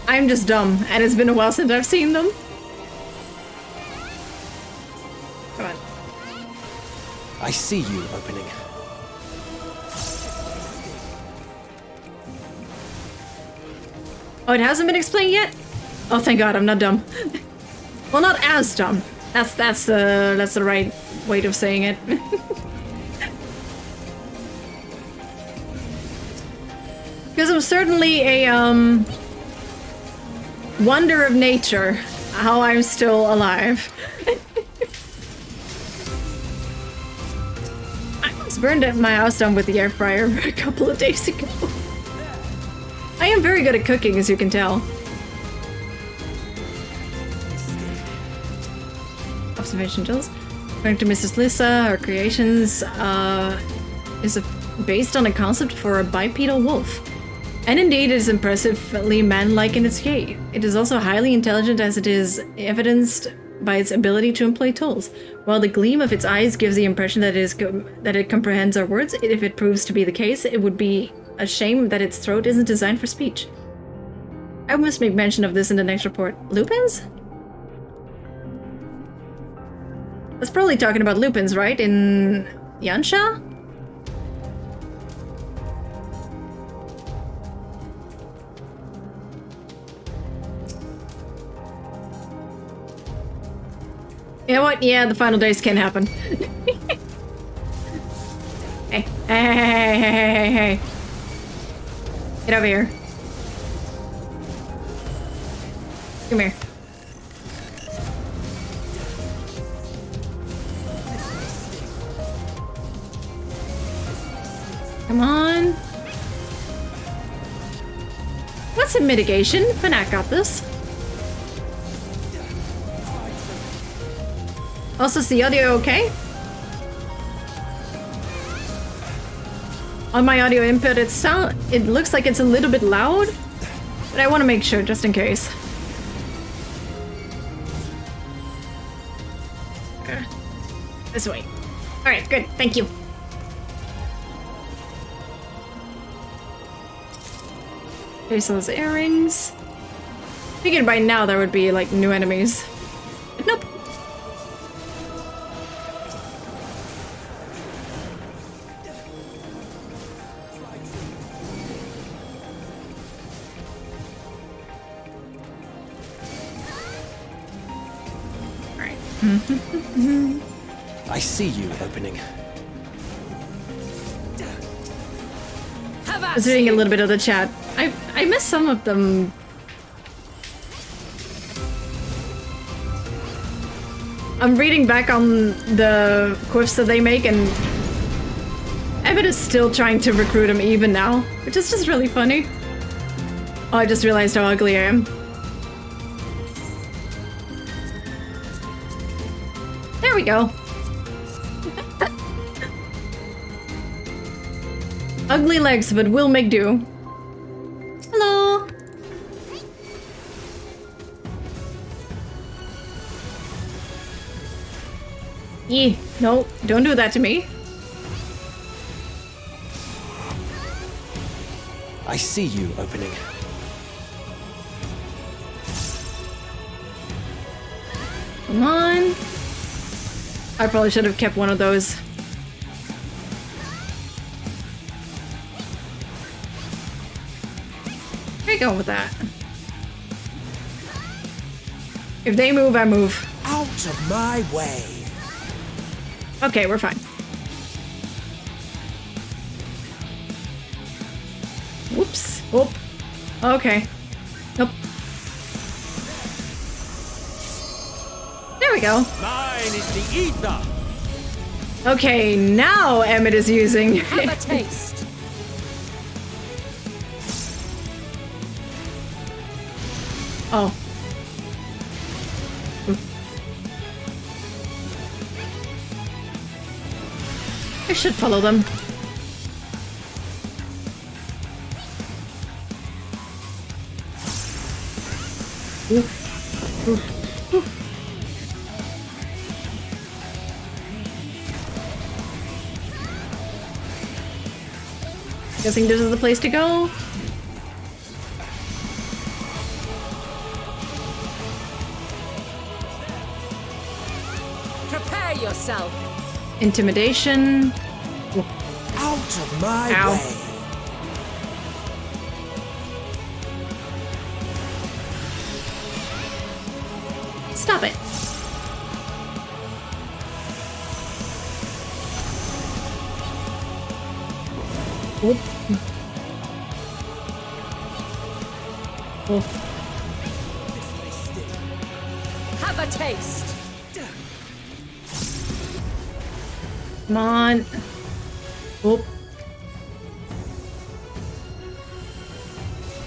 I'm just dumb, and it's been a while since I've seen them. Come on. I see you opening. Oh, it hasn't been explained yet? Oh, thank God, I'm not dumb. Well, not as dumb. That's the right way of saying it. Because I'm certainly a wonder of nature how I'm still alive. I almost burned my house down with the air fryer a couple of days ago. I am very good at cooking, as you can tell. Observation Jills. According to Mrs. Lissa, her creations is based on a concept for a bipedal wolf. And indeed, it is impressively man-like in its gait. It is also highly intelligent, as it is evidenced by its ability to employ tools. While the gleam of its eyes gives the impression that it comprehends our words, if it proves to be the case, it would be a shame that its throat isn't designed for speech. I must make mention of this in the next report. Lupins? That's probably talking about lupins, right? In Yansha? You know what? Yeah, the final days can happen. Hey, hey. Get over here. Come here. Come on. What's a mitigation? Fnac got this. Also, is the audio okay? On my audio input, it looks like it's a little bit loud, but I want to make sure just in case. This way. All right, good. Thank you. Okay, so those earrings. Figured by now there would be like new enemies, but nope. I see you opening. I was reading a little bit of the chat. I missed some of them. I'm reading back on the quips that they make, and Emmett is still trying to recruit him even now, which is just really funny. Oh, I just realized how ugly I am. There we go. Ugly legs, but we'll make do. Hello. No, don't do that to me. I see you opening. Come on. I probably should have kept one of those. Where are you going with that? If they move, I move. Out of my way. Okay, we're fine. Whoops. Oh. Okay. Nope. There we go. Mine is the ether. Okay, now Emmett is using. Have a taste. Oh. I should follow them. Ooh. Ooh. Ooh. Guessing this is the place to go. Prepare yourself. Intimidation. Out of my Ow. way. Stop it. Oop. Oh. Have a taste. Come on. Oop.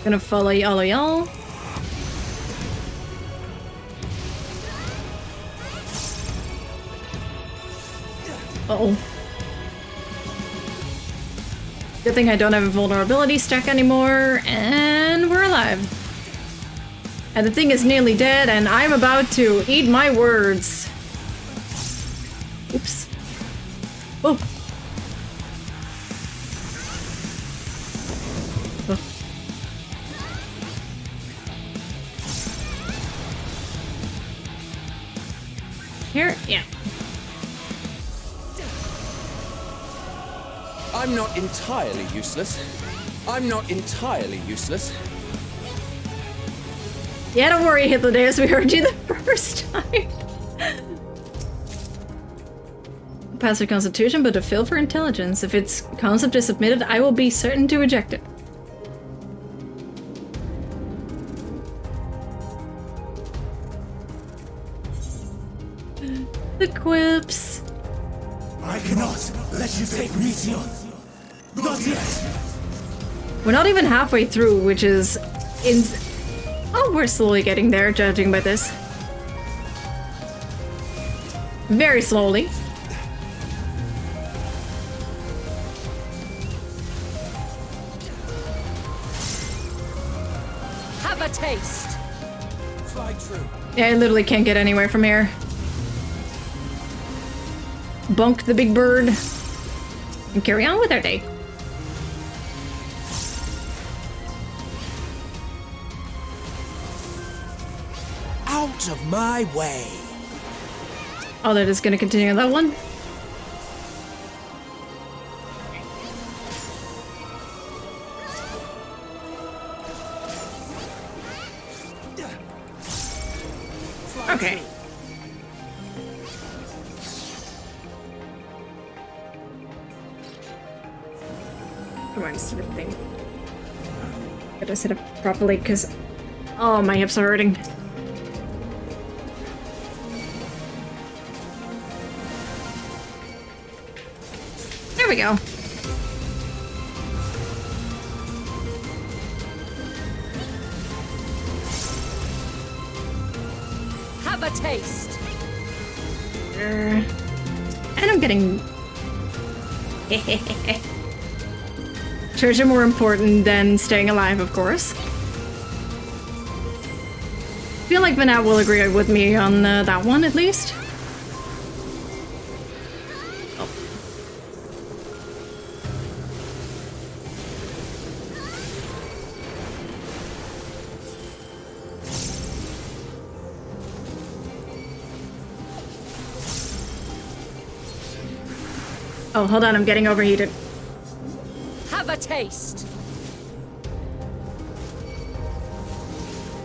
Gonna follow all of y'all. Uh-oh. Good thing I don't have a vulnerability stack anymore, and we're alive. And the thing is nearly dead, and I'm about to eat my words. Oops. Oh. Oh. Here? Yeah. I'm not entirely useless. I'm not entirely useless. Yeah, don't worry, Hitlerdaeus, we heard you the first time. Pass for constitution, but a fail for intelligence. If its concept is submitted, I will be certain to reject it. The quips. I cannot let you take Meteor. Not yet. We're not even halfway through, which is oh, we're slowly getting there, judging by this. Very slowly. Have a taste. Fly true. Yeah, I literally can't get anywhere from here. Bunk the big bird. And carry on with our day. Out of my way. Oh, they're just gonna continue on that one? Okay. Come on, stupid thing. Gotta sit up properly, because... Oh, my hips are hurting. There we go. Have a taste. And I'm getting... Treasure more important than staying alive, of course. I feel like Vanat will agree with me on that one, at least. Oh, hold on, I'm getting overheated. Have a taste.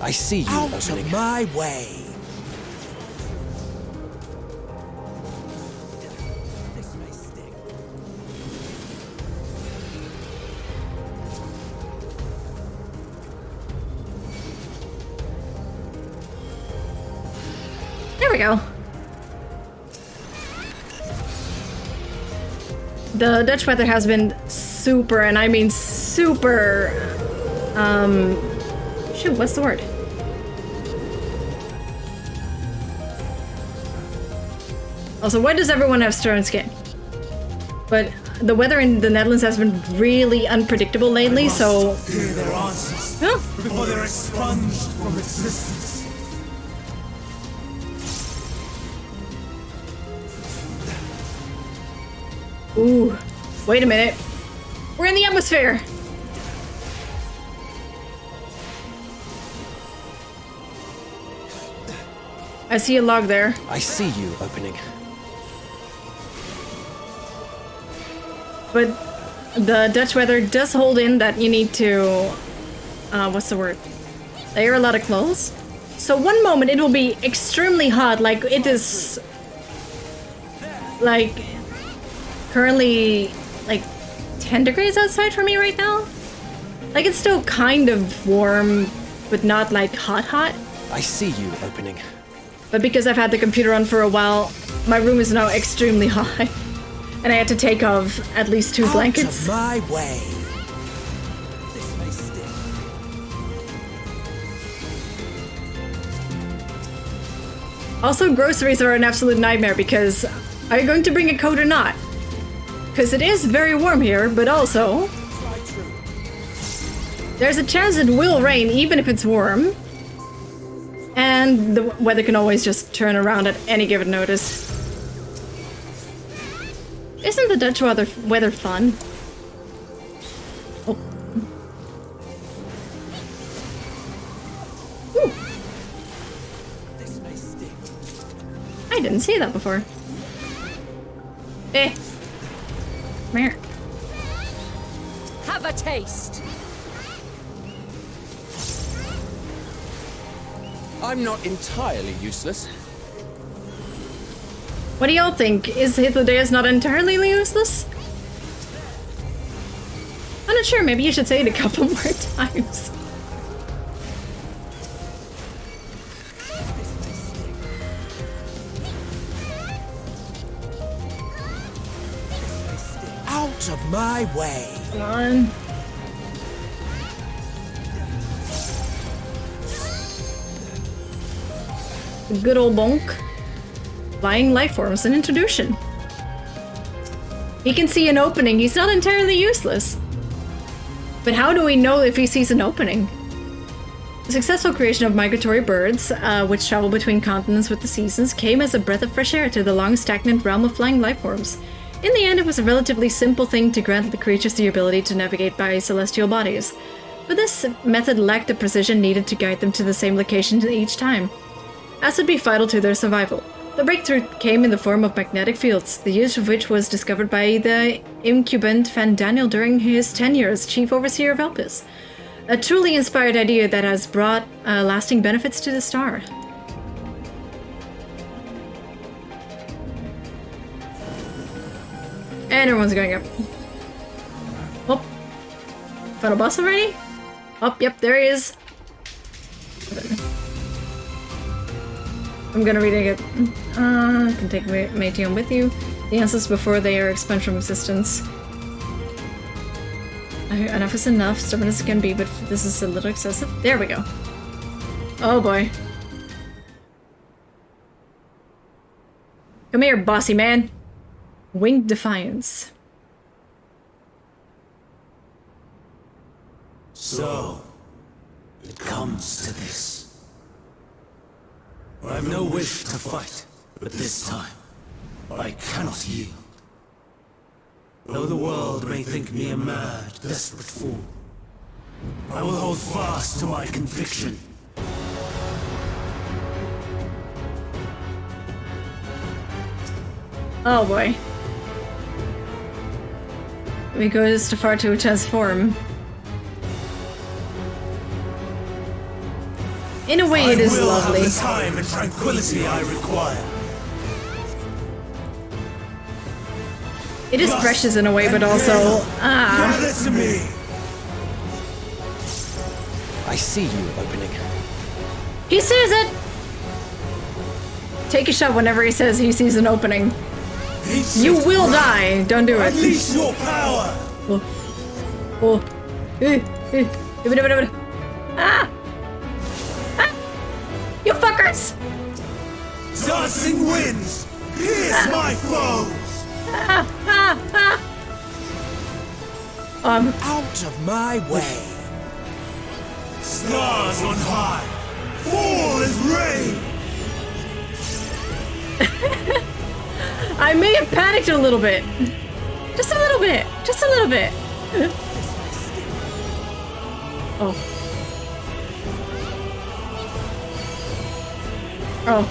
I see you Out opening. of my way! This may sting. There we go. The Dutch weather has been super, and I mean super, shoot, what's the word? Also, why does everyone have stern skin? But the weather in the Netherlands has been really unpredictable lately, so... Hear their answers Huh? before they're expunged from existence. Ooh, wait a minute. We're in the atmosphere! I see a log there. I see you opening. But the Dutch weather does hold in that you need to... what's the word? Layer a lot of clothes. So one moment it will be extremely hot, like it is... Like... Currently, like, 10 degrees outside for me right now? Like, it's still kind of warm, but not, like, hot. I see you opening. But because I've had the computer on for a while, my room is now extremely hot. And I had to take off at least 2 blankets. Out of my way! This may sting. Also, groceries are an absolute nightmare because are you going to bring a coat or not? Because it is very warm here, but also there's a chance it will rain even if it's warm. And the weather can always just turn around at any given notice. Isn't the Dutch weather fun? Oh. Ooh. This may sting. I didn't see that before. Eh. Come here. Have a taste. I'm not entirely useless. What do y'all think? Is Hitlerdeus not entirely useless? I'm not sure, maybe you should say it a couple more times. Out of my way! Come on. Good old bonk. Flying life forms, an introduction. He can see an opening, he's not entirely useless. But how do we know if he sees an opening? The successful creation of migratory birds, which travel between continents with the seasons, came as a breath of fresh air to the long stagnant realm of flying life forms. In the end, it was a relatively simple thing to grant the creatures the ability to navigate by celestial bodies. But this method lacked the precision needed to guide them to the same location each time, as would be vital to their survival. The breakthrough came in the form of magnetic fields, the use of which was discovered by the incumbent Van Daniel during his tenure as chief overseer of Elpis. A truly inspired idea that has brought lasting benefits to the star. And everyone's going up. Oh. Final boss already? Oh, yep, there he is. I'm gonna read it. Can take Meiteon with you. The answers before they are expunged from existence. Enough is enough, stubborn as it can be, but this is a little excessive. There we go. Oh boy. Come here, bossy man. Winged Defiance. So, it comes to this. I have no wish to fight, but this time, I cannot yield. Though the world may think me a mad, desperate fool, I will hold fast to my conviction. Oh boy. We go just too far to transform. In a way, it is lovely. I will have the time and tranquility I require. It is precious in a way, but also Gather to me. I see you opening. He sees it. Take a shot whenever he says he sees an opening. You will die. Don't do it. Unleash your power. Ah! You fuckers! Dancing winds, pierce my foes. Out of my way. Stars on high, fall as rain. I may have panicked a little bit. Just a little bit. Just a little bit. Oh. Oh.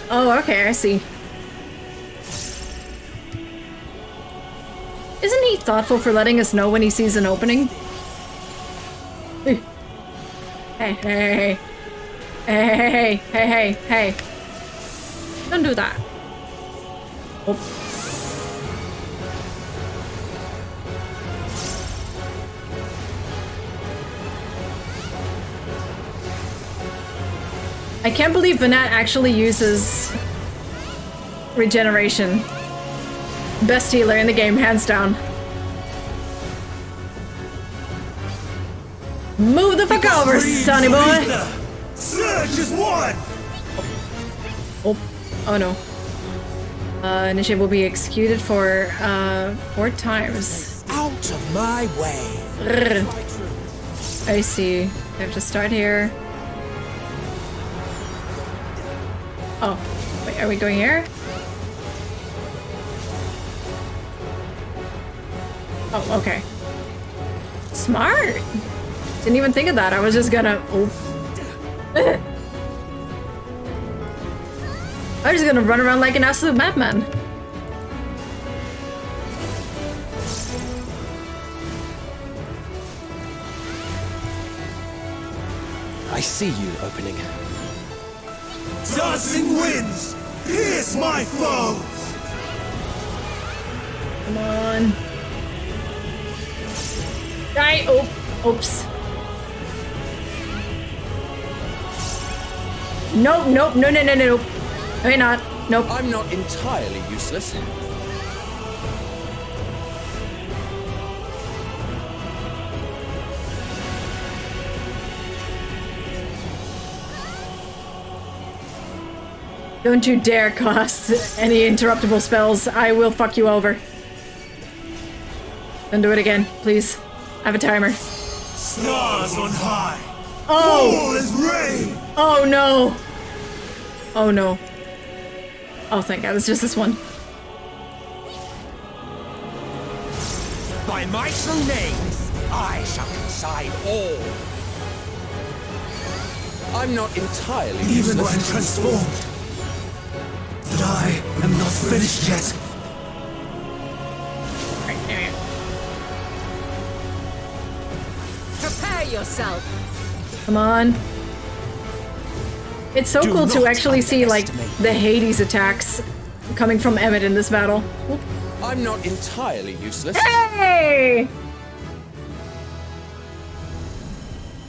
Oh, okay, I see. Isn't he thoughtful for letting us know when he sees an opening? Hey, hey, hey, hey, hey, hey, hey. Don't do that. Oh. I can't believe Vanat actually uses regeneration. Best healer in the game, hands down. Move the fuck over, sonny boy! Surge is one! Oh no. Initiative will be executed for 4 times. Out of my way. I see. I have to start here. Oh, wait, are we going here? Oh, okay. Smart! Didn't even think of that. I was just gonna... Oh. I was just gonna run around like an absolute madman. I see you opening. Dancing winds, pierce my foes! Come on. Die! Oh, oops. Nope, nope, no, no, no, no, nope. No, you're not. Nope. I'm not entirely useless. Don't you dare cast any interruptible spells. I will fuck you over. Don't do it again, please. I have a timer. Stars on high. Oh! Fall as rain! Oh no! Oh no. Oh, thank God, it's just this one. By my true name, I shall decide all. I'm not entirely useless. Even when transformed. But I am not finished yet. Prepare yourself. Come on. It's so Do cool to not actually see, like, underestimate the Hades attacks coming from Emmett in this battle. I'm not entirely useless. Hey!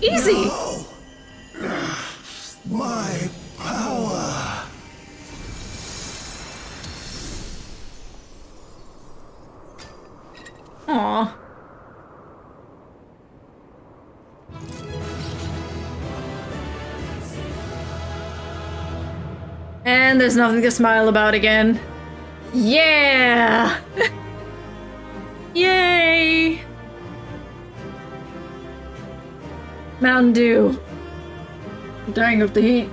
Easy! My power. Aw. And there's nothing to smile about again. Yeah! Yay! Mountain Dew. I'm dying of the heat.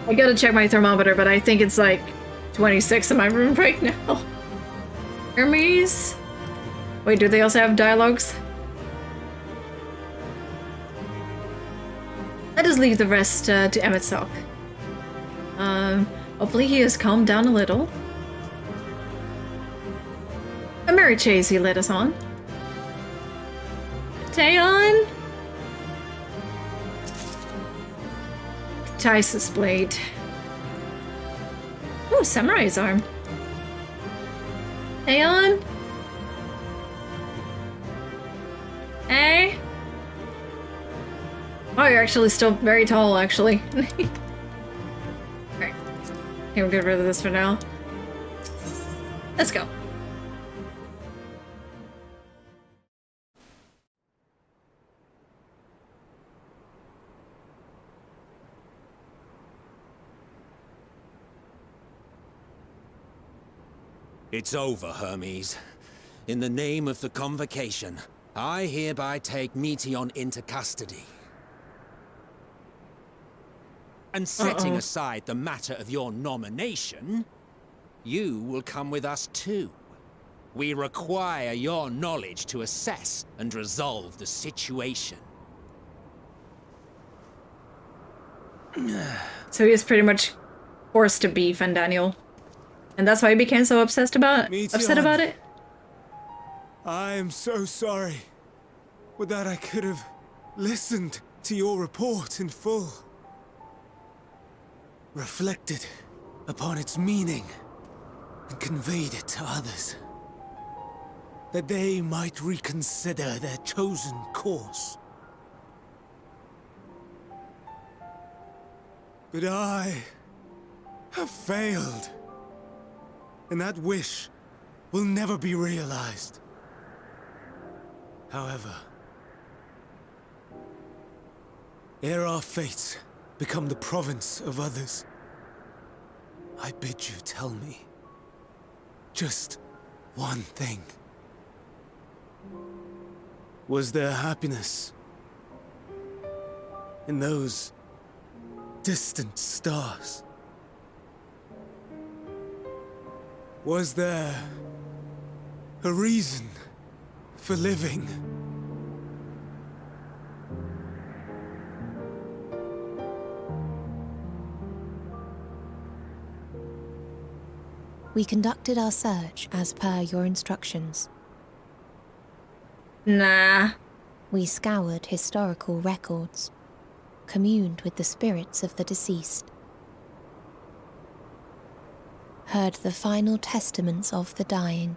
I gotta check my thermometer, but I think it's like 26 in my room right now. Hermes? Wait, do they also have dialogues? Let us leave the rest to Emmett's talk. Hopefully he has calmed down a little. A merry chase he led us on. Taeon? Tice's blade. Ooh, Samurai's arm. Taeon? Hey? Oh, you're actually still very tall, actually. Alright. Okay, we'll get rid of this for now. Let's go. It's over, Hermes. In the name of the Convocation, I hereby take Meteion into custody. And setting aside the matter of your nomination, you will come with us too. We require your knowledge to assess and resolve the situation. So he is pretty much forced to be Daniel. And that's why he became so upset about it? I am so sorry. With that, I could have listened to your report in full. Reflected upon its meaning and conveyed it to others. That they might reconsider their chosen course. But I have failed. And that wish will never be realized. However, ere our fates become the province of others, I bid you tell me just one thing. Was there happiness in those distant stars? Was there a reason for living? We conducted our search as per your instructions. Nah. We scoured historical records, communed with the spirits of the deceased, heard the final testaments of the dying,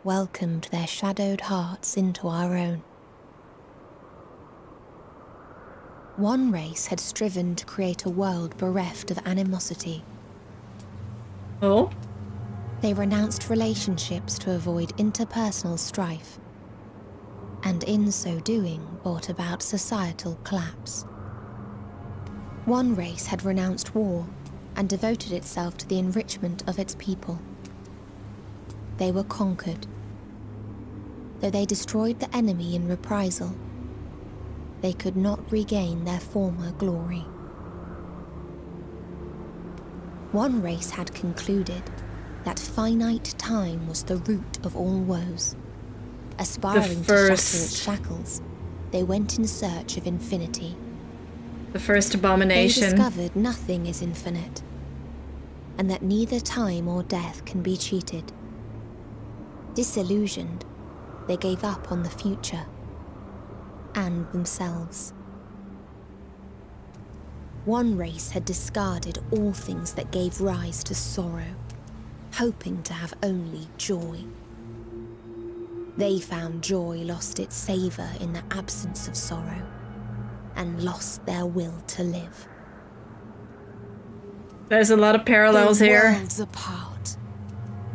welcomed their shadowed hearts into our own. One race had striven to create a world bereft of animosity. Oh? They renounced relationships to avoid interpersonal strife, and in so doing brought about societal collapse. One race had renounced war and devoted itself to the enrichment of its people. They were conquered. Though they destroyed the enemy in reprisal, they could not regain their former glory. One race had concluded that finite time was the root of all woes. Aspiring to shatter its shackles, they went in search of infinity. The first abomination. They discovered nothing is infinite. and that neither time or death can be cheated. Disillusioned, they gave up on the future and themselves. One race had discarded all things that gave rise to sorrow, hoping to have only joy. They found joy lost its savor in the absence of sorrow, and lost their will to live. There's a lot of parallels here. Worlds apart,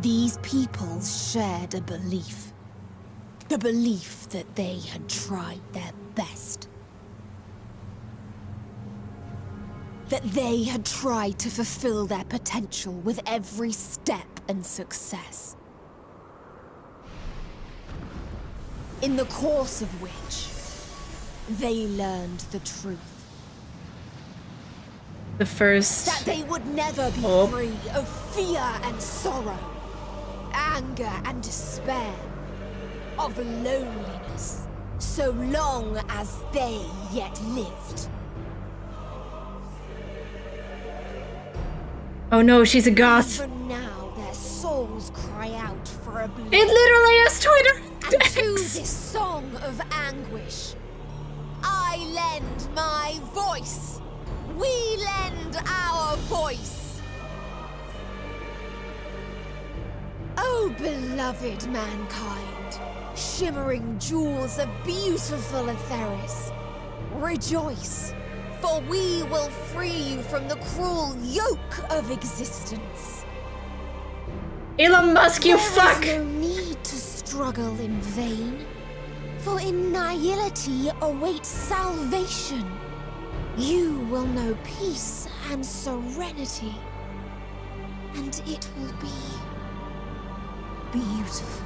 these peoples shared a belief. The belief that they had tried their best. That they had tried to fulfill their potential with every step and success. In the course of which, they learned the truth. The first... That they would never be free of fear and sorrow, anger and despair, of loneliness, so long as they yet lived. Oh no, she's a goth. For now, their souls cry out for a blessing. It literally is Twitter. And to this song of anguish, I lend my voice. We lend our voice. Oh, beloved mankind, shimmering jewels of beautiful Etheris, rejoice, for we will free you from the cruel yoke of existence. Elon Musk, you fuck! There is no need to struggle in vain, for in nihility awaits salvation. You will know peace and serenity, and it will be beautiful.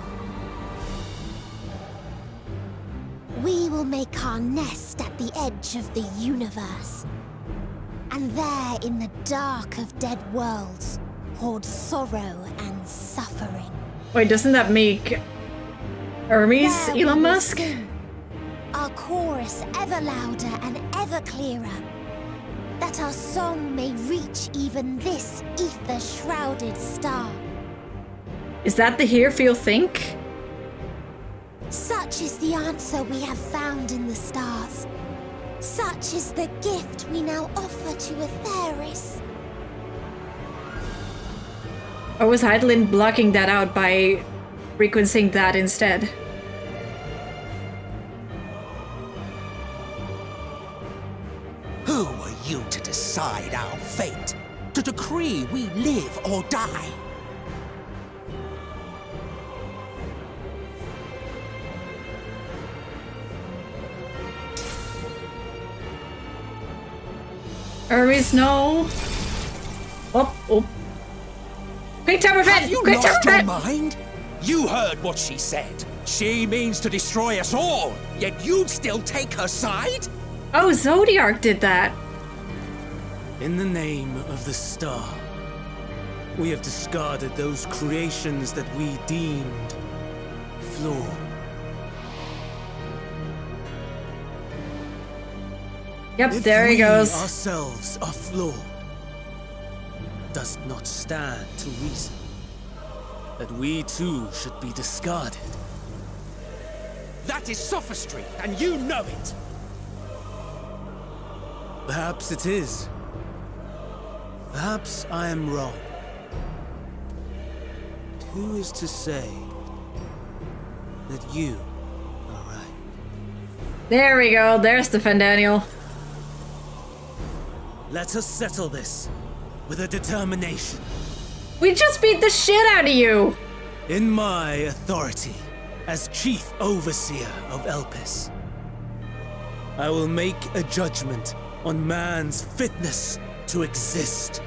We will make our nest at the edge of the universe, and there in the dark of dead worlds hoard sorrow and suffering. Wait, doesn't that make Hermes There Elon we will Musk? sing, our chorus ever louder and ever clearer, that our song may reach even this ether-shrouded star. Is that the hear, feel, think? Such is the answer we have found in the stars. Such is the gift we now offer to Etheris. Or was Heidelin blocking that out by frequencing that instead? Who are you to decide our fate? To decree we live or die? Hermes, no. Oh. Quick time event! Have you Quick time lost your event! mind? You heard what she said. She means to destroy us all, yet you'd still take her side? Oh, Zodiac did that. In the name of the star, we have discarded those creations that we deemed flawed. Yep, If there he we goes. ourselves are flawed, does it not stand to reason that we too should be discarded? That is sophistry, and you know it. Perhaps it is. Perhaps I am wrong. Who is to say that you are right? There we go. There's the Fandaniel. Let us settle this with a determination. We just beat the shit out of you! In my authority as Chief Overseer of Elpis, I will make a judgment on man's fitness to exist.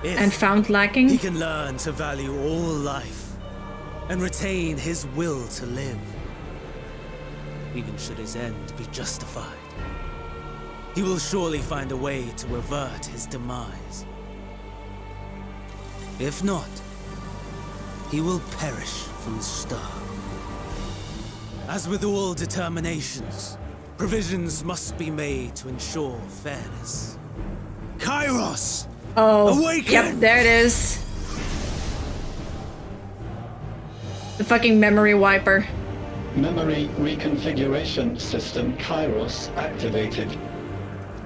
If And found lacking? he can learn to value all life and retain his will to live, even should his end be justified, he will surely find a way to avert his demise. If not, he will perish from the start. As with all determinations, provisions must be made to ensure fairness. Kairos Oh, Awaken! Yep, there it is. The fucking memory wiper. Memory reconfiguration system Kairos activated.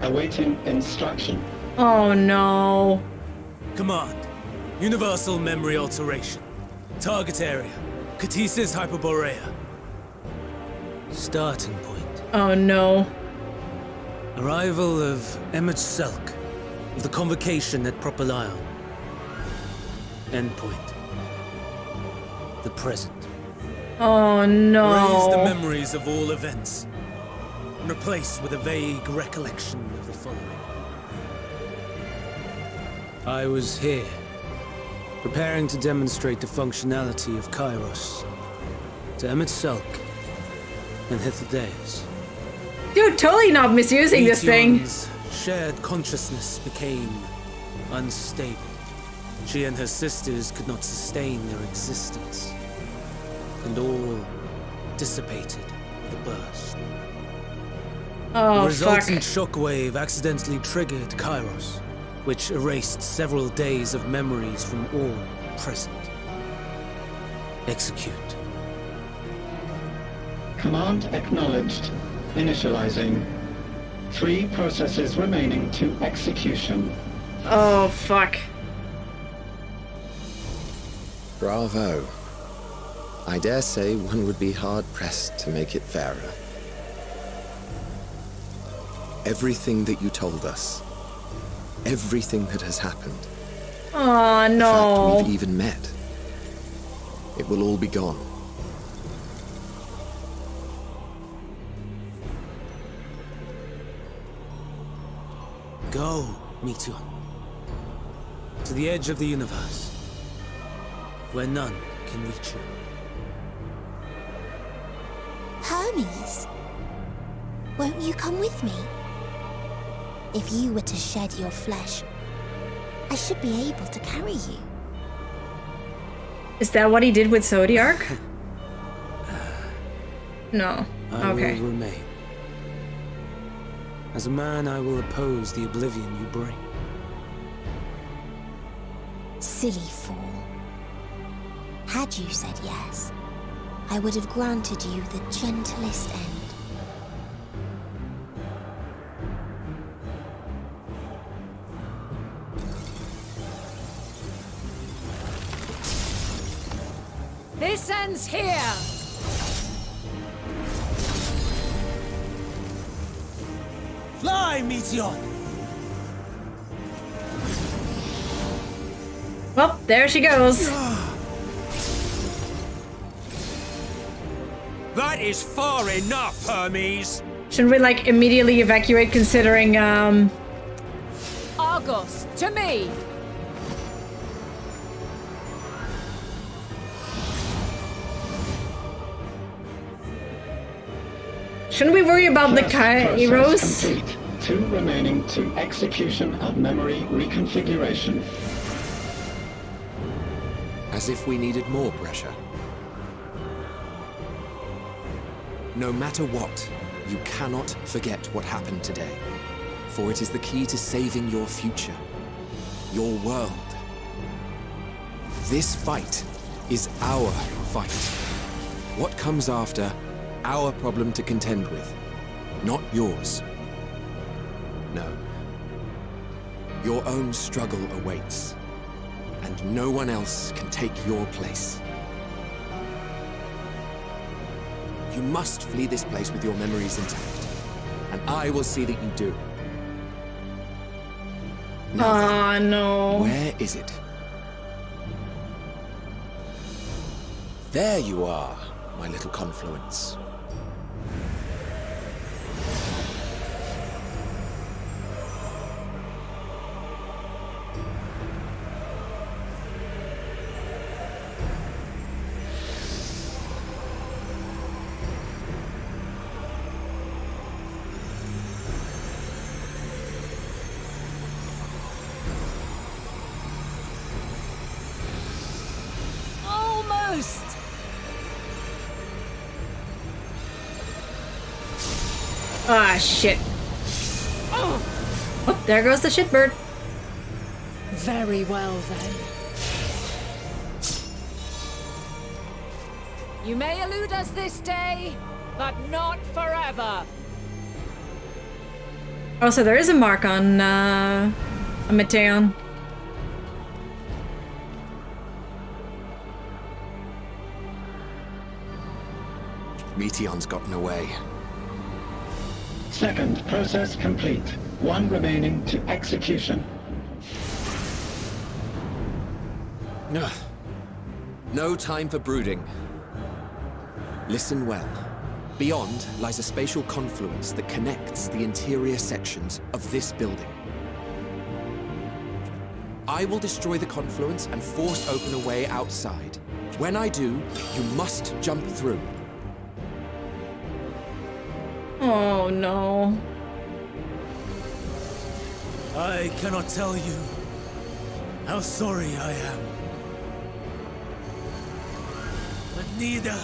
Awaiting instruction. Oh no. Command. Universal memory alteration. Target area. Katisis Hyperborea. Starting point. Oh no. Arrival of Emmet Selk. Of the convocation at Propylion. Endpoint. The present. Oh no. Erase the memories of all events. And replace with a vague recollection of the following. I was here, preparing to demonstrate the functionality of Kairos to Emmet Selk and Hitheldeus. Dude, totally not misusing this thing. Meteon's shared consciousness became unstable. She and her sisters could not sustain their existence, and all dissipated with a burst. Oh, The resultant fuck. shockwave accidentally triggered Kairos, which erased several days of memories from all present. Execute. Command acknowledged. Initializing. 3 processes remaining to execution. Oh, fuck. Bravo. I dare say one would be hard-pressed to make it fairer. Everything that you told us, everything that has happened, Oh, the no. fact we've even met, it will all be gone. Go, Meteon. To the edge of the universe, where none can reach you. Hermes, won't you come with me? If you were to shed your flesh, I should be able to carry you. Is that what he did with Zodiark? No. I Okay. will remain. As a man, I will oppose the oblivion you bring. Silly fool. Had you said yes, I would have granted you the gentlest end. This ends here! Fly, Meteon! Well, there she goes. That is far enough, Hermes! Shouldn't we, like, immediately evacuate considering, Argos, to me! Shouldn't we worry about the First process Kairos? complete. 2 remaining to execution of memory reconfiguration. As if we needed more pressure. No matter what, you cannot forget what happened today. For it is the key to saving your future. Your world. This fight is our fight. What comes after, our problem to contend with. Not yours. No. Your own struggle awaits. And no one else can take your place. You must flee this place with your memories intact. And I will see that you do. Now, Oh, no. where is it? There you are, my little confluence. Almost! Ah, shit. Oh, there goes the shitbird. Very well, then. You may elude us this day, but not forever. Oh, so there is a mark on a Mateon. Meteon's gotten away. Second process complete. One remaining to execution. Ugh. No time for brooding. Listen well. Beyond lies a spatial confluence that connects the interior sections of this building. I will destroy the confluence and force open a way outside. When I do, you must jump through. Oh no. I cannot tell you how sorry I am. But neither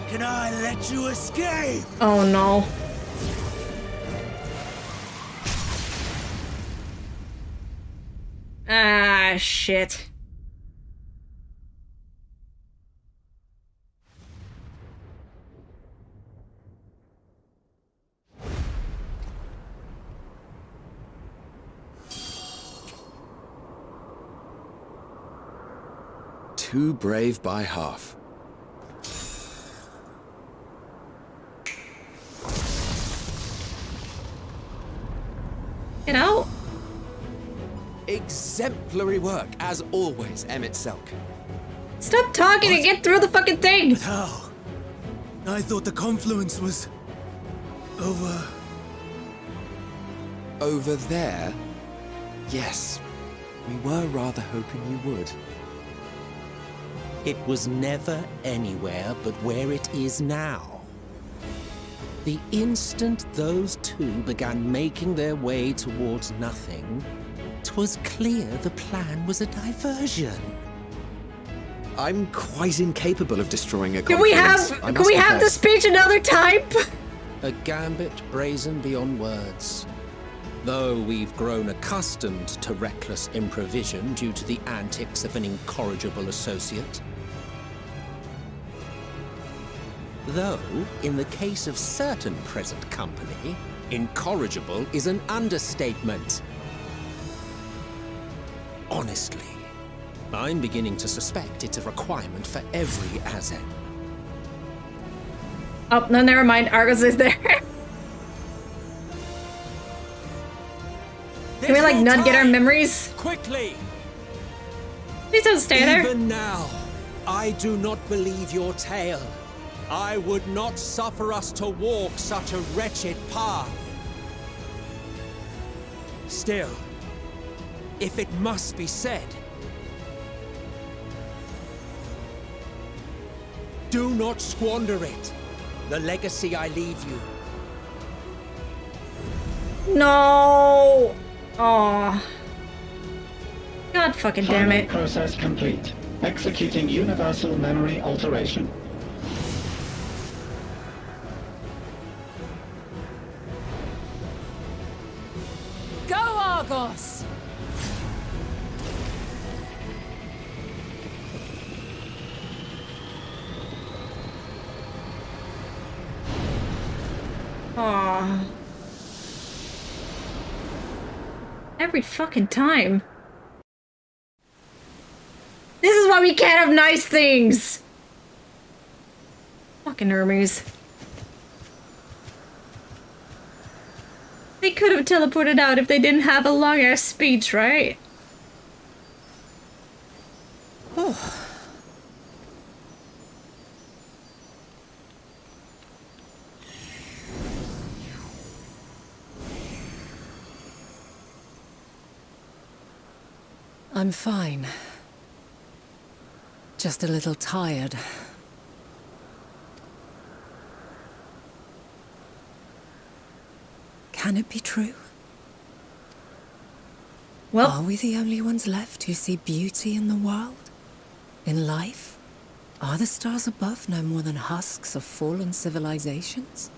can I let you escape! Oh no. Ah, shit. Too brave by half. Get out. Exemplary work, as always, Emmett Selk. Stop talking and get through the fucking thing. But how? I thought the confluence was over. Over there? Yes. We were rather hoping you would. It was never anywhere but where it is now. The instant those two began making their way towards nothing, 'twas clear the plan was a diversion. I'm quite incapable of destroying a Can we confluence, have I can must we have the confess. speech another time? A gambit brazen beyond words. Though we've grown accustomed to reckless improvision due to the antics of an incorrigible associate. Though, in the case of certain present company, incorrigible is an understatement. Honestly, I'm beginning to suspect it's a requirement for every Azen. Oh, no, never mind. Argos is there. Can we, like, not get our memories? Quickly! Please don't stay there. Even now, I do not believe your tale. I would not suffer us to walk such a wretched path. Still, if it must be said, do not squander it. The legacy I leave you. No. Oh. God fucking damn Final it. process complete. Executing universal memory alteration. Go, Argos! Aw. Every fucking time. This is why we can't have nice things! Fucking Hermes. They could have teleported out if they didn't have a long-ass speech, right? I'm fine. Just a little tired. Can it be true? Well, Are we the only ones left who see beauty in the world? In life? Are the stars above no more than husks of fallen civilizations?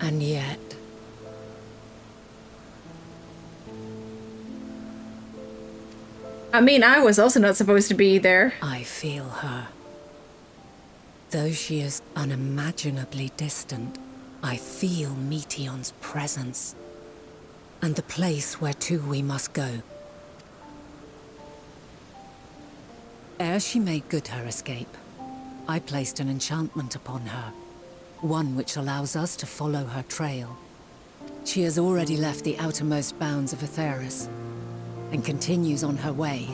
And yet... I mean, I was also not supposed to be there. I feel her. Though she is unimaginably distant, I feel Meteon's presence. And the place where to we must go. Ere she made good her escape, I placed an enchantment upon her. One which allows us to follow her trail. She has already left the outermost bounds of Aetheris, and continues on her way.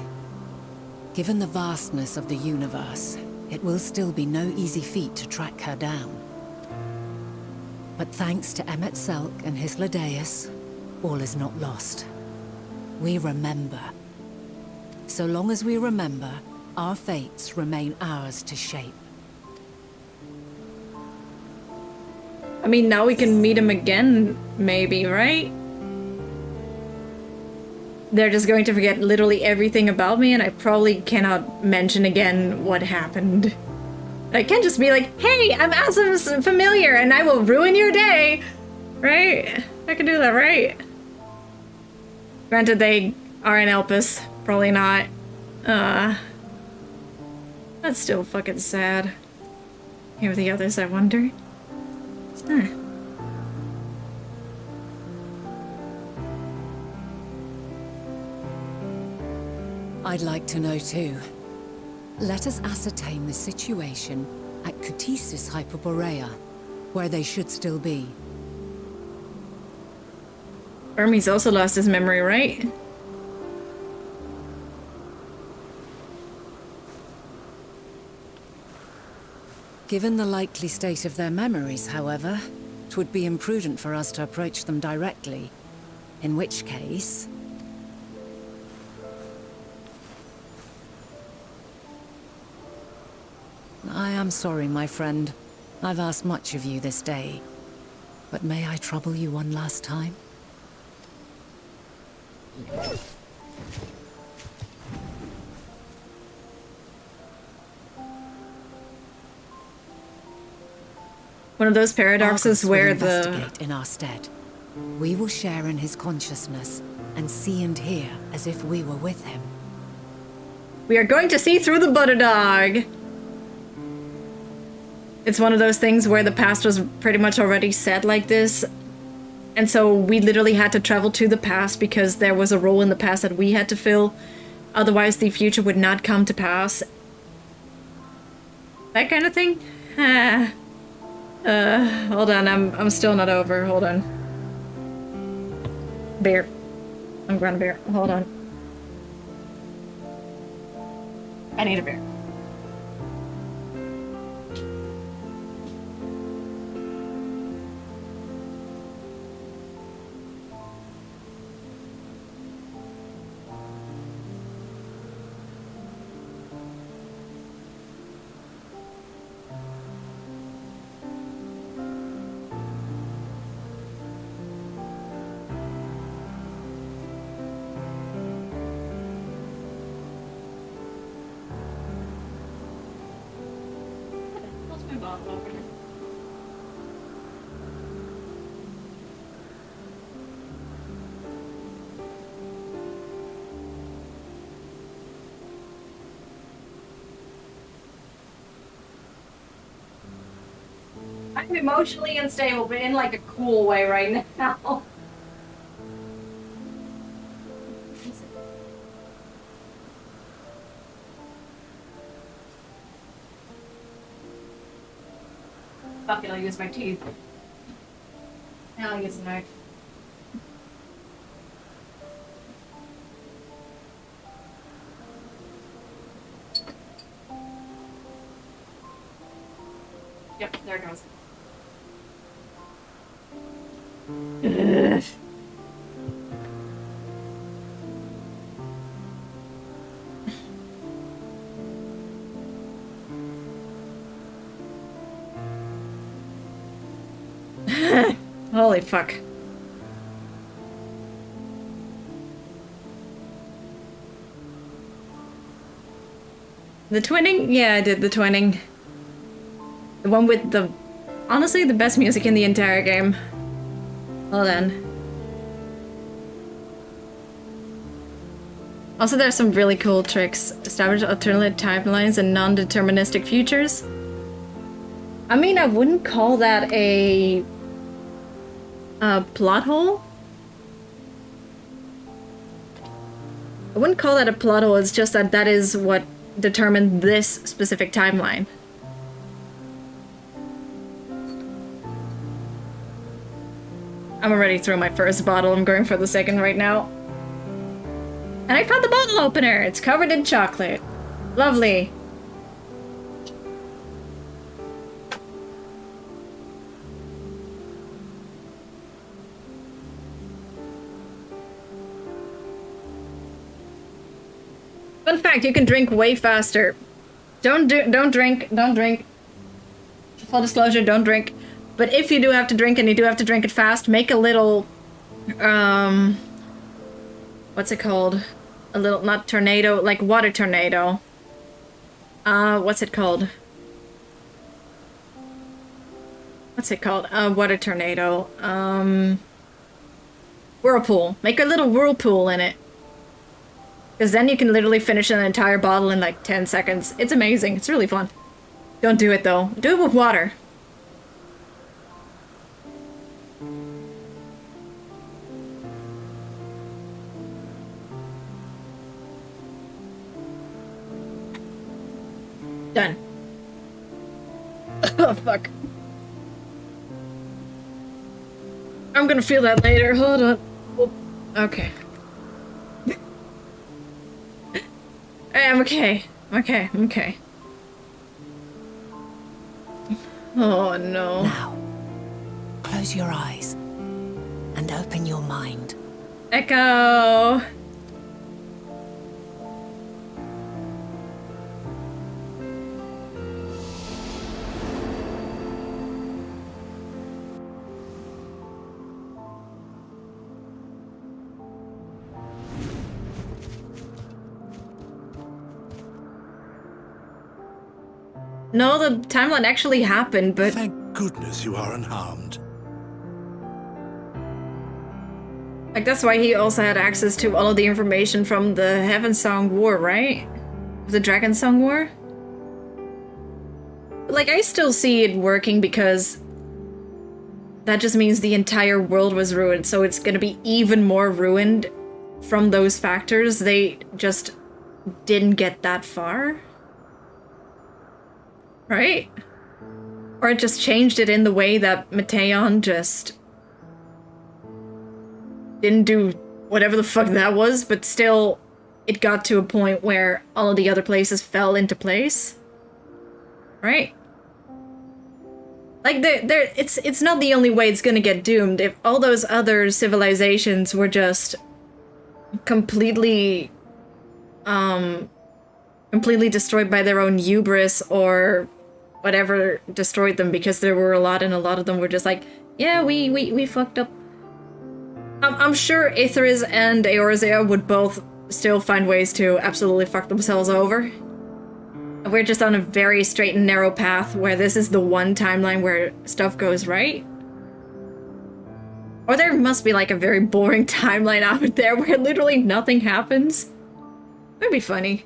Given the vastness of the universe, it will still be no easy feat to track her down. But thanks to Emmet Selk and Hysladeus, all is not lost. We remember. So long as we remember, our fates remain ours to shape. I mean, now we can meet him again, maybe, right? They're just going to forget literally everything about me, and I probably cannot mention again what happened. I can't just be like, hey, I'm Asim's familiar, and I will ruin your day! Right? I can do that, right? Granted, they are in Elpis. Probably not. That's still fucking sad. Here are the others, I wonder. Huh. I'd like to know too. Let us ascertain the situation at Kutisis Hyperborea, where they should still be. Hermes also lost his memory, right? Given the likely state of their memories, however, it would be imprudent for us to approach them directly. In which case... I am sorry, my friend. I've asked much of you this day. But may I trouble you one last time? One of those paradoxes where investigate in our stead. We will share in his consciousness and see and hear as if we were with him. We are going to see through the butter dog. It's one of those things where the past was pretty much already set like this. And so we literally had to travel to the past because there was a role in the past that we had to fill. Otherwise the future would not come to pass. That kind of thing? Hold on, I'm still not over. Hold on. Beer. I'm grabbing a beer. Hold on. I need a beer. I'm emotionally unstable, but in like a cool way right now. Fuck it, I'll use my teeth. Now I'll use a knife. Yep, there it goes. Ugh. Holy fuck. The twinning? Yeah, I did the twinning. The one with the Honestly, the best music in the entire game. Well then. Also, there's some really cool tricks. Establish alternate timelines and non-deterministic futures. I mean, I wouldn't call that a plot hole. I wouldn't call that a plot hole, it's just that that is what determined this specific timeline. I'm already through my first bottle, I'm going for the second right now. And I found the bottle opener! It's covered in chocolate. Lovely. Fun fact, you can drink way faster. Don't drink. Full disclosure, don't drink. But if you do have to drink and you do have to drink it fast, make a little, what's it called? A little, not tornado, like water tornado. What's it called? What's it called? Water tornado. Whirlpool. Make a little whirlpool in it. Because then you can literally finish an entire bottle in like 10 seconds. It's amazing. It's really fun. Don't do it though. Do it with water. Done. Oh, fuck. I'm gonna feel that later. Hold on. Oh, okay. I'm okay. Okay, I'm okay. Oh, no. Now, close your eyes and open your mind. Echo! No, the timeline actually happened, but... Thank goodness you are unharmed. Like, that's why he also had access to all of the information from the Heaven Song War, right? The Dragon Song War? Like, I still see it working because... that just means the entire world was ruined, so it's gonna be even more ruined from those factors. They just didn't get that far. Right? Or it just changed it in the way that Mateon just didn't do whatever the fuck that was, but still it got to a point where all of the other places fell into place. Right? Like, it's not the only way it's gonna get doomed. If all those other civilizations were just completely destroyed by their own hubris or whatever destroyed them, because there were a lot and a lot of them were just like, yeah, we fucked up. I'm sure Aetheriz and Eorzea would both still find ways to absolutely fuck themselves over. We're just on a very straight and narrow path where this is the one timeline where stuff goes right. Or there must be like a very boring timeline out there where literally nothing happens. That'd be funny.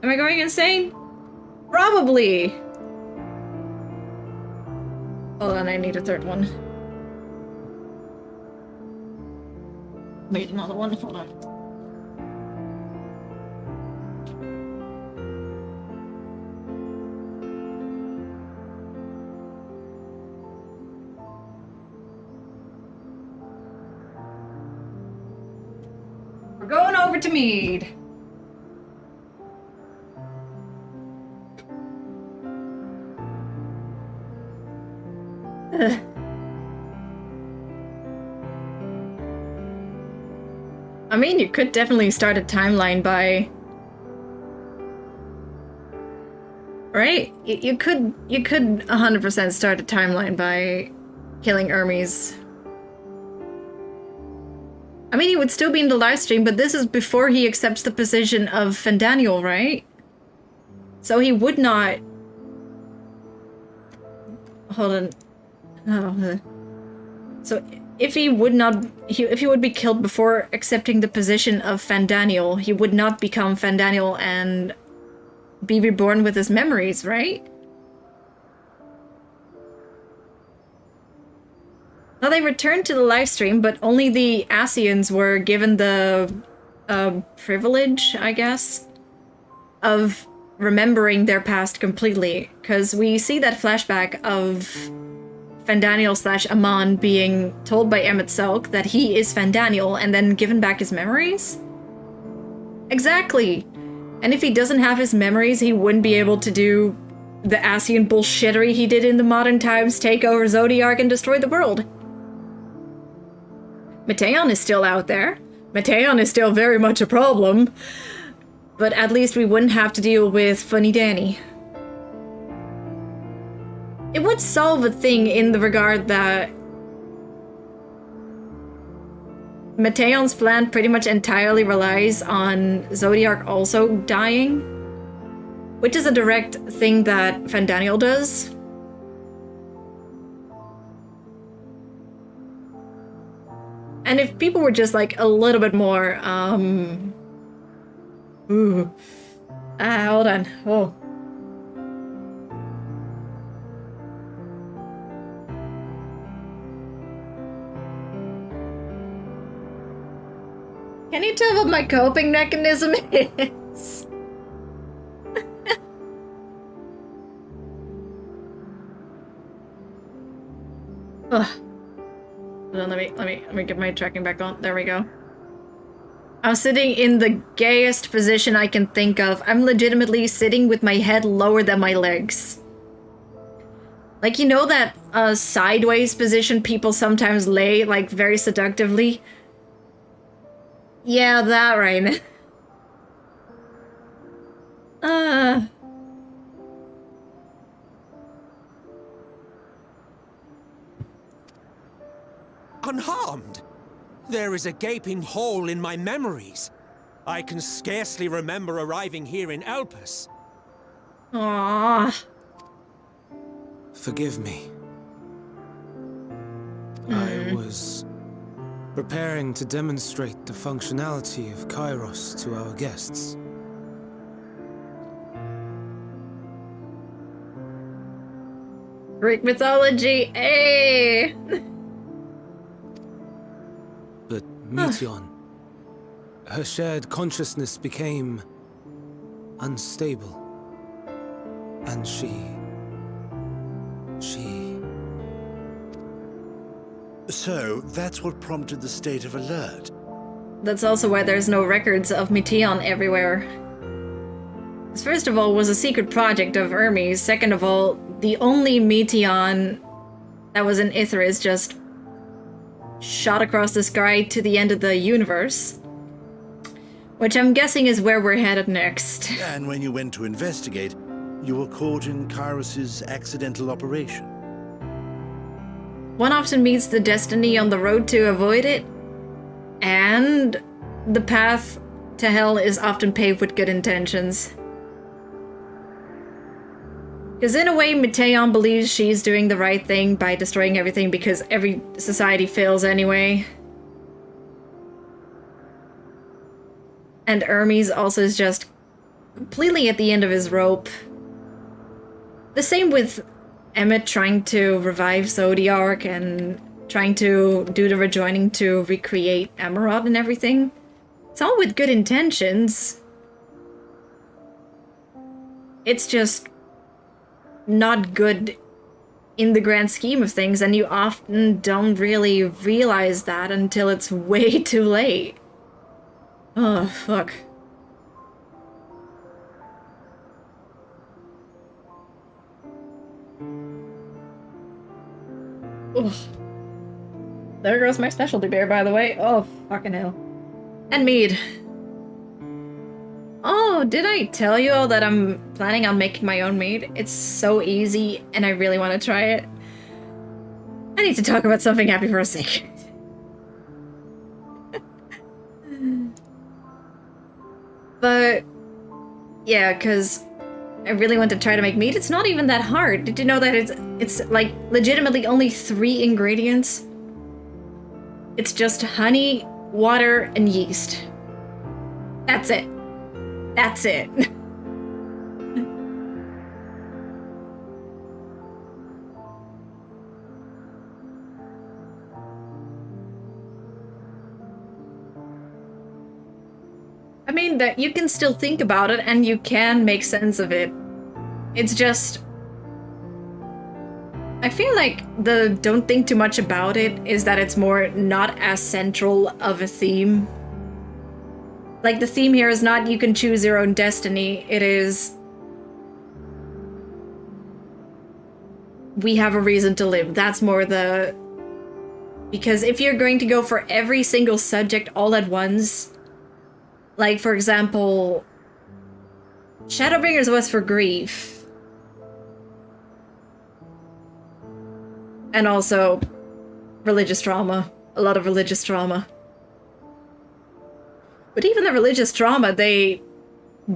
Am I going insane? Probably! Hold on, I need a third one. Wait, another one? Hold on. We're going over to Mead. I mean, you could definitely start a timeline by... Right? You could 100% start a timeline by killing Hermes. I mean, he would still be in the live stream, but this is before he accepts the position of Fendaniel, right? So he would not... hold on. Oh, so if he would not, if he would be killed before accepting the position of Fandaniel, he would not become Fandaniel and be reborn with his memories, right? Now they returned to the live stream, but only the Asians were given the privilege, I guess, of remembering their past completely. Because we see that flashback of Fandaniel / Amon being told by Emmett Selk that he is Fandaniel and then given back his memories? Exactly! And if he doesn't have his memories, he wouldn't be able to do the Asian bullshittery he did in the modern times, take over Zodiark and destroy the world. Mateon is still out there. Mateon is still very much a problem. But at least we wouldn't have to deal with Funny Danny. It would solve a thing in the regard that Mateon's plan pretty much entirely relies on Zodiark also dying, which is a direct thing that Fandaniel does. And if people were just like a little bit more, hold on. Oh. Can you tell what my coping mechanism is? Ugh. Hold on, let me get my tracking back on. There we go. I'm sitting in the gayest position I can think of. I'm legitimately sitting with my head lower than my legs. Like, you know that sideways position people sometimes lay, like, very seductively? Yeah, that right. Unharmed? There is a gaping hole in my memories. I can scarcely remember arriving here in Elpis. Aww. Forgive me. I was preparing to demonstrate the functionality of Kairos to our guests. Greek mythology, hey! But Meteon, her shared consciousness became unstable. And she... So, that's what prompted the state of alert. That's also why there's no records of Meteon everywhere. This, first of all, was a secret project of Hermes. Second of all, the only Meteon that was in Ithris just shot across the sky to the end of the universe. Which I'm guessing is where we're headed next. And when you went to investigate, you were caught in Kairos' accidental operation. One often meets the destiny on the road to avoid it, and the path to hell is often paved with good intentions. Because in a way, Meteon believes she's doing the right thing by destroying everything because every society fails anyway. And Hermes also is just completely at the end of his rope. The same with Emmett trying to revive Zodiark and trying to do the rejoining to recreate Amarot and everything. It's all with good intentions. It's just not good in the grand scheme of things, and you often don't really realize that until it's way too late. Oh, fuck. Ugh. There goes my specialty beer, by the way. Oh, fucking hell. And mead. Oh, did I tell you all that I'm planning on making my own mead? It's so easy, and I really want to try it. I need to talk about something happy for a second. But, yeah, because I really want to try to make meat. It's not even that hard. Did you know that it's like legitimately only 3 ingredients? It's just honey, water, and yeast. That's it. That's it. I mean, that you can still think about it and you can make sense of it. It's just... I feel like the don't think too much about it is that it's more not as central of a theme. Like, the theme here is not you can choose your own destiny, it is... we have a reason to live. That's more the... Because if you're going to go for every single subject all at once... Like, for example, Shadowbringers was for grief. And also religious trauma. A lot of religious trauma. But even the religious trauma, they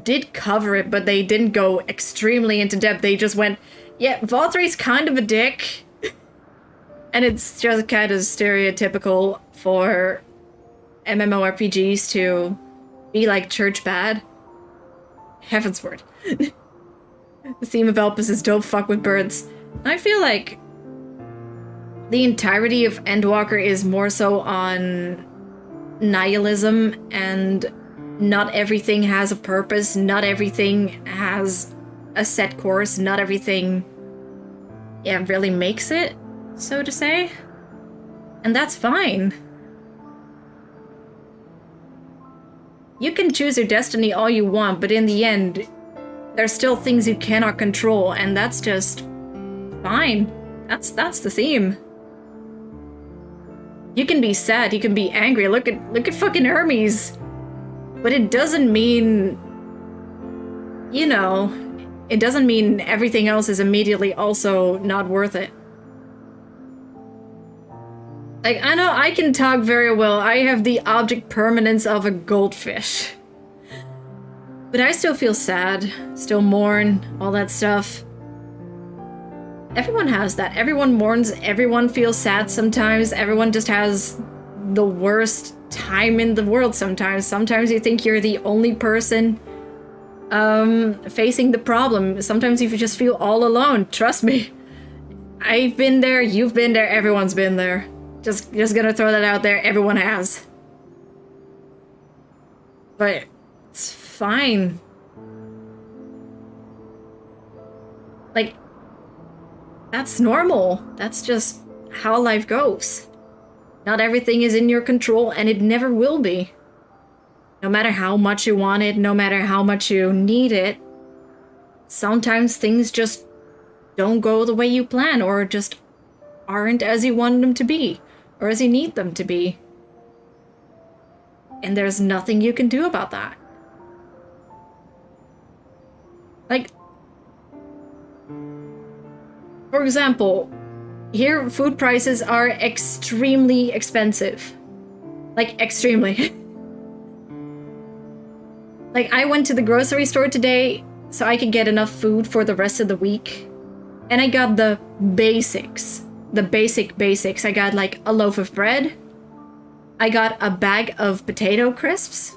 did cover it, but they didn't go extremely into depth. They just went, yeah, Valtry's kind of a dick. And it's just kind of stereotypical for MMORPGs to... be like church bad. Heaven's word. The theme of Elpis is don't fuck with birds. I feel like the entirety of Endwalker is more so on nihilism and not everything has a purpose, not everything has a set course, not everything really makes it, so to say. And that's fine. You can choose your destiny all you want, but in the end, there's still things you cannot control, and that's just fine. That's the theme. You can be sad, you can be angry. Look at fucking Hermes. But it doesn't mean, you know, it doesn't mean everything else is immediately also not worth it. Like, I know I can talk very well. I have the object permanence of a goldfish. But I still feel sad, still mourn, all that stuff. Everyone has that. Everyone mourns, everyone feels sad sometimes. Everyone just has the worst time in the world sometimes. Sometimes you think you're the only person facing the problem. Sometimes you just feel all alone. Trust me. I've been there, you've been there, everyone's been there. Just gonna throw that out there, everyone has. But it's fine. Like, that's normal. That's just how life goes. Not everything is in your control, and it never will be. No matter how much you want it, no matter how much you need it, sometimes things just don't go the way you plan, or just aren't as you want them to be, or as you need them to be. And there's nothing you can do about that. Like, for example, here food prices are extremely expensive. Like, extremely. Like, I went to the grocery store today so I could get enough food for the rest of the week. And I got the basics. The basics. I got like a loaf of bread. I got a bag of potato crisps.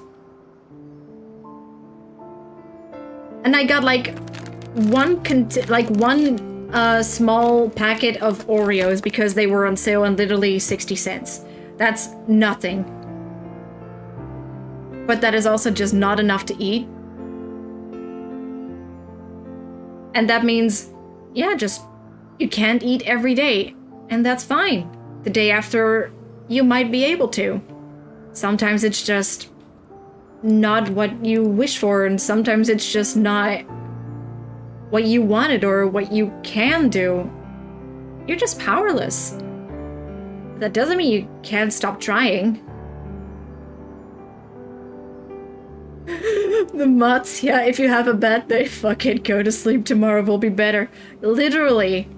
And I got like one small packet of Oreos because they were on sale and literally 60 cents. That's nothing. But that is also just not enough to eat. And that means, yeah, just you can't eat every day. And that's fine. The day after, you might be able to. Sometimes it's just not what you wish for, and sometimes it's just not what you wanted or what you can do. You're just powerless. That doesn't mean you can't stop trying. The mutts, yeah, if you have a bad day, fuck it, go to sleep, tomorrow will be better. Literally.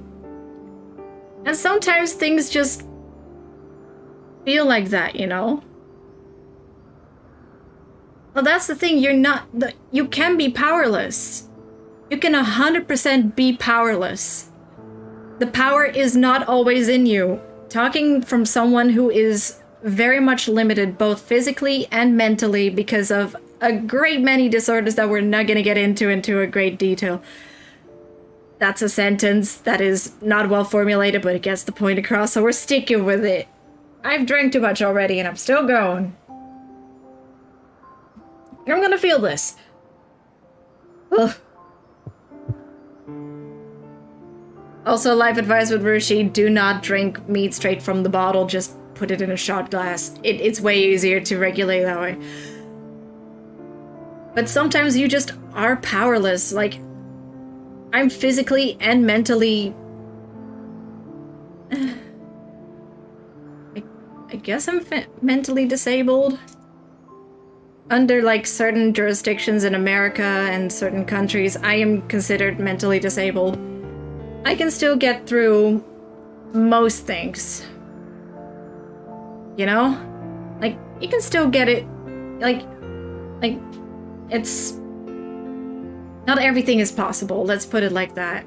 And sometimes things just feel like that, you know? Well, that's the thing, you can be powerless. You can 100% be powerless. The power is not always in you. Talking from someone who is very much limited both physically and mentally because of a great many disorders that we're not going to get into a great detail. That's a sentence that is not well formulated, but it gets the point across, so we're sticking with it. I've drank too much already and I'm still going. I'm gonna feel this. Ugh. Also, life advice with Rushi, do not drink meat straight from the bottle, just put it in a shot glass. It's way easier to regulate that way. But sometimes you just are powerless. Like, I'm physically and mentally... I guess I'm mentally disabled. Under, like, certain jurisdictions in America and certain countries, I am considered mentally disabled. I can still get through most things. You know? Like, you can still get it. Like, it's... Not everything is possible, let's put it like that.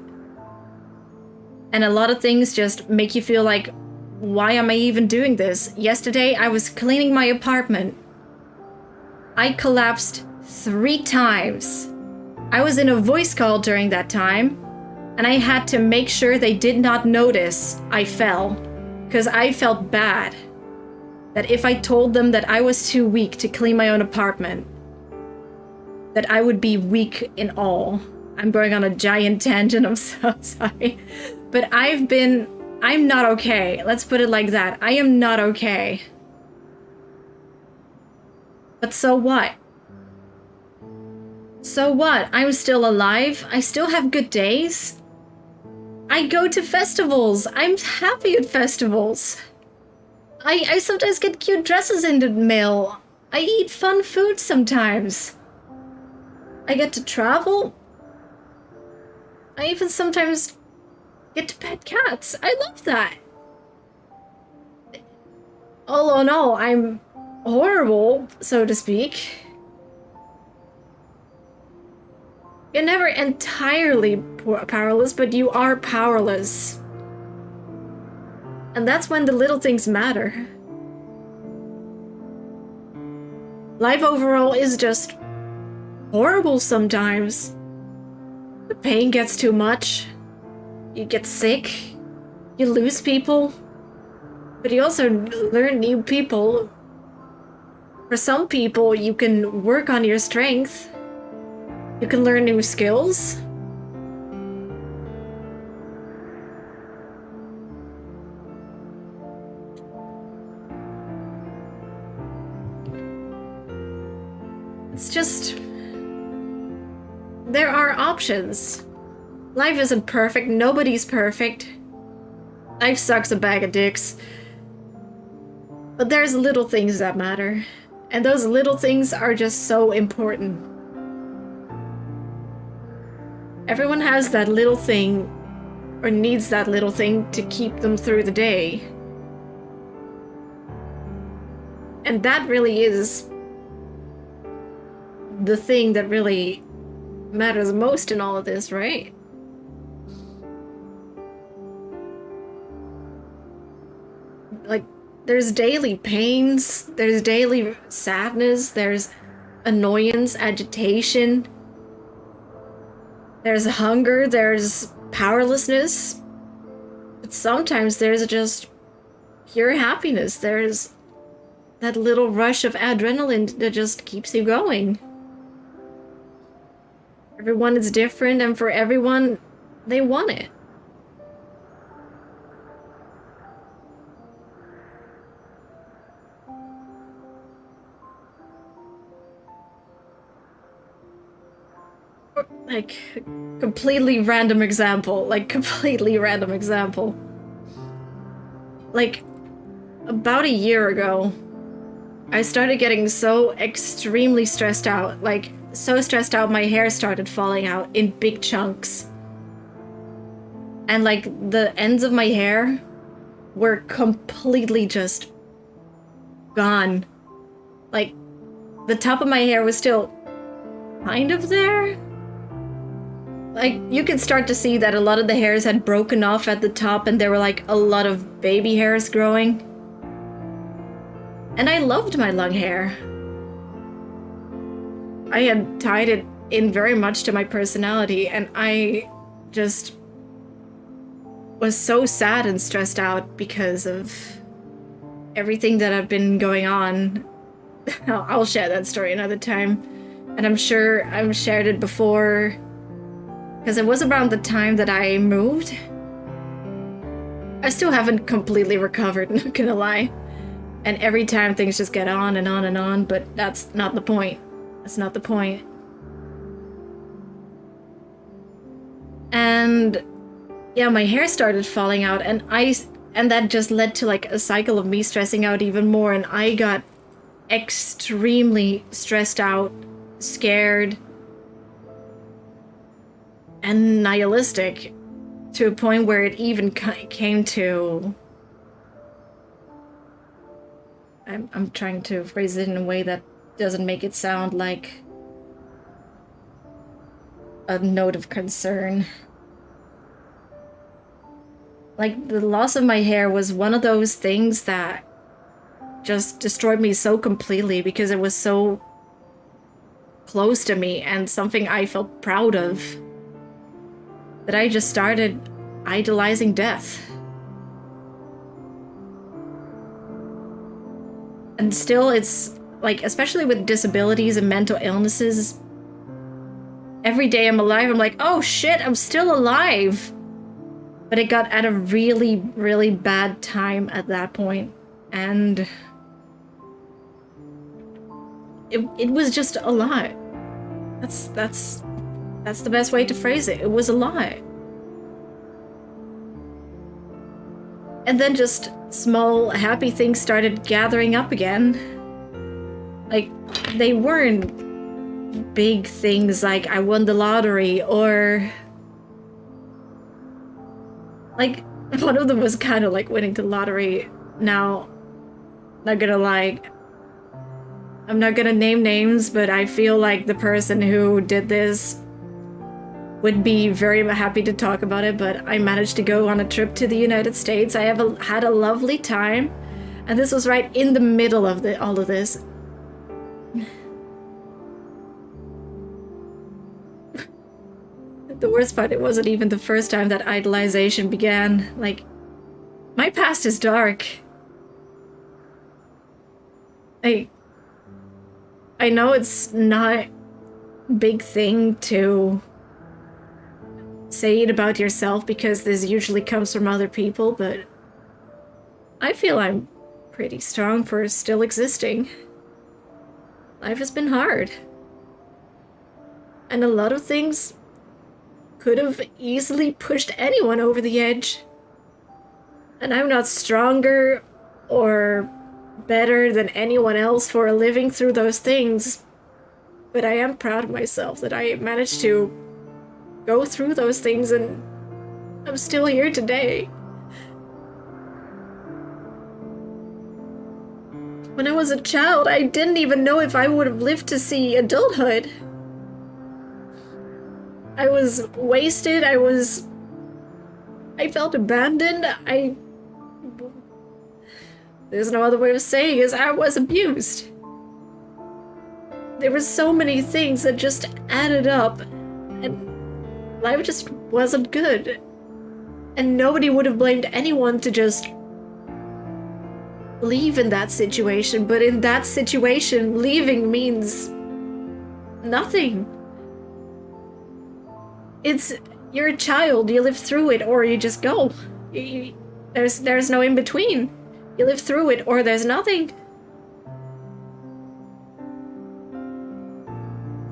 And a lot of things just make you feel like, why am I even doing this? Yesterday, I was cleaning my apartment. I collapsed 3 times. I was in a voice call during that time, and I had to make sure they did not notice I fell, because I felt bad. That if I told them that I was too weak to clean my own apartment, that I would be weak in all. I'm going on a giant tangent, I'm so sorry. But I'm not okay. Let's put it like that. I am not okay. But so what? So what? I'm still alive. I still have good days. I go to festivals. I'm happy at festivals. I sometimes get cute dresses in the mail. I eat fun food sometimes. I get to travel. I even sometimes get to pet cats. I love that. All in all, I'm horrible, so to speak. You're never entirely powerless, but you are powerless. And that's when the little things matter. Life overall is just horrible sometimes. The pain gets too much. You get sick. You lose people. But you also learn new people. For some people, you can work on your strength. You can learn new skills. It's just... There are options. Life isn't perfect. Nobody's perfect. Life sucks a bag of dicks. But there's little things that matter. And those little things are just so important. Everyone has that little thing, or needs that little thing to keep them through the day. And that really is the thing that really matters most in all of this, right? Like, there's daily pains, there's daily sadness, there's annoyance, agitation, there's hunger, there's powerlessness, but sometimes there's just pure happiness. There's that little rush of adrenaline that just keeps you going. Everyone is different, and for everyone, they want it. Like, completely random example. Like, about a year ago, I started getting so extremely stressed out. Like, so stressed out my hair started falling out in big chunks. And, like, the ends of my hair were completely just gone. Like, the top of my hair was still kind of there. like, you could start to see that a lot of the hairs had broken off at the top and there were like a lot of baby hairs growing. And I loved my long hair. I had tied it in very much to my personality, and I just was so sad and stressed out because of everything that had been going on. I'll share that story another time. And I'm sure I've shared it before, because it was around the time that I moved. I still haven't completely recovered, not gonna lie. And every time things just get on and on and on, but that's not the point. That's not the point. And yeah, my hair started falling out, and that just led to like a cycle of me stressing out even more, and I got extremely stressed out, scared, and nihilistic to a point where it even came to... I'm trying to phrase it in a way that doesn't make it sound like a note of concern. Like, the loss of my hair was one of those things that just destroyed me so completely because it was so close to me and something I felt proud of, that I just started idolizing death. And still, it's like, especially with disabilities and mental illnesses, every day I'm alive, I'm like, oh shit, I'm still alive. But it got at a really, really bad time at that point. And it was just a lot. That's the best way to phrase it. It was a lot. And then just small, happy things started gathering up again. Like, they weren't big things like I won the lottery or... Like, one of them was kind of like winning the lottery. Now, not gonna lie, I'm not gonna name names, but I feel like the person who did this would be very happy to talk about it, but I managed to go on a trip to the United States. I had a lovely time, and this was right in the middle of all of this. The worst part, it wasn't even the first time that idolization began. Like, my past is dark. I know it's not a big thing to say it about yourself because this usually comes from other people, but I feel I'm pretty strong for still existing. Life has been hard. And a lot of things could have easily pushed anyone over the edge. And I'm not stronger or better than anyone else for living through those things, but I am proud of myself that I managed to go through those things, and I'm still here today. When I was a child, I didn't even know if I would have lived to see adulthood. I was wasted, I felt abandoned, there's no other way of saying it, I was abused. There were so many things that just added up, and life just wasn't good. And nobody would have blamed anyone to just leave in that situation, but in that situation, leaving means nothing. You're a child, you live through it, or you just go. There's no in between. You live through it, or there's nothing.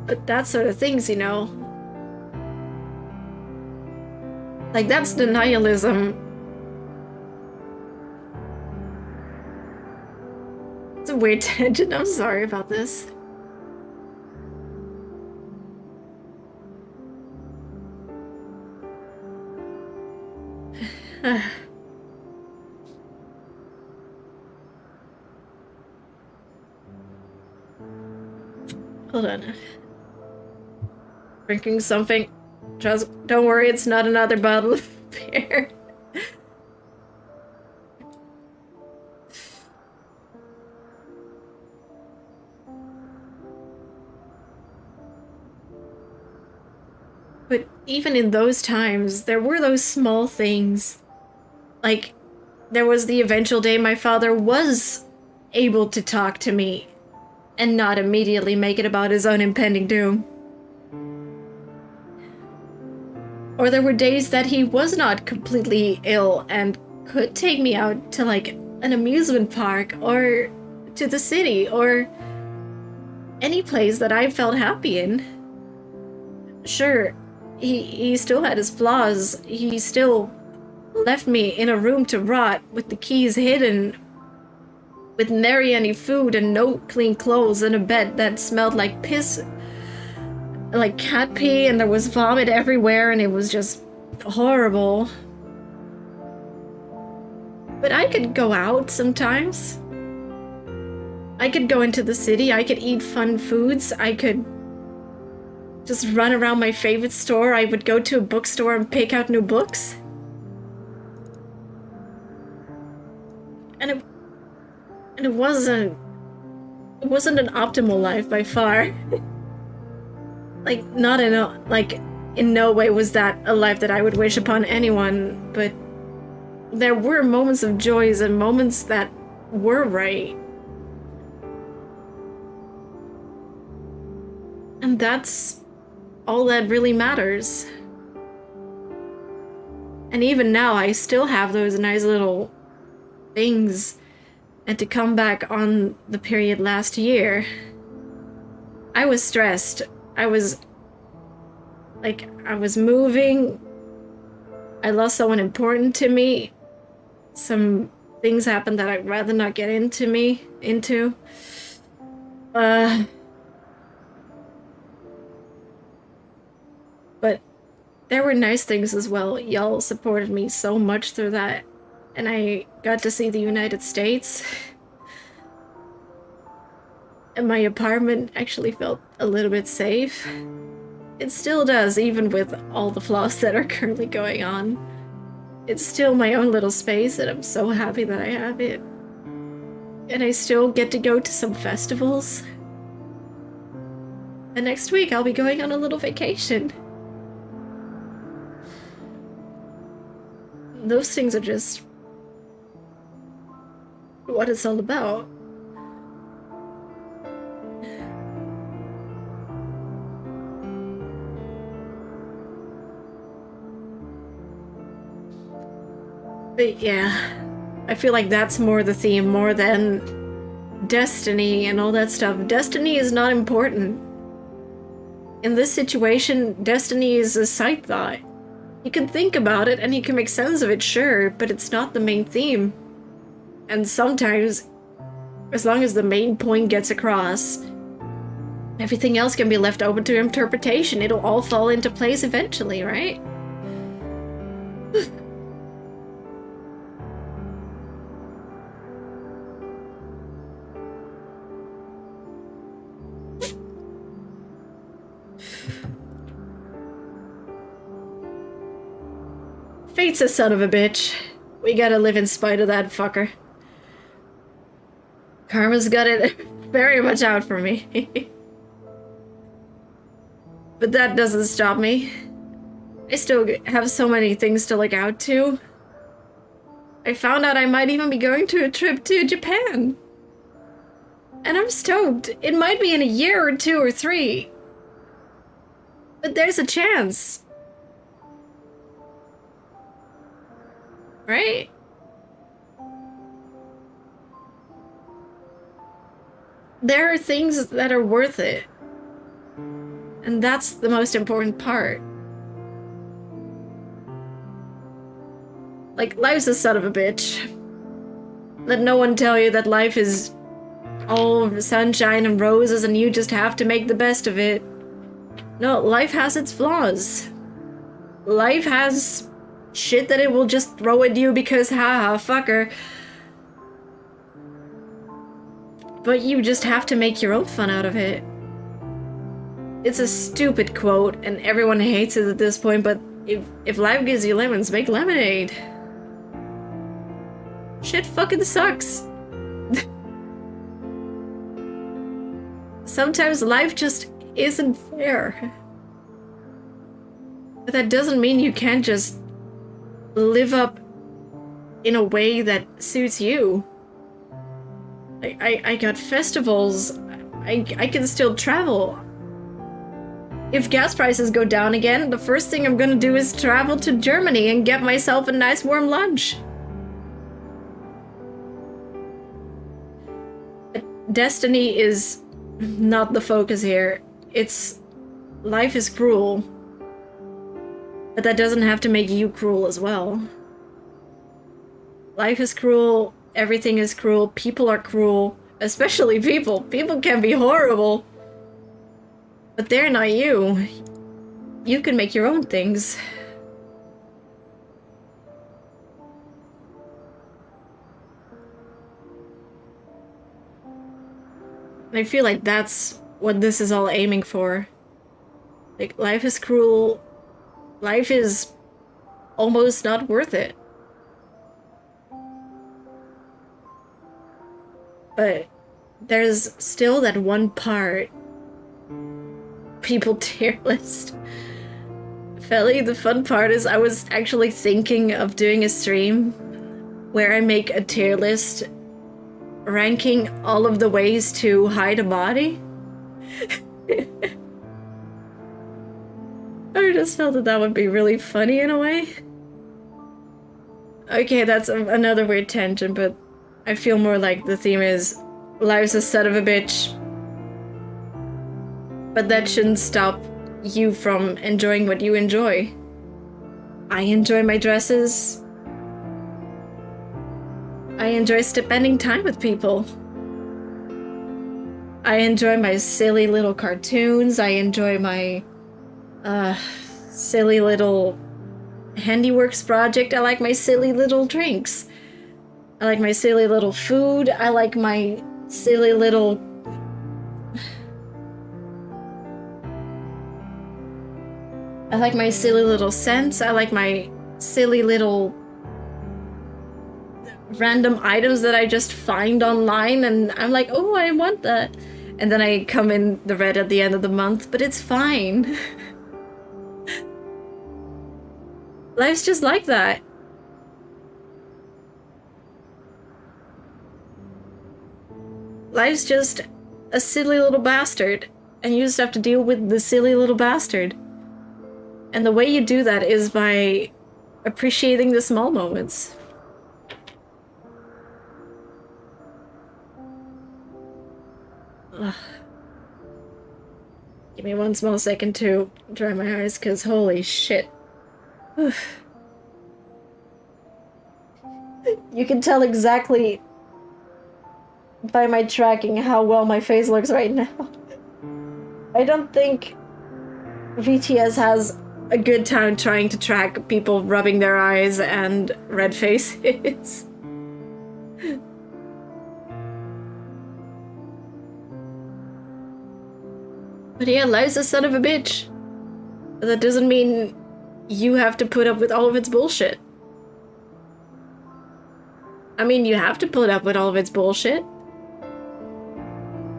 But that sort of things, you know. Like, that's the nihilism. It's a weird tangent, I'm sorry about this. Hold on. Drinking something. Don't worry, it's not another bottle of beer. But even in those times, there were those small things. Like, there was the eventual day my father was able to talk to me and not immediately make it about his own impending doom. Or there were days that he was not completely ill and could take me out to, like, an amusement park or to the city or any place that I felt happy in. Sure, he still had his flaws. He still left me in a room to rot with the keys hidden, with nary any food and no clean clothes and a bed that smelled like piss, like cat pee, and there was vomit everywhere and it was just horrible. But I could go out sometimes. I could go into the city, I could eat fun foods, I could just run around my favorite store, I would go to a bookstore and pick out new books. And it wasn't an optimal life by far. Like, in no way was that a life that I would wish upon anyone, but there were moments of joys and moments that were right. And that's all that really matters. And even now, I still have those nice little things. And to come back on the period last year, I was stressed. I was moving. I lost someone important to me. Some things happened that I'd rather not get into. But there were nice things as well. Y'all supported me so much through that. And I got to see the United States. And my apartment actually felt a little bit safe. It still does, even with all the flaws that are currently going on. It's still my own little space, and I'm so happy that I have it. And I still get to go to some festivals. And next week I'll be going on a little vacation. Those things are just what it's all about. But yeah, I feel like that's more the theme, more than destiny and all that stuff. Destiny is not important. In this situation, destiny is a side thought. You can think about it and you can make sense of it, sure, but it's not the main theme. And sometimes, as long as the main point gets across, everything else can be left open to interpretation. It'll all fall into place eventually, right? Fate's a son of a bitch. We gotta live in spite of that fucker. Karma's got it very much out for me. But that doesn't stop me. I still have so many things to look out to. I found out I might even be going to a trip to Japan. And I'm stoked. It might be in a year or 2 or 3. But there's a chance. Right? There are things that are worth it. And that's the most important part. Like, life's a son of a bitch. Let no one tell you that life is all sunshine and roses and you just have to make the best of it. No, life has its flaws. Life has shit that it will just throw at you because haha, fucker. But you just have to make your own fun out of it. It's a stupid quote, and everyone hates it at this point, but if life gives you lemons, make lemonade. Shit fucking sucks. Sometimes life just isn't fair. But that doesn't mean you can't just live up in a way that suits you. I got festivals. I can still travel. If gas prices go down again, the first thing I'm gonna do is travel to Germany and get myself a nice warm lunch. Destiny is not the focus here. It's life is cruel. But that doesn't have to make you cruel as well. Life is cruel, everything is cruel, people are cruel, especially people. People can be horrible. But they're not you. You can make your own things. I feel like that's what this is all aiming for. Like, life is cruel. Life is almost not worth it. But there's still that one part. People tier list. Felly, the fun part is I was actually thinking of doing a stream where I make a tier list ranking all of the ways to hide a body. I just felt that would be really funny in a way. Okay, that's another weird tangent, but I feel more like the theme is life's a son of a bitch. But that shouldn't stop you from enjoying what you enjoy. I enjoy my dresses. I enjoy spending time with people. I enjoy my silly little cartoons. I enjoy my silly little handiworks project. I like my silly little drinks. I like my silly little food. I like my silly little... I like my silly little scents. I like my silly little random items that I just find online and I'm like, oh, I want that. And then I come in the red at the end of the month, but it's fine. Life's just like that. Life's just a silly little bastard, and you just have to deal with the silly little bastard. And the way you do that is by appreciating the small moments. Ugh. Give me one small second to dry my eyes, because holy shit. You can tell exactly by my tracking how well my face looks right now. I don't think VTS has a good time trying to track people rubbing their eyes and red faces. But yeah, life's a son of a bitch. But that doesn't mean you have to put up with all of its bullshit. I mean, you have to put up with all of its bullshit.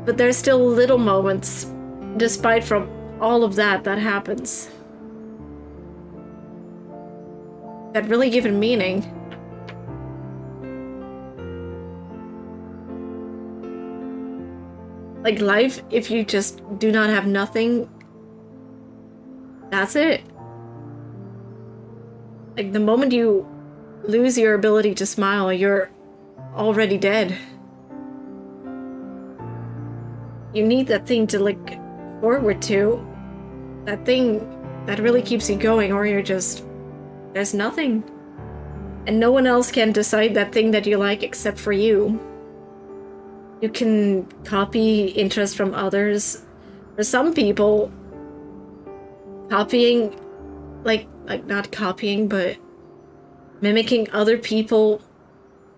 But there's still little moments, despite from all of that happens, that really give it meaning. Like life, if you just do not have nothing, that's it. Like the moment you lose your ability to smile, you're already dead. You need that thing to look forward to. That thing that really keeps you going, or you're just... there's nothing. And no one else can decide that thing that you like except for you. You can copy interests from others. For some people, copying, like not copying, but mimicking other people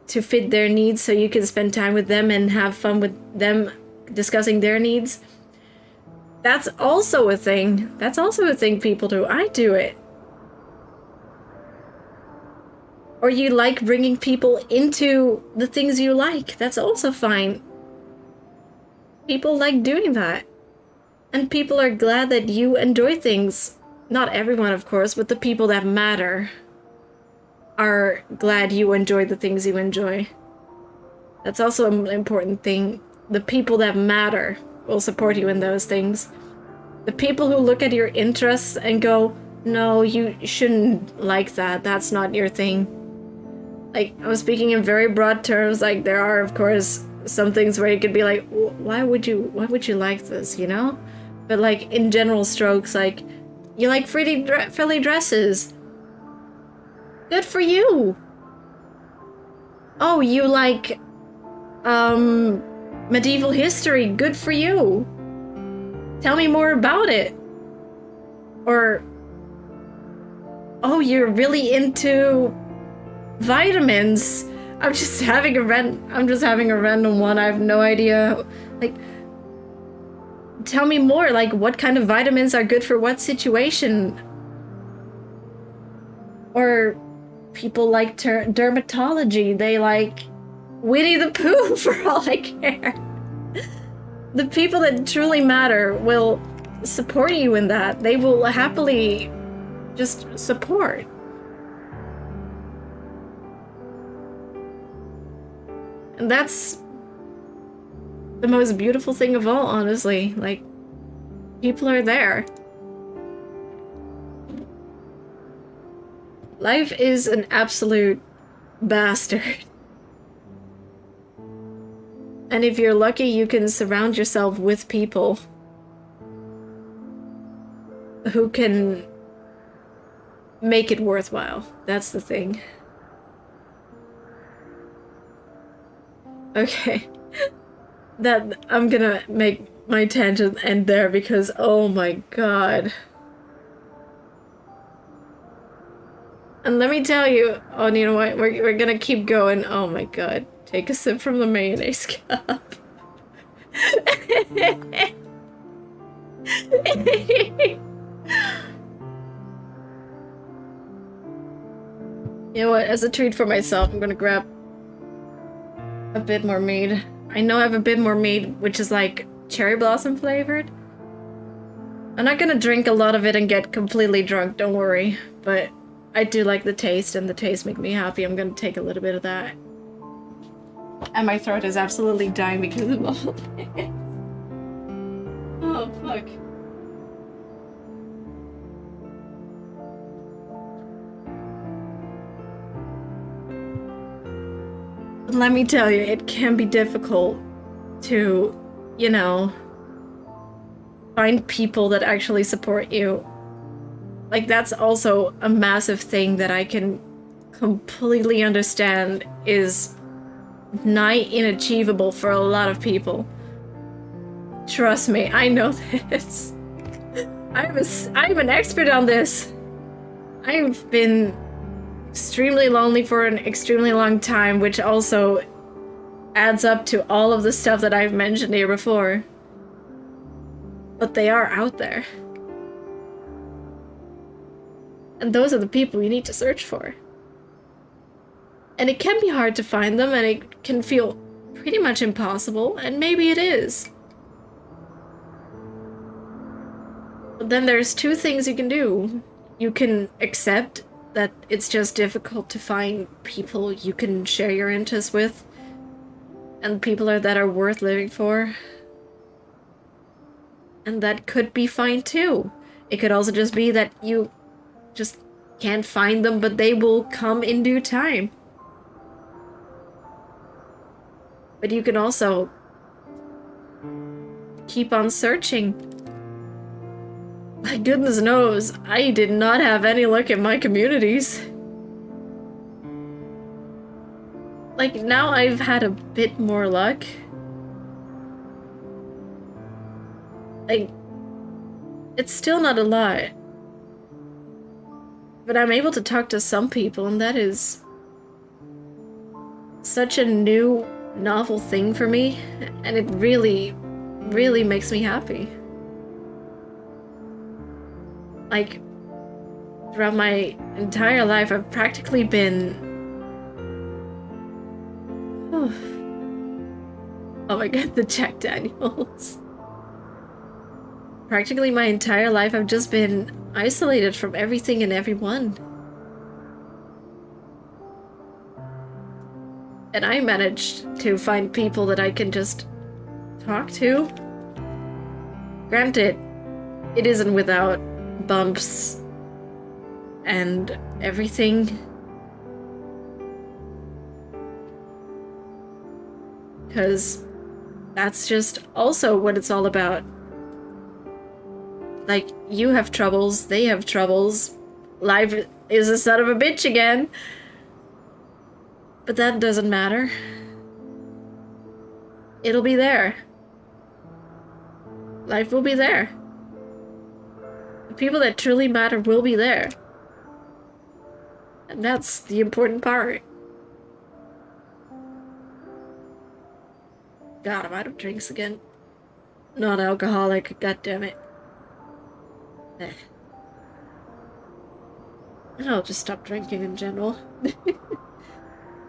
to fit their needs so you can spend time with them and have fun with them discussing their needs. That's also a thing. That's also a thing people do. I do it. Or you like bringing people into the things you like. That's also fine. People like doing that. And people are glad that you enjoy things. Not everyone, of course, but the people that matter are glad you enjoy the things you enjoy. That's also an important thing. The people that matter will support you in those things. The people who look at your interests and go, no, you shouldn't like that. That's not your thing. Like, I was speaking in very broad terms. Like, there are, of course, some things where you could be like, why would you like this, you know? But like, in general strokes, like, you like frilly dresses. Good for you. Oh, you like, medieval history. Good for you. Tell me more about it. Or, oh, you're really into vitamins. I'm just having a random one. I have no idea. Like, tell me more. Like, what kind of vitamins are good for what situation? Or people like dermatology. They like Winnie the Pooh for all I care. The people that truly matter will support you in that. They will happily just support. And that's the most beautiful thing of all, honestly. Like, people are there. Life is an absolute bastard. And if you're lucky, you can surround yourself with people who can make it worthwhile. That's the thing. Okay. That I'm gonna make my tangent end there because, oh my god. And let me tell you, oh, you know what? We're gonna keep going. Oh my god. Take a sip from the mayonnaise cup. You know what? As a treat for myself, I'm gonna grab a bit more mead. I know I have a bit more mead, which is like cherry blossom flavored. I'm not gonna drink a lot of it and get completely drunk, don't worry. But I do like the taste, and the taste make me happy. I'm gonna take a little bit of that. And my throat is absolutely dying because of all this. Oh, fuck. Let me tell you, it can be difficult to, you know, find people that actually support you. Like, that's also a massive thing that I can completely understand is nigh inachievable for a lot of people. Trust me, I know this. I'm an expert on this. I've been extremely lonely for an extremely long time, which also adds up to all of the stuff that I've mentioned here before. But they are out there. And those are the people you need to search for. And it can be hard to find them, and it can feel pretty much impossible, and maybe it is. But then there's two things you can do. You can accept that it's just difficult to find people you can share your interests with, and people that are worth living for. And that could be fine too. It could also just be that you just can't find them, but they will come in due time. But you can also keep on searching. My goodness knows, I did not have any luck in my communities. Like, now I've had a bit more luck. Like, it's still not a lot. But I'm able to talk to some people, and that is such a new, novel thing for me, and it really, really makes me happy. Like, throughout my entire life, I've practically been... Oh my god, the Jack Daniels. Practically my entire life, I've just been isolated from everything and everyone. And I managed to find people that I can just talk to. Granted, it isn't without bumps and everything. Because that's just also what it's all about. Like, you have troubles, they have troubles. Life is a son of a bitch again. But that doesn't matter. It'll be there. Life will be there. The people that truly matter will be there. And that's the important part. God, I'm out of drinks again. Not alcoholic, god damn it. I'll just stop drinking in general.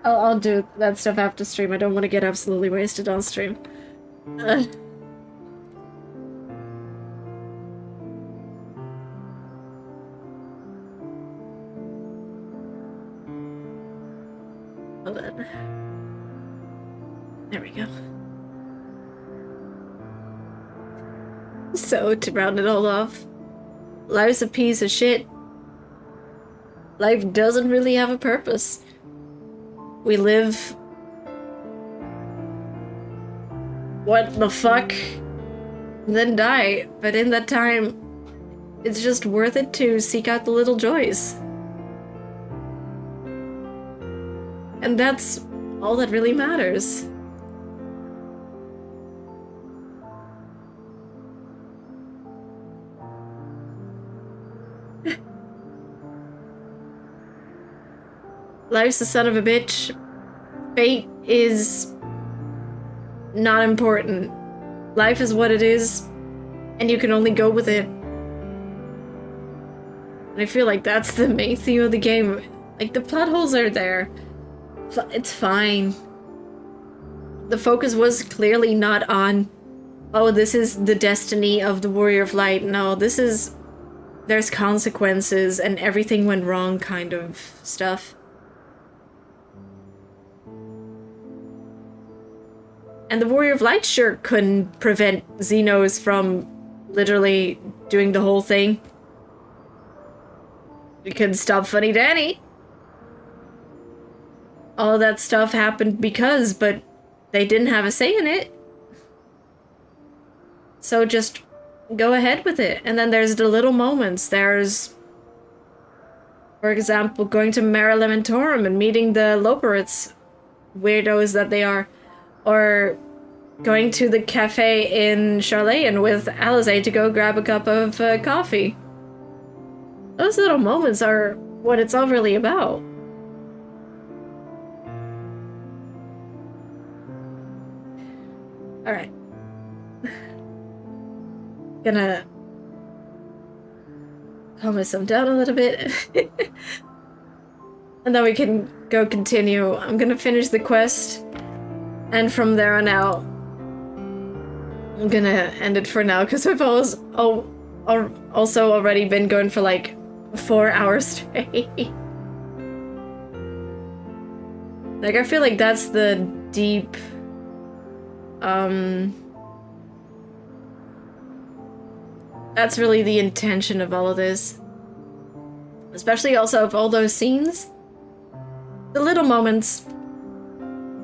I'll do that stuff after stream. I don't want to get absolutely wasted on stream. Hold on. There we go. So, to round it all off, life's a piece of shit. Life doesn't really have a purpose. We live... what the fuck? And then die. But in that time, it's just worth it to seek out the little joys. And that's all that really matters. Life's a son of a bitch. Fate is not important. Life is what it is, and you can only go with it. And I feel like that's the main theme of the game. Like, the plot holes are there. It's fine. The focus was clearly not on, oh, this is the destiny of the Warrior of Light. No, this is, there's consequences and everything went wrong kind of stuff. And the Warrior of Light sure couldn't prevent Xenos from literally doing the whole thing. We couldn't stop Funny Danny. All of that stuff happened because, but they didn't have a say in it. So just go ahead with it. And then there's the little moments. There's, for example, going to Mare Elementorum and meeting the Loporits, weirdos that they are. Or going to the cafe in Charlayan with Alizé to go grab a cup of coffee. Those little moments are what it's all really about. Alright. Gonna calm myself down a little bit. And then we can go continue. I'm gonna finish the quest. And from there on out, I'm gonna end it for now, because we've also already been going for like 4 hours straight. Like, I feel like that's the deep, that's really the intention of all of this. Especially also of all those scenes. The little moments.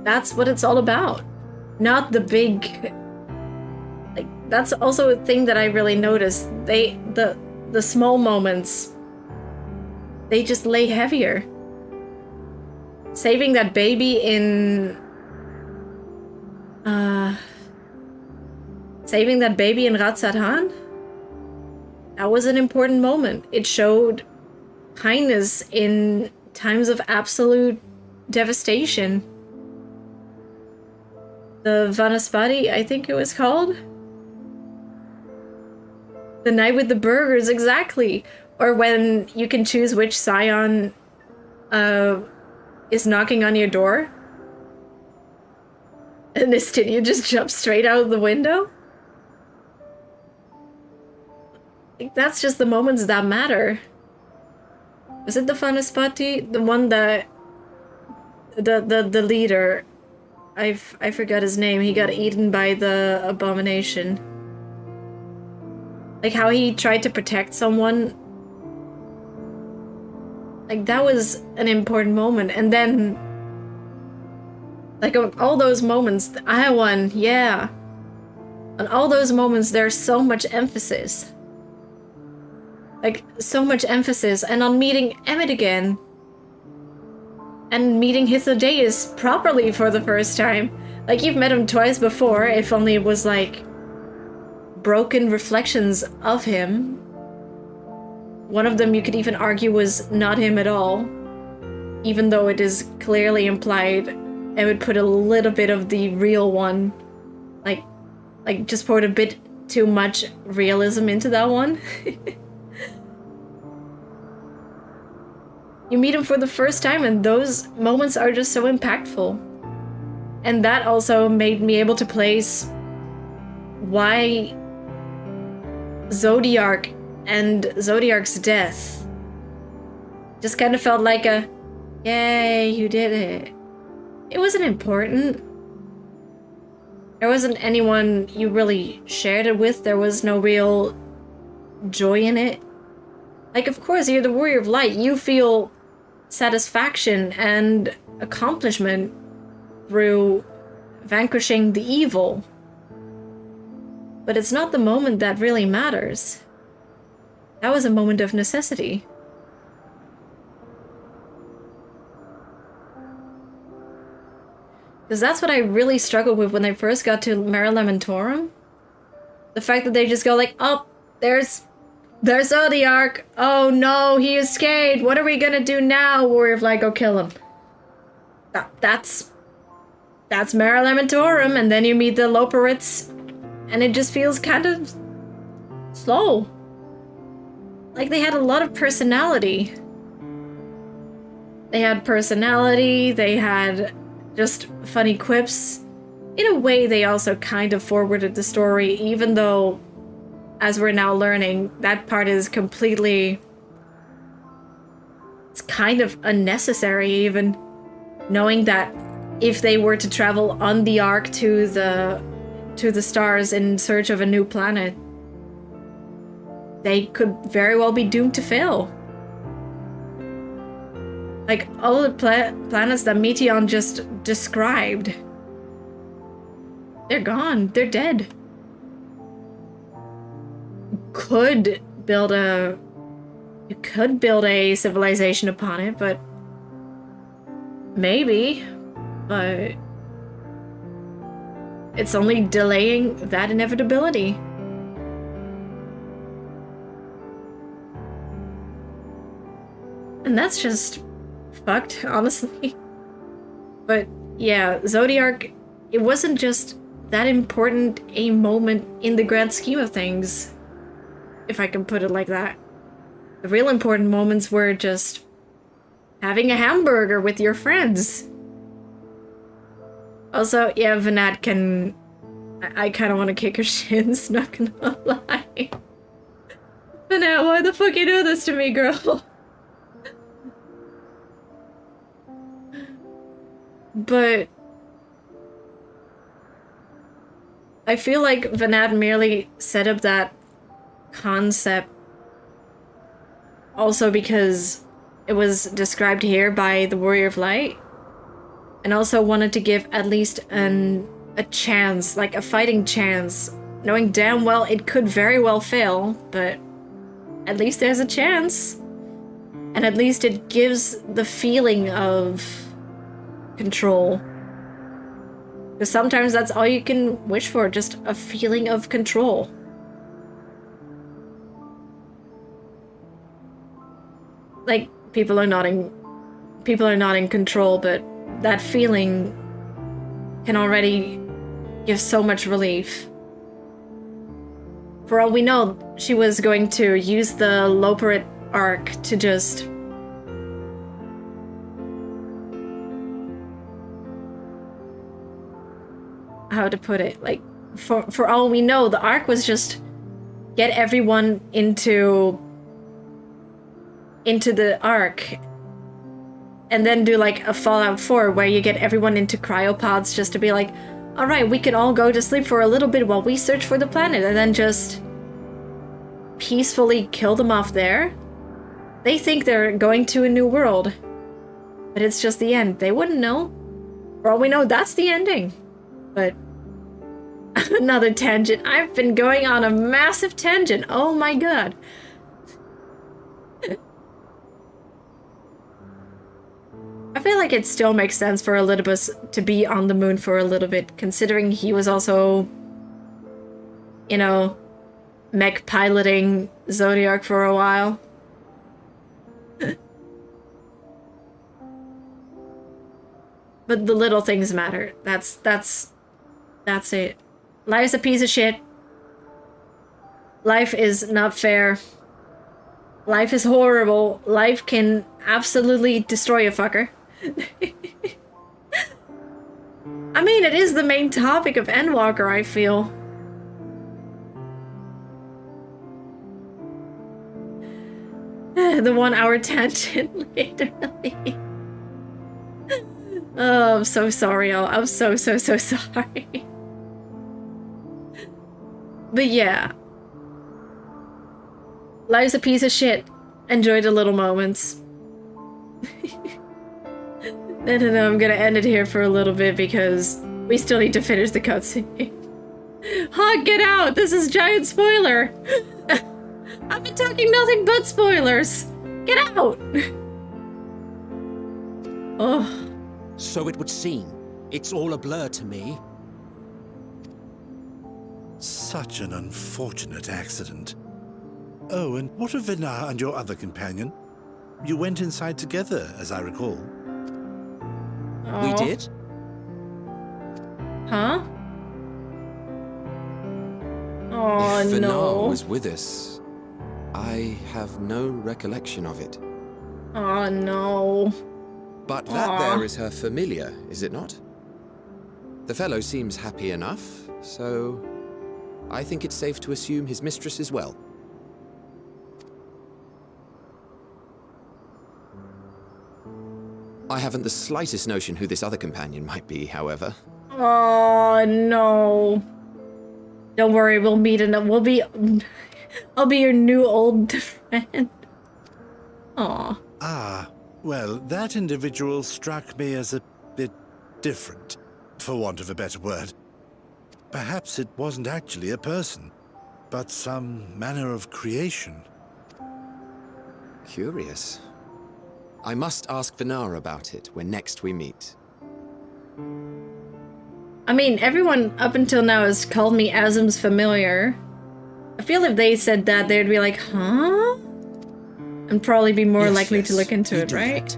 That's what it's all about. Not the big... Like, that's also a thing that I really noticed. The small moments, they just lay heavier. Saving that baby in... Saving that baby in Ratsathan? That was an important moment. It showed kindness in times of absolute devastation. The Vanaspati, I think it was called? The night with the burgers, exactly. Or when you can choose which scion is knocking on your door. And Estinio just jumps straight out of the window. Like, that's just the moments that matter. Was it the Fanaspati? The one that... The leader... I forgot his name. He got eaten by the abomination. Like how he tried to protect someone. Like that was an important moment. And then, like on all those moments, I won, yeah. On all those moments, there's so much emphasis. Like so much emphasis. And on meeting Emmett again. And meeting Hithodeus properly for the first time. Like, you've met him twice before, if only it was, like, broken reflections of him. One of them you could even argue was not him at all. Even though it is clearly implied, it would put a little bit of the real one. Like just poured a bit too much realism into that one. You meet him for the first time and those moments are just so impactful. And that also made me able to place why Zodiark and Zodiark's death just kind of felt like a, yay, you did it. It wasn't important. There wasn't anyone you really shared it with. There was no real joy in it. Like, of course, you're the Warrior of Light. You feel satisfaction and accomplishment through vanquishing the evil. But it's not the moment that really matters. That was a moment of necessity. Because that's what I really struggled with when I first got to Mare Lamentorum. The fact that they just go like, oh, there's Zodiark. Oh no, he escaped. What are we gonna do now? Warrior of Light, go kill him. That's Mare Lamentorum, and then you meet the Loporits, and it just feels kind of slow. Like they had a lot of personality. They had personality, they had just funny quips. In a way, they also kind of forwarded the story, even though, as we're now learning, that part is completely... It's kind of unnecessary, even. Knowing that if they were to travel on the Ark to the stars in search of a new planet, they could very well be doomed to fail. Like, all the planets that Meteion just described, they're gone. They're dead. You could build a civilization upon it, but maybe. But it's only delaying that inevitability. And that's just fucked, honestly. But yeah, Zodiark, it wasn't just that important a moment in the grand scheme of things, if I can put it like that. The real important moments were just having a hamburger with your friends. Also, yeah, Vanat can... I kind of want to kick her shins, not gonna lie. Vanat, why the fuck you do this to me, girl? But I feel like Vanat merely set up that concept also because it was described here by the Warrior of Light, and also wanted to give at least a chance, like a fighting chance, knowing damn well it could very well fail, but at least there's a chance. And at least it gives the feeling of control. Because sometimes that's all you can wish for, just a feeling of control. Like, people are not in control, but that feeling can already give so much relief. For all we know, she was going to use the Loporit arc to just... How to put it? Like, for all we know, the arc was just get everyone into the arc, and then do like a Fallout 4 where you get everyone into cryopods just to be like, all right, we can all go to sleep for a little bit while we search for the planet, and then just peacefully kill them off there. They think they're going to a new world, but it's just the end. They wouldn't know. For all we know, that's the ending. But another tangent. I've been going on a massive tangent. Oh my god. I feel like it still makes sense for Elidibus to be on the moon for a little bit, considering he was also, you know, mech piloting Zodiac for a while. But the little things matter. That's it. Life's a piece of shit. Life is not fair. Life is horrible. Life can absolutely destroy a fucker. I mean, it is the main topic of Endwalker, I feel. The 1 hour tangent, literally. Oh, I'm so sorry, y'all. I'm so sorry. But yeah. Life's a piece of shit. Enjoy the little moments. No, I'm gonna end it here for a little bit because we still need to finish the cutscene. Huh, get out! This is giant spoiler! I've been talking nothing but spoilers! Get out! Oh. So it would seem. It's all a blur to me. Such an unfortunate accident. Oh, and what of Vinar and your other companion? You went inside together, as I recall. We did? Huh? Oh, if Vinar no. was with us, I have no recollection of it. Oh, no. But that there is her familiar, is it not? The fellow seems happy enough, so I think it's safe to assume his mistress as well. I haven't the slightest notion who this other companion might be, however. Oh, no. Don't worry, we'll meet and I'll be your new old friend. Aw. Ah, well, that individual struck me as a bit different, for want of a better word. Perhaps it wasn't actually a person, but some manner of creation. Curious. I must ask Vinar about it when next we meet. I mean, everyone up until now has called me Azim's familiar. I feel if they said that, they'd be like, huh? And probably be more likely to look into it, right?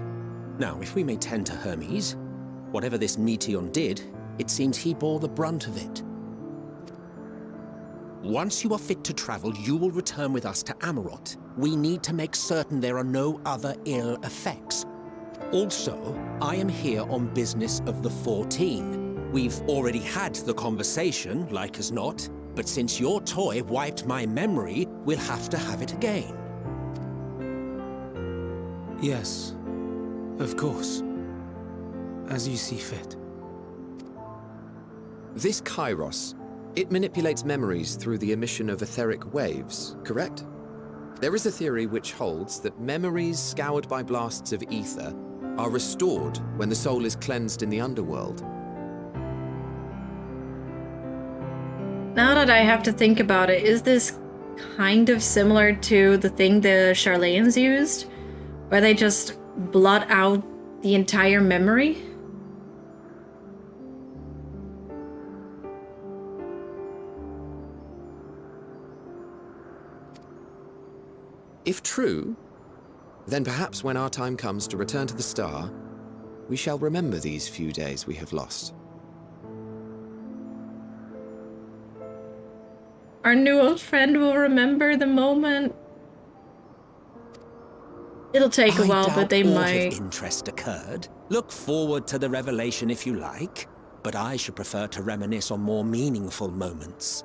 Now, if we may tend to Hermes, whatever this Meteon did, it seems he bore the brunt of it. Once you are fit to travel, you will return with us to Amarot. We need to make certain there are no other ill effects. Also, I am here on business of the 14. We've already had the conversation, like as not, but since your toy wiped my memory, we'll have to have it again. Yes, of course. As you see fit. This Kairos, it manipulates memories through the emission of etheric waves, correct? There is a theory which holds that memories scoured by blasts of ether are restored when the soul is cleansed in the underworld. Now that I have to think about it, is this kind of similar to the thing the Charlayans used? Where they just blot out the entire memory? If true, then perhaps when our time comes to return to the star, we shall remember these few days we have lost. Our new old friend will remember the moment. It'll take a I while, doubt but they aught might. of interest occurred. Look forward to the revelation if you like, but I should prefer to reminisce on more meaningful moments.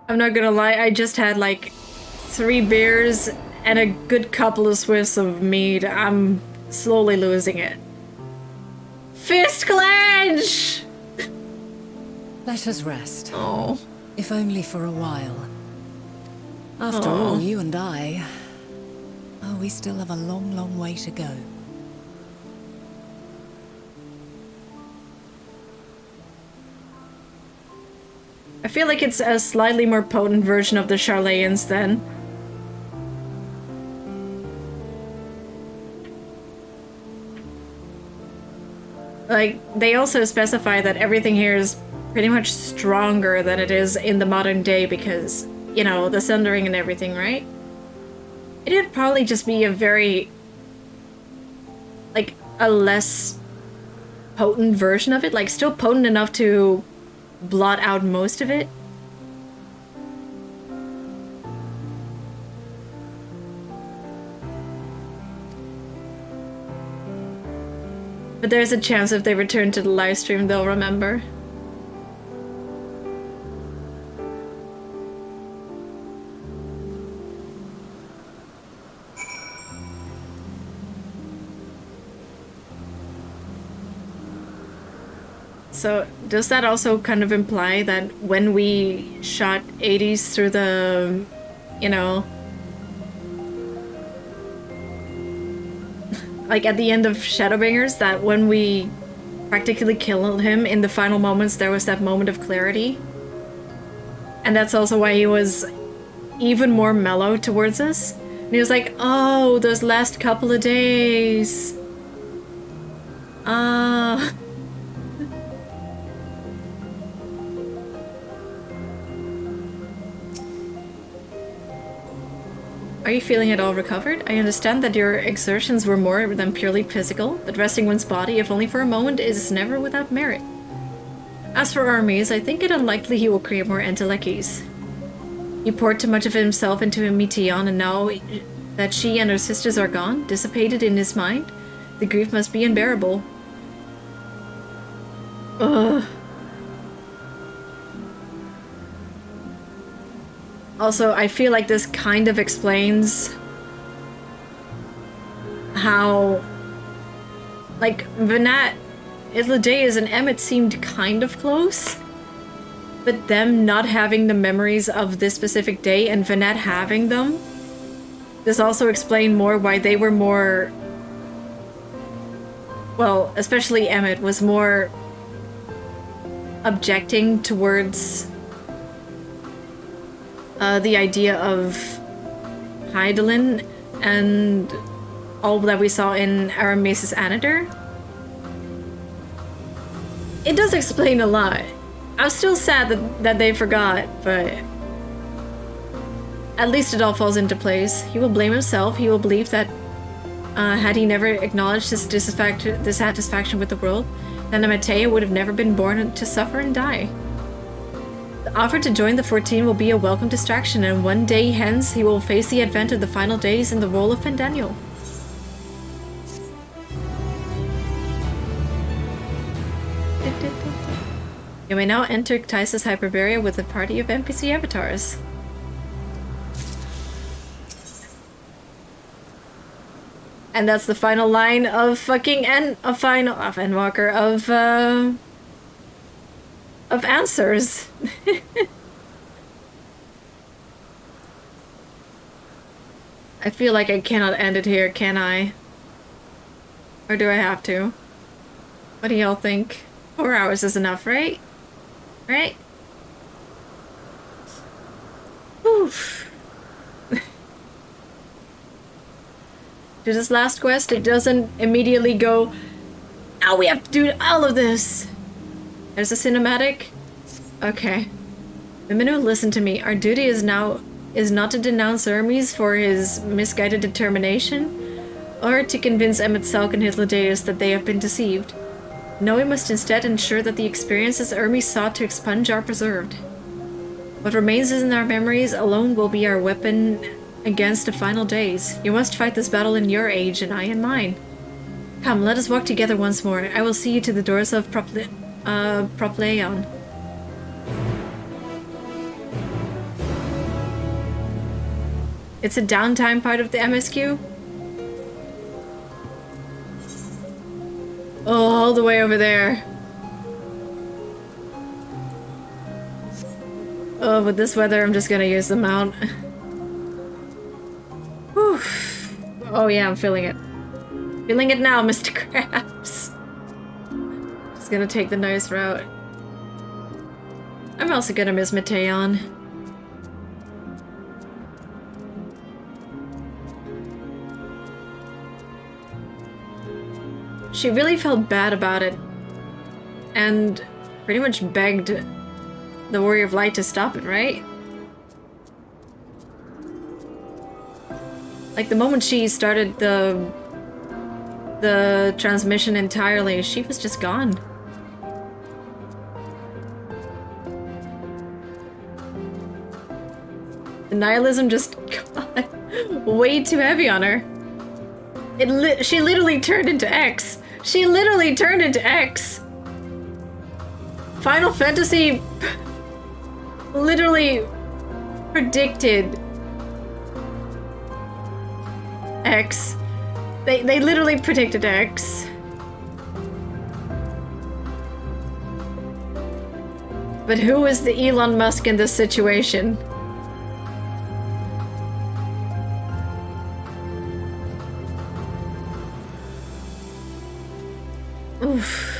I'm not gonna lie, I just had like 3 beers and a good couple of swiffs of mead. I'm slowly losing it. Fist clench! Let us rest. Oh. If only for a while. After all, you and I... Oh, we still have a long, long way to go. I feel like it's a slightly more potent version of the Charlayans then. Like, they also specify that everything here is pretty much stronger than it is in the modern day because, you know, the sundering and everything, right? It'd probably just be a very, like, a less potent version of it. Like, still potent enough to blot out most of it. But there's a chance if they return to the live stream, they'll remember. So, does that also kind of imply that when we shot 80s through the, you know, like at the end of Shadowbringers, that when we practically killed him in the final moments, there was that moment of clarity? And that's also why he was even more mellow towards us. And he was like, oh, those last couple of days. Are you feeling at all recovered? I understand that your exertions were more than purely physical, but resting one's body, if only for a moment, is never without merit. As for armies, I think it unlikely he will create more entelekis. He poured too much of himself into Meteon, and now that she and her sisters are gone, dissipated in his mind, the grief must be unbearable. Ugh. Also, I feel like this kind of explains how, like, Venat, Isledeus, and Emmett seemed kind of close, but them not having the memories of this specific day and Venat having them, this also explained more why they were more, well, especially Emmett was more objecting towards the idea of Hydaelyn and all that we saw in Aramesis Anator. It does explain a lot. I'm still sad that they forgot, but at least it all falls into place. He will blame himself. He will believe that had he never acknowledged his dissatisfaction with the world, then Amatea would have never been born to suffer and die. The offer to join the 14 will be a welcome distraction, and one day hence he will face the advent of the final days in the role of Fandaniel. You may now enter Ctice's Hyperborea with a party of NPC avatars. And that's the final line of fucking Endwalker of answers. I feel like I cannot end it here, can I? Or do I have to? What do y'all think? 4 hours is enough, right? Right? Oof. Do this last quest, it doesn't immediately go, now we have to do all of this. There's a cinematic? Okay. Miminu, listen to me. Our duty is not to denounce Hermes for his misguided determination, or to convince Emmet Salk and Isledeus that they have been deceived. No, we must instead ensure that the experiences Hermes sought to expunge are preserved. What remains in our memories alone will be our weapon against the final days. You must fight this battle in your age and I in mine. Come, let us walk together once more. I will see you to the doors of Propleon. It's a downtime part of the MSQ? Oh, all the way over there. Oh, with this weather, I'm just gonna use the mount. Whew. Oh yeah, I'm feeling it. Feeling it now, Mr. Krabs. Just gonna take the nice route. I'm also gonna miss Mateon. She really felt bad about it, and pretty much begged the Warrior of Light to stop it, right? Like, the moment she started the transmission entirely, she was just gone. The nihilism just got way too heavy on her. She literally turned into X. She literally turned into X. Final Fantasy literally predicted X. They literally predicted X. But who is the Elon Musk in this situation? Oof.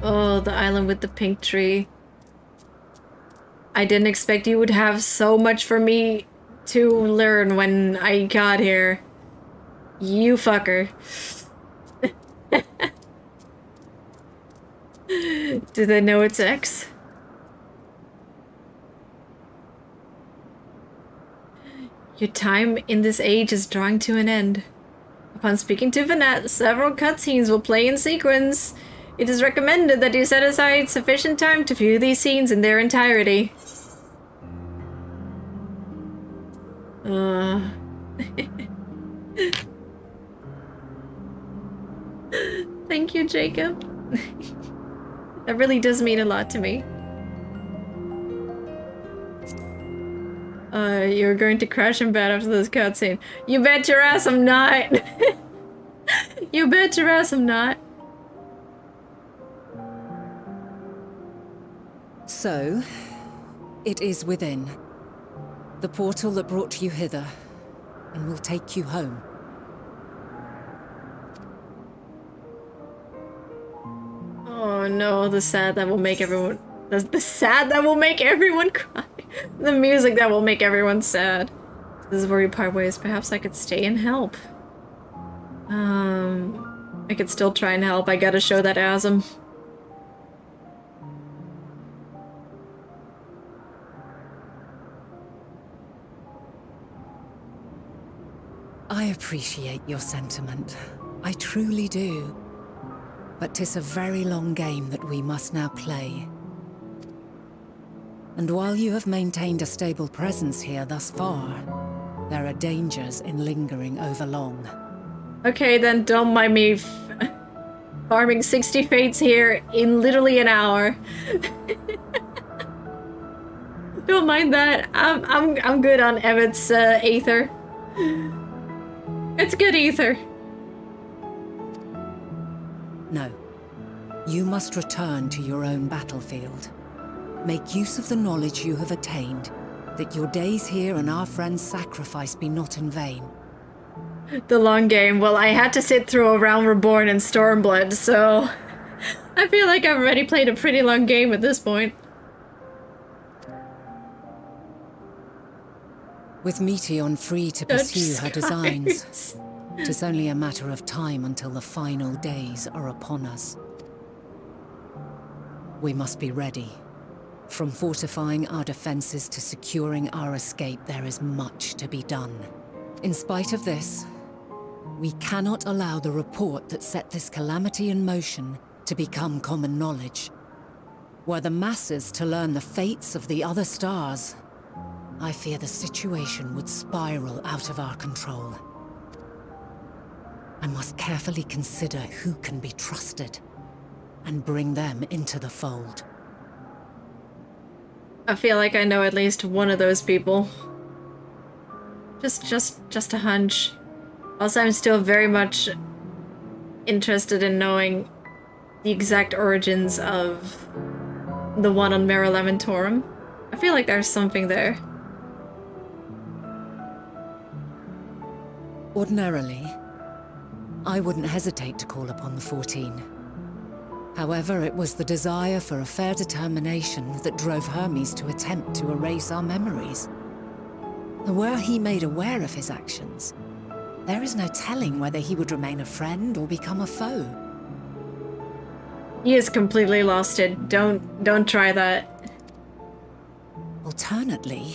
Oh, the island with the pink tree. I didn't expect you would have so much for me to learn when I got here. You fucker. Do they know it's X? Your time in this age is drawing to an end. Upon speaking to Vanette, several cutscenes will play in sequence. It is recommended that you set aside sufficient time to view these scenes in their entirety. Thank you, Jacob. That really does mean a lot to me. You're going to crash in bed after this cutscene. You bet your ass I'm not! You bet your ass I'm not. So, it is within. The portal that brought you hither, and will take you home. Oh no, the sad that will make everyone... The sad that will make everyone cry. The music that will make everyone sad. This is where we part ways. Perhaps I could stay and help. I could still try and help. I gotta show that asm. I appreciate your sentiment. I truly do. But 'tis a very long game that we must now play. And while you have maintained a stable presence here thus far, there are dangers in lingering over long. Okay, then don't mind me farming 60 fates here in literally an hour. Don't mind that. I'm good on Emmett's Aether. It's good Ether. No. You must return to your own battlefield. Make use of the knowledge you have attained, that your days here and our friend's sacrifice be not in vain. The long game. Well, I had to sit through A Realm Reborn and Stormblood, so... I feel like I've already played a pretty long game at this point. With Meteion free to pursue her designs, 'tis only a matter of time until the final days are upon us. We must be ready. From fortifying our defenses to securing our escape, there is much to be done. In spite of this, We cannot allow the report that set this calamity in motion to become common knowledge. Were the masses to learn the fates of the other stars, I fear the situation would spiral out of our control. I must carefully consider who can be trusted and bring them into the fold. I feel like I know at least one of those people. Just a hunch. Also, I'm still very much interested in knowing the exact origins of the one on Mare Lamentorum. I feel like there's something there. Ordinarily, I wouldn't hesitate to call upon the 14. However, it was the desire for a fair determination that drove Hermes to attempt to erase our memories. Were he made aware of his actions, there is no telling whether he would remain a friend or become a foe. He has completely lost it. Don't try that. Alternately,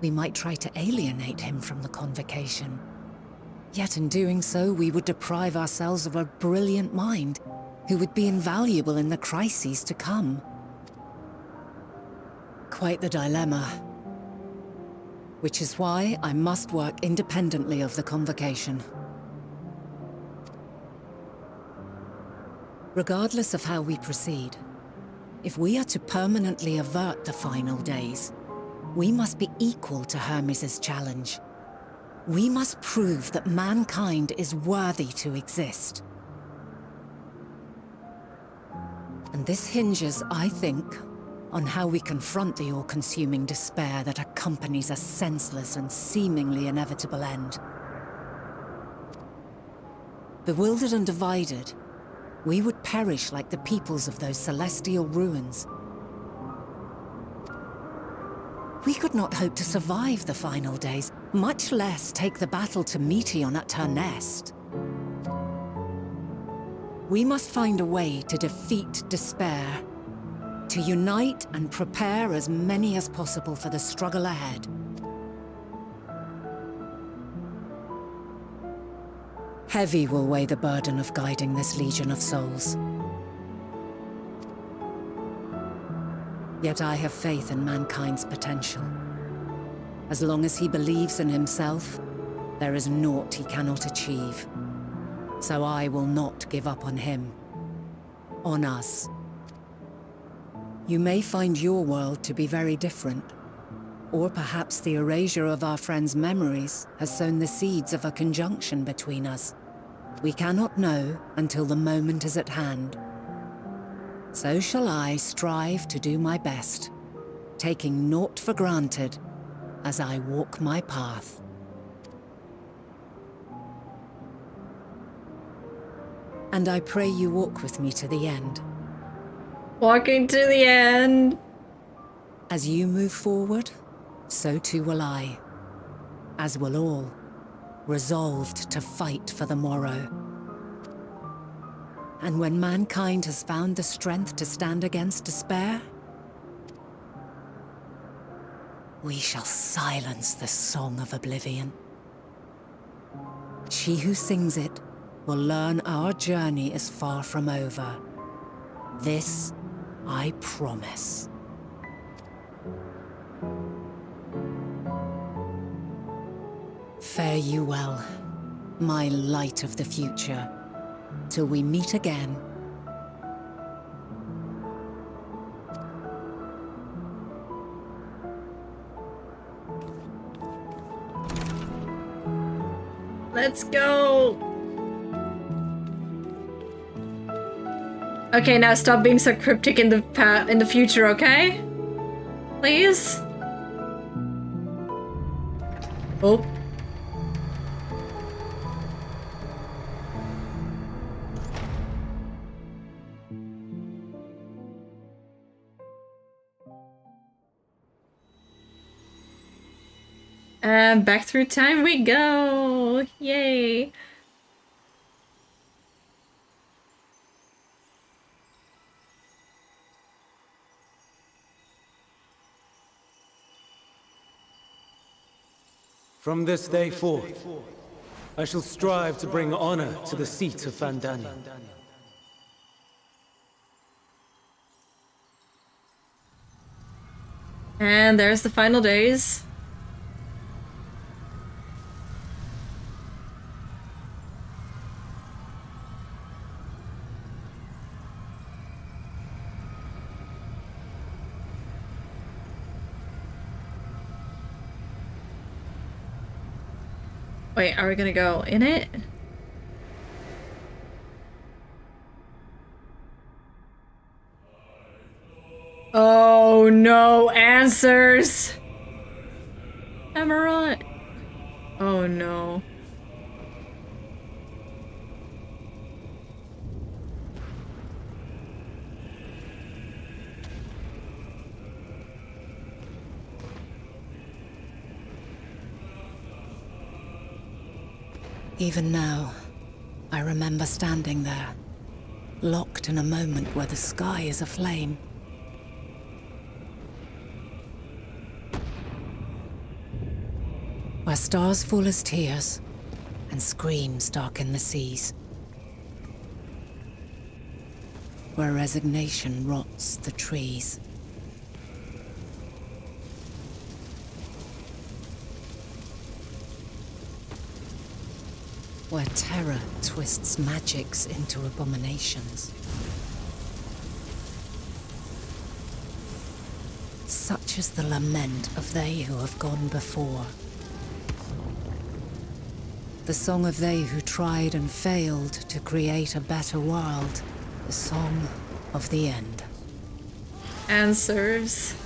we might try to alienate him from the convocation. Yet in doing so, we would deprive ourselves of a brilliant mind who would be invaluable in the crises to come. Quite the dilemma. Which is why I must work independently of the convocation. Regardless of how we proceed, if we are to permanently avert the final days, we must be equal to Hermes' challenge. We must prove that mankind is worthy to exist. And this hinges, I think, on how we confront the all-consuming despair that accompanies a senseless and seemingly inevitable end. Bewildered and divided, we would perish like the peoples of those celestial ruins. We could not hope to survive the final days, much less take the battle to Meteion at her nest. We must find a way to defeat despair, to unite and prepare as many as possible for the struggle ahead. Heavy will weigh the burden of guiding this legion of souls. Yet I have faith in mankind's potential. As long as he believes in himself, there is naught he cannot achieve. So I will not give up on him, on us. You may find your world to be very different, or perhaps the erasure of our friends' memories has sown the seeds of a conjunction between us. We cannot know until the moment is at hand. So shall I strive to do my best, taking naught for granted as I walk my path. And I pray you walk with me to the end. Walking to the end. As you move forward, so too will I. As will all, resolved to fight for the morrow. And when mankind has found the strength to stand against despair, we shall silence the song of oblivion. She who sings it will learn our journey is far from over. This I promise. Fare you well, my light of the future, till we meet again. Let's go! Okay, now stop being so cryptic in the future, okay? Please? Oh. And back through time we go! Yay! From this day forth, I shall strive to bring honor to the seat of Fandania. And there's the final days. Wait, are we gonna go in it? Oh no, answers! Emerald! Oh no. Even now, I remember standing there, locked in a moment where the sky is aflame. Where stars fall as tears, and screams darken the seas. Where resignation rots the trees. Where terror twists magics into abominations. Such is the lament of they who have gone before. The song of they who tried and failed to create a better world. The song of the end. Answers.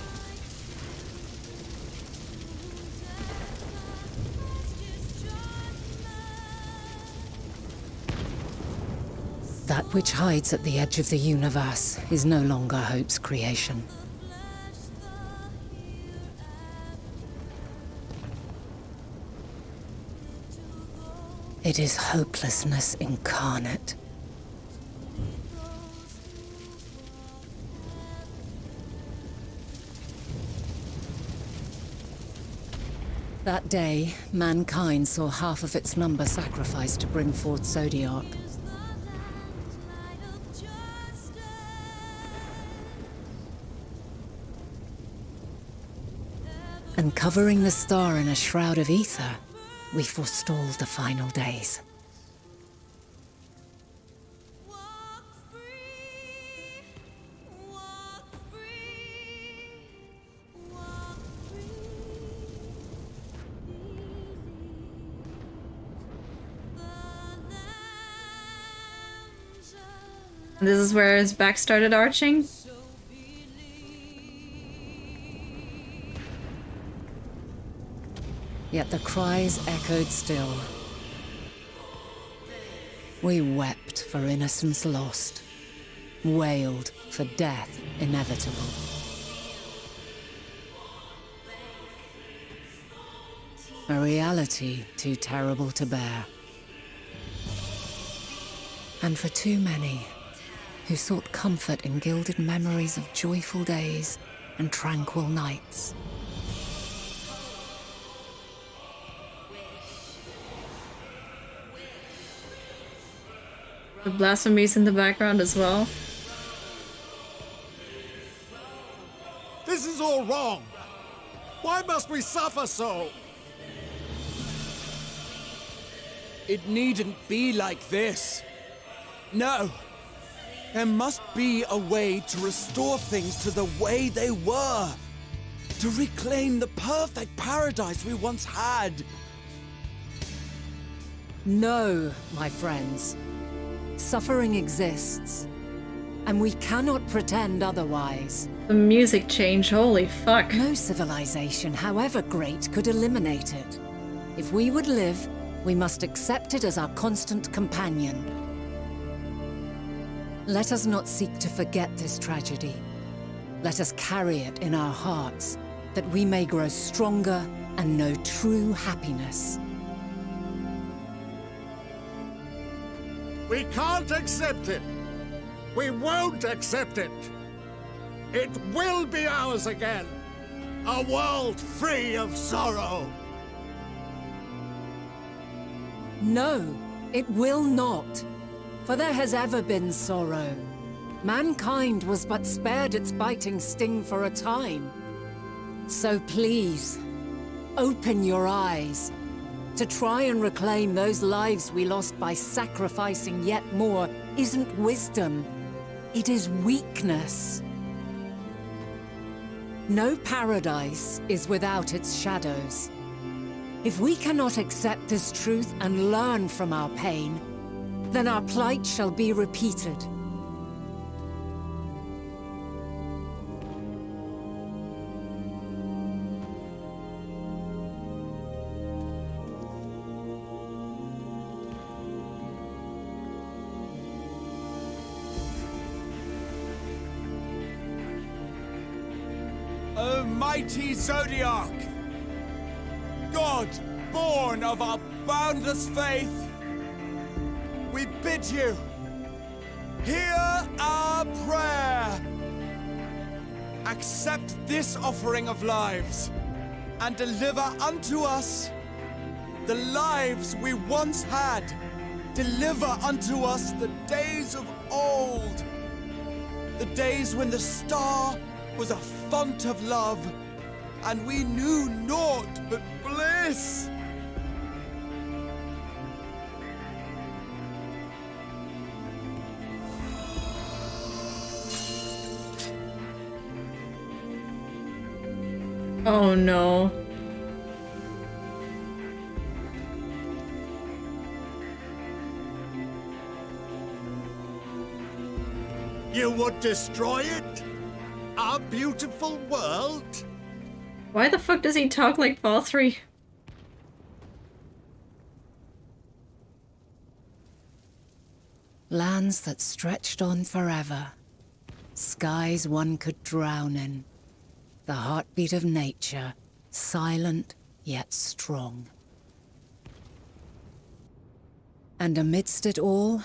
That which hides at the edge of the universe is no longer hope's creation. It is hopelessness incarnate. That day, mankind saw half of its number sacrificed to bring forth Zodiac. And covering the star in a shroud of ether, we forestalled the final days. This is where his back started arching. Yet the cries echoed still. We wept for innocence lost, wailed for death inevitable. A reality too terrible to bear. And for too many who sought comfort in gilded memories of joyful days and tranquil nights. The blasphemies in the background as well. This is all wrong. Why must we suffer so? It needn't be like this. No. There must be a way to restore things to the way they were. To reclaim the perfect paradise we once had. No, my friends. Suffering exists, and we cannot pretend otherwise. The music change, holy fuck. No civilization, however great, could eliminate it. If we would live, we must accept it as our constant companion. Let us not seek to forget this tragedy. Let us carry it in our hearts, that we may grow stronger and know true happiness. We can't accept it. We won't accept it. It will be ours again. A world free of sorrow. No, it will not. For there has ever been sorrow. Mankind was but spared its biting sting for a time. So please, open your eyes. To try and reclaim those lives we lost by sacrificing yet more isn't wisdom. It is weakness. No paradise is without its shadows. If we cannot accept this truth and learn from our pain, then our plight shall be repeated. O mighty Zodiac! God, born of our boundless faith, we bid you, hear our prayer. Accept this offering of lives, and deliver unto us the lives we once had. Deliver unto us the days of old, the days when the star was a font of love, and we knew naught but bliss. Oh no. You would destroy it? Our beautiful world? Why the fuck does he talk like Fall 3? Lands that stretched on forever. Skies one could drown in. The heartbeat of nature, silent yet strong. And amidst it all,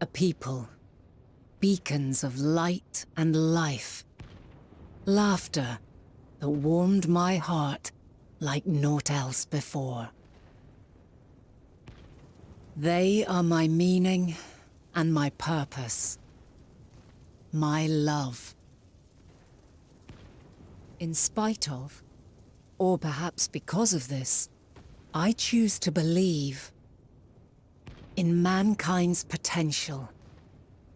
a people. Beacons of light and life. Laughter that warmed my heart like naught else before. They are my meaning and my purpose. My love. In spite of, or perhaps because of this, I choose to believe in mankind's potential,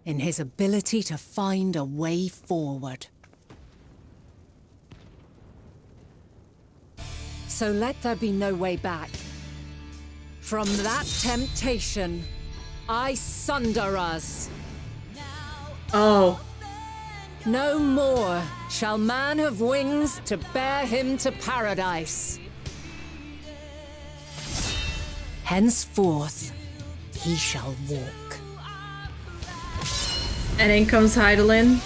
in his ability to find a way forward. So let there be no way back. From that temptation, I sunder us. Oh. No more shall man have wings to bear him to paradise. Henceforth, he shall walk. And in comes Heidelin.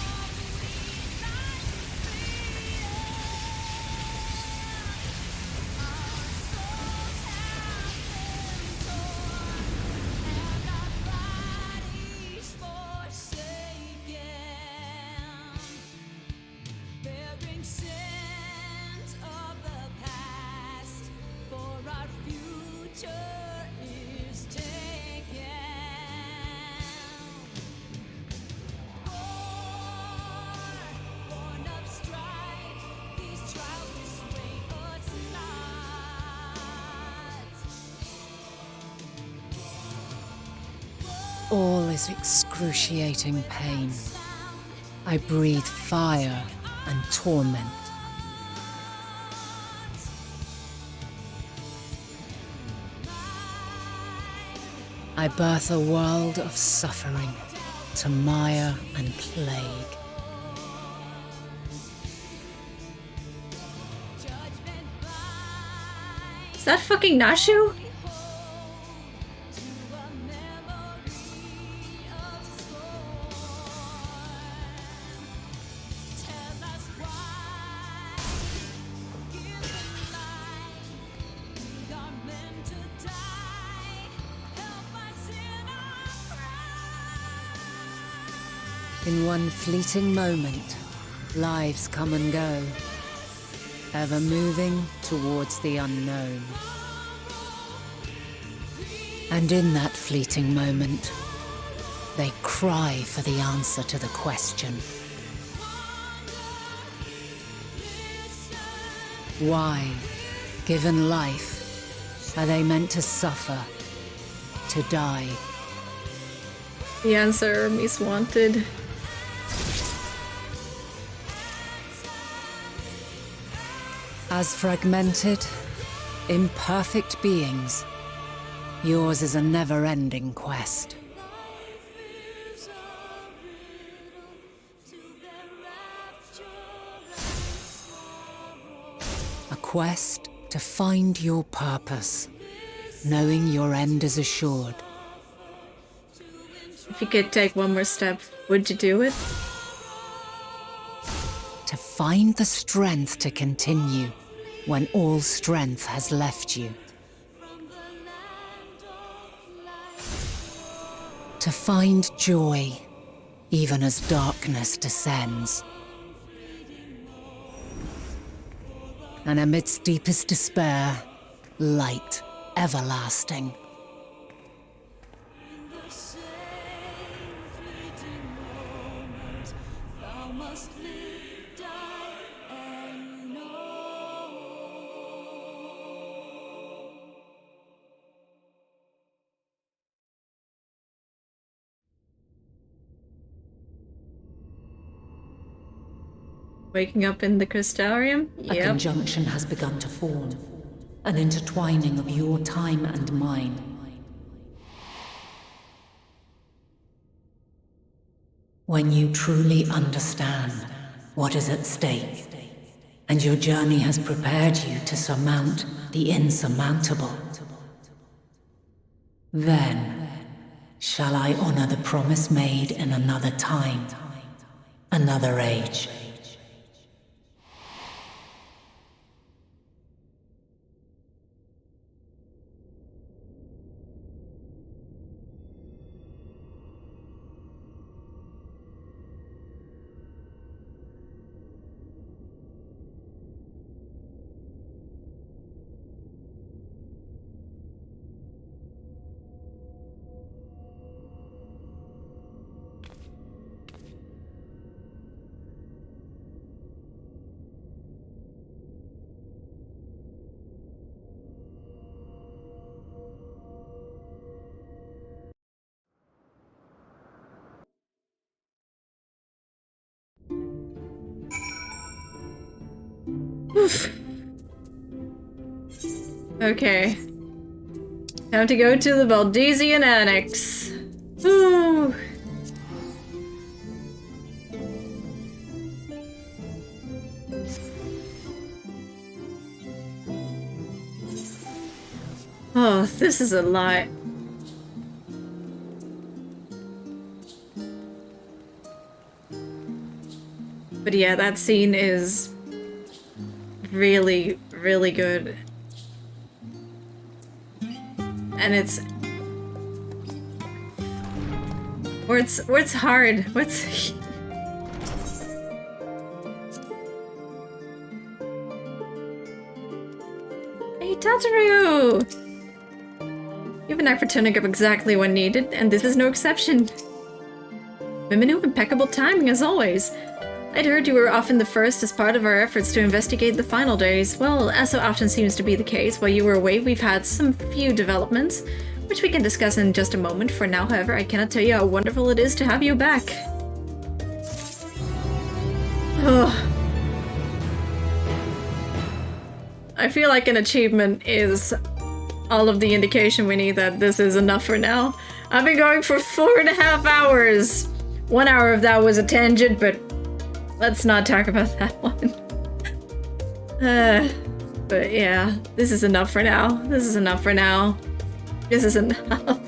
All is excruciating pain. I breathe fire and torment. I birth a world of suffering to mire and plague. Is that fucking Nashu? In one fleeting moment, lives come and go, ever moving towards the unknown. And in that fleeting moment, they cry for the answer to the question. Why, given life, are they meant to suffer, to die? The answer is wanted. As fragmented, imperfect beings, yours is a never-ending quest. A quest to find your purpose, knowing your end is assured. If you could take one more step, would you do it? To find the strength to continue when all strength has left you. To find joy, even as darkness descends. And amidst deepest despair, light everlasting. Waking up in the crystarium? A conjunction has begun to form. An intertwining of your time and mine. When you truly understand what is at stake, and your journey has prepared you to surmount the insurmountable, then shall I honor the promise made in another time, another age. Okay. Time to go to the Valdesian Annex. Woo! Oh, this is a lot. But yeah, that scene is really, really good. And it's... Or it's hard. What's... Hey, Tataru! You have a knack for turning up exactly when needed, and this is no exception. Miminu, impeccable timing as always. I'd heard you were often the first as part of our efforts to investigate the final days. Well, as so often seems to be the case, while you were away, we've had some few developments, which we can discuss in just a moment. For now, however, I cannot tell you how wonderful it is to have you back. Oh. I feel like an achievement is all of the indication we need that this is enough for now. I've been going for 4.5 hours. 1 hour of that was a tangent, but let's not talk about that one. But yeah, this is enough for now. This is enough for now. This is enough.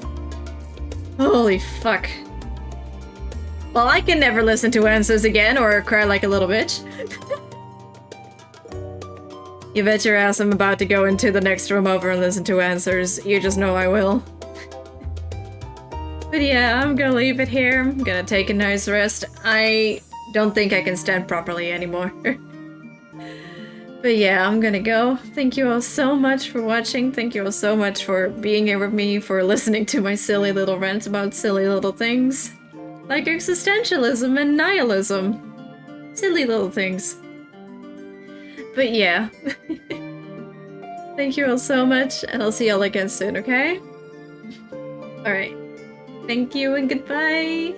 Holy fuck. Well, I can never listen to answers again or cry like a little bitch. You bet your ass I'm about to go into the next room over and listen to answers. You just know I will. But yeah, I'm gonna leave it here. I'm gonna take a nice rest. I don't think I can stand properly anymore. But yeah, I'm gonna go. Thank you all so much for watching. Thank you all so much for being here with me, for listening to my silly little rants about silly little things. Like existentialism and nihilism. Silly little things. But yeah. Thank you all so much, and I'll see y'all again soon, okay? Alright. Thank you and goodbye!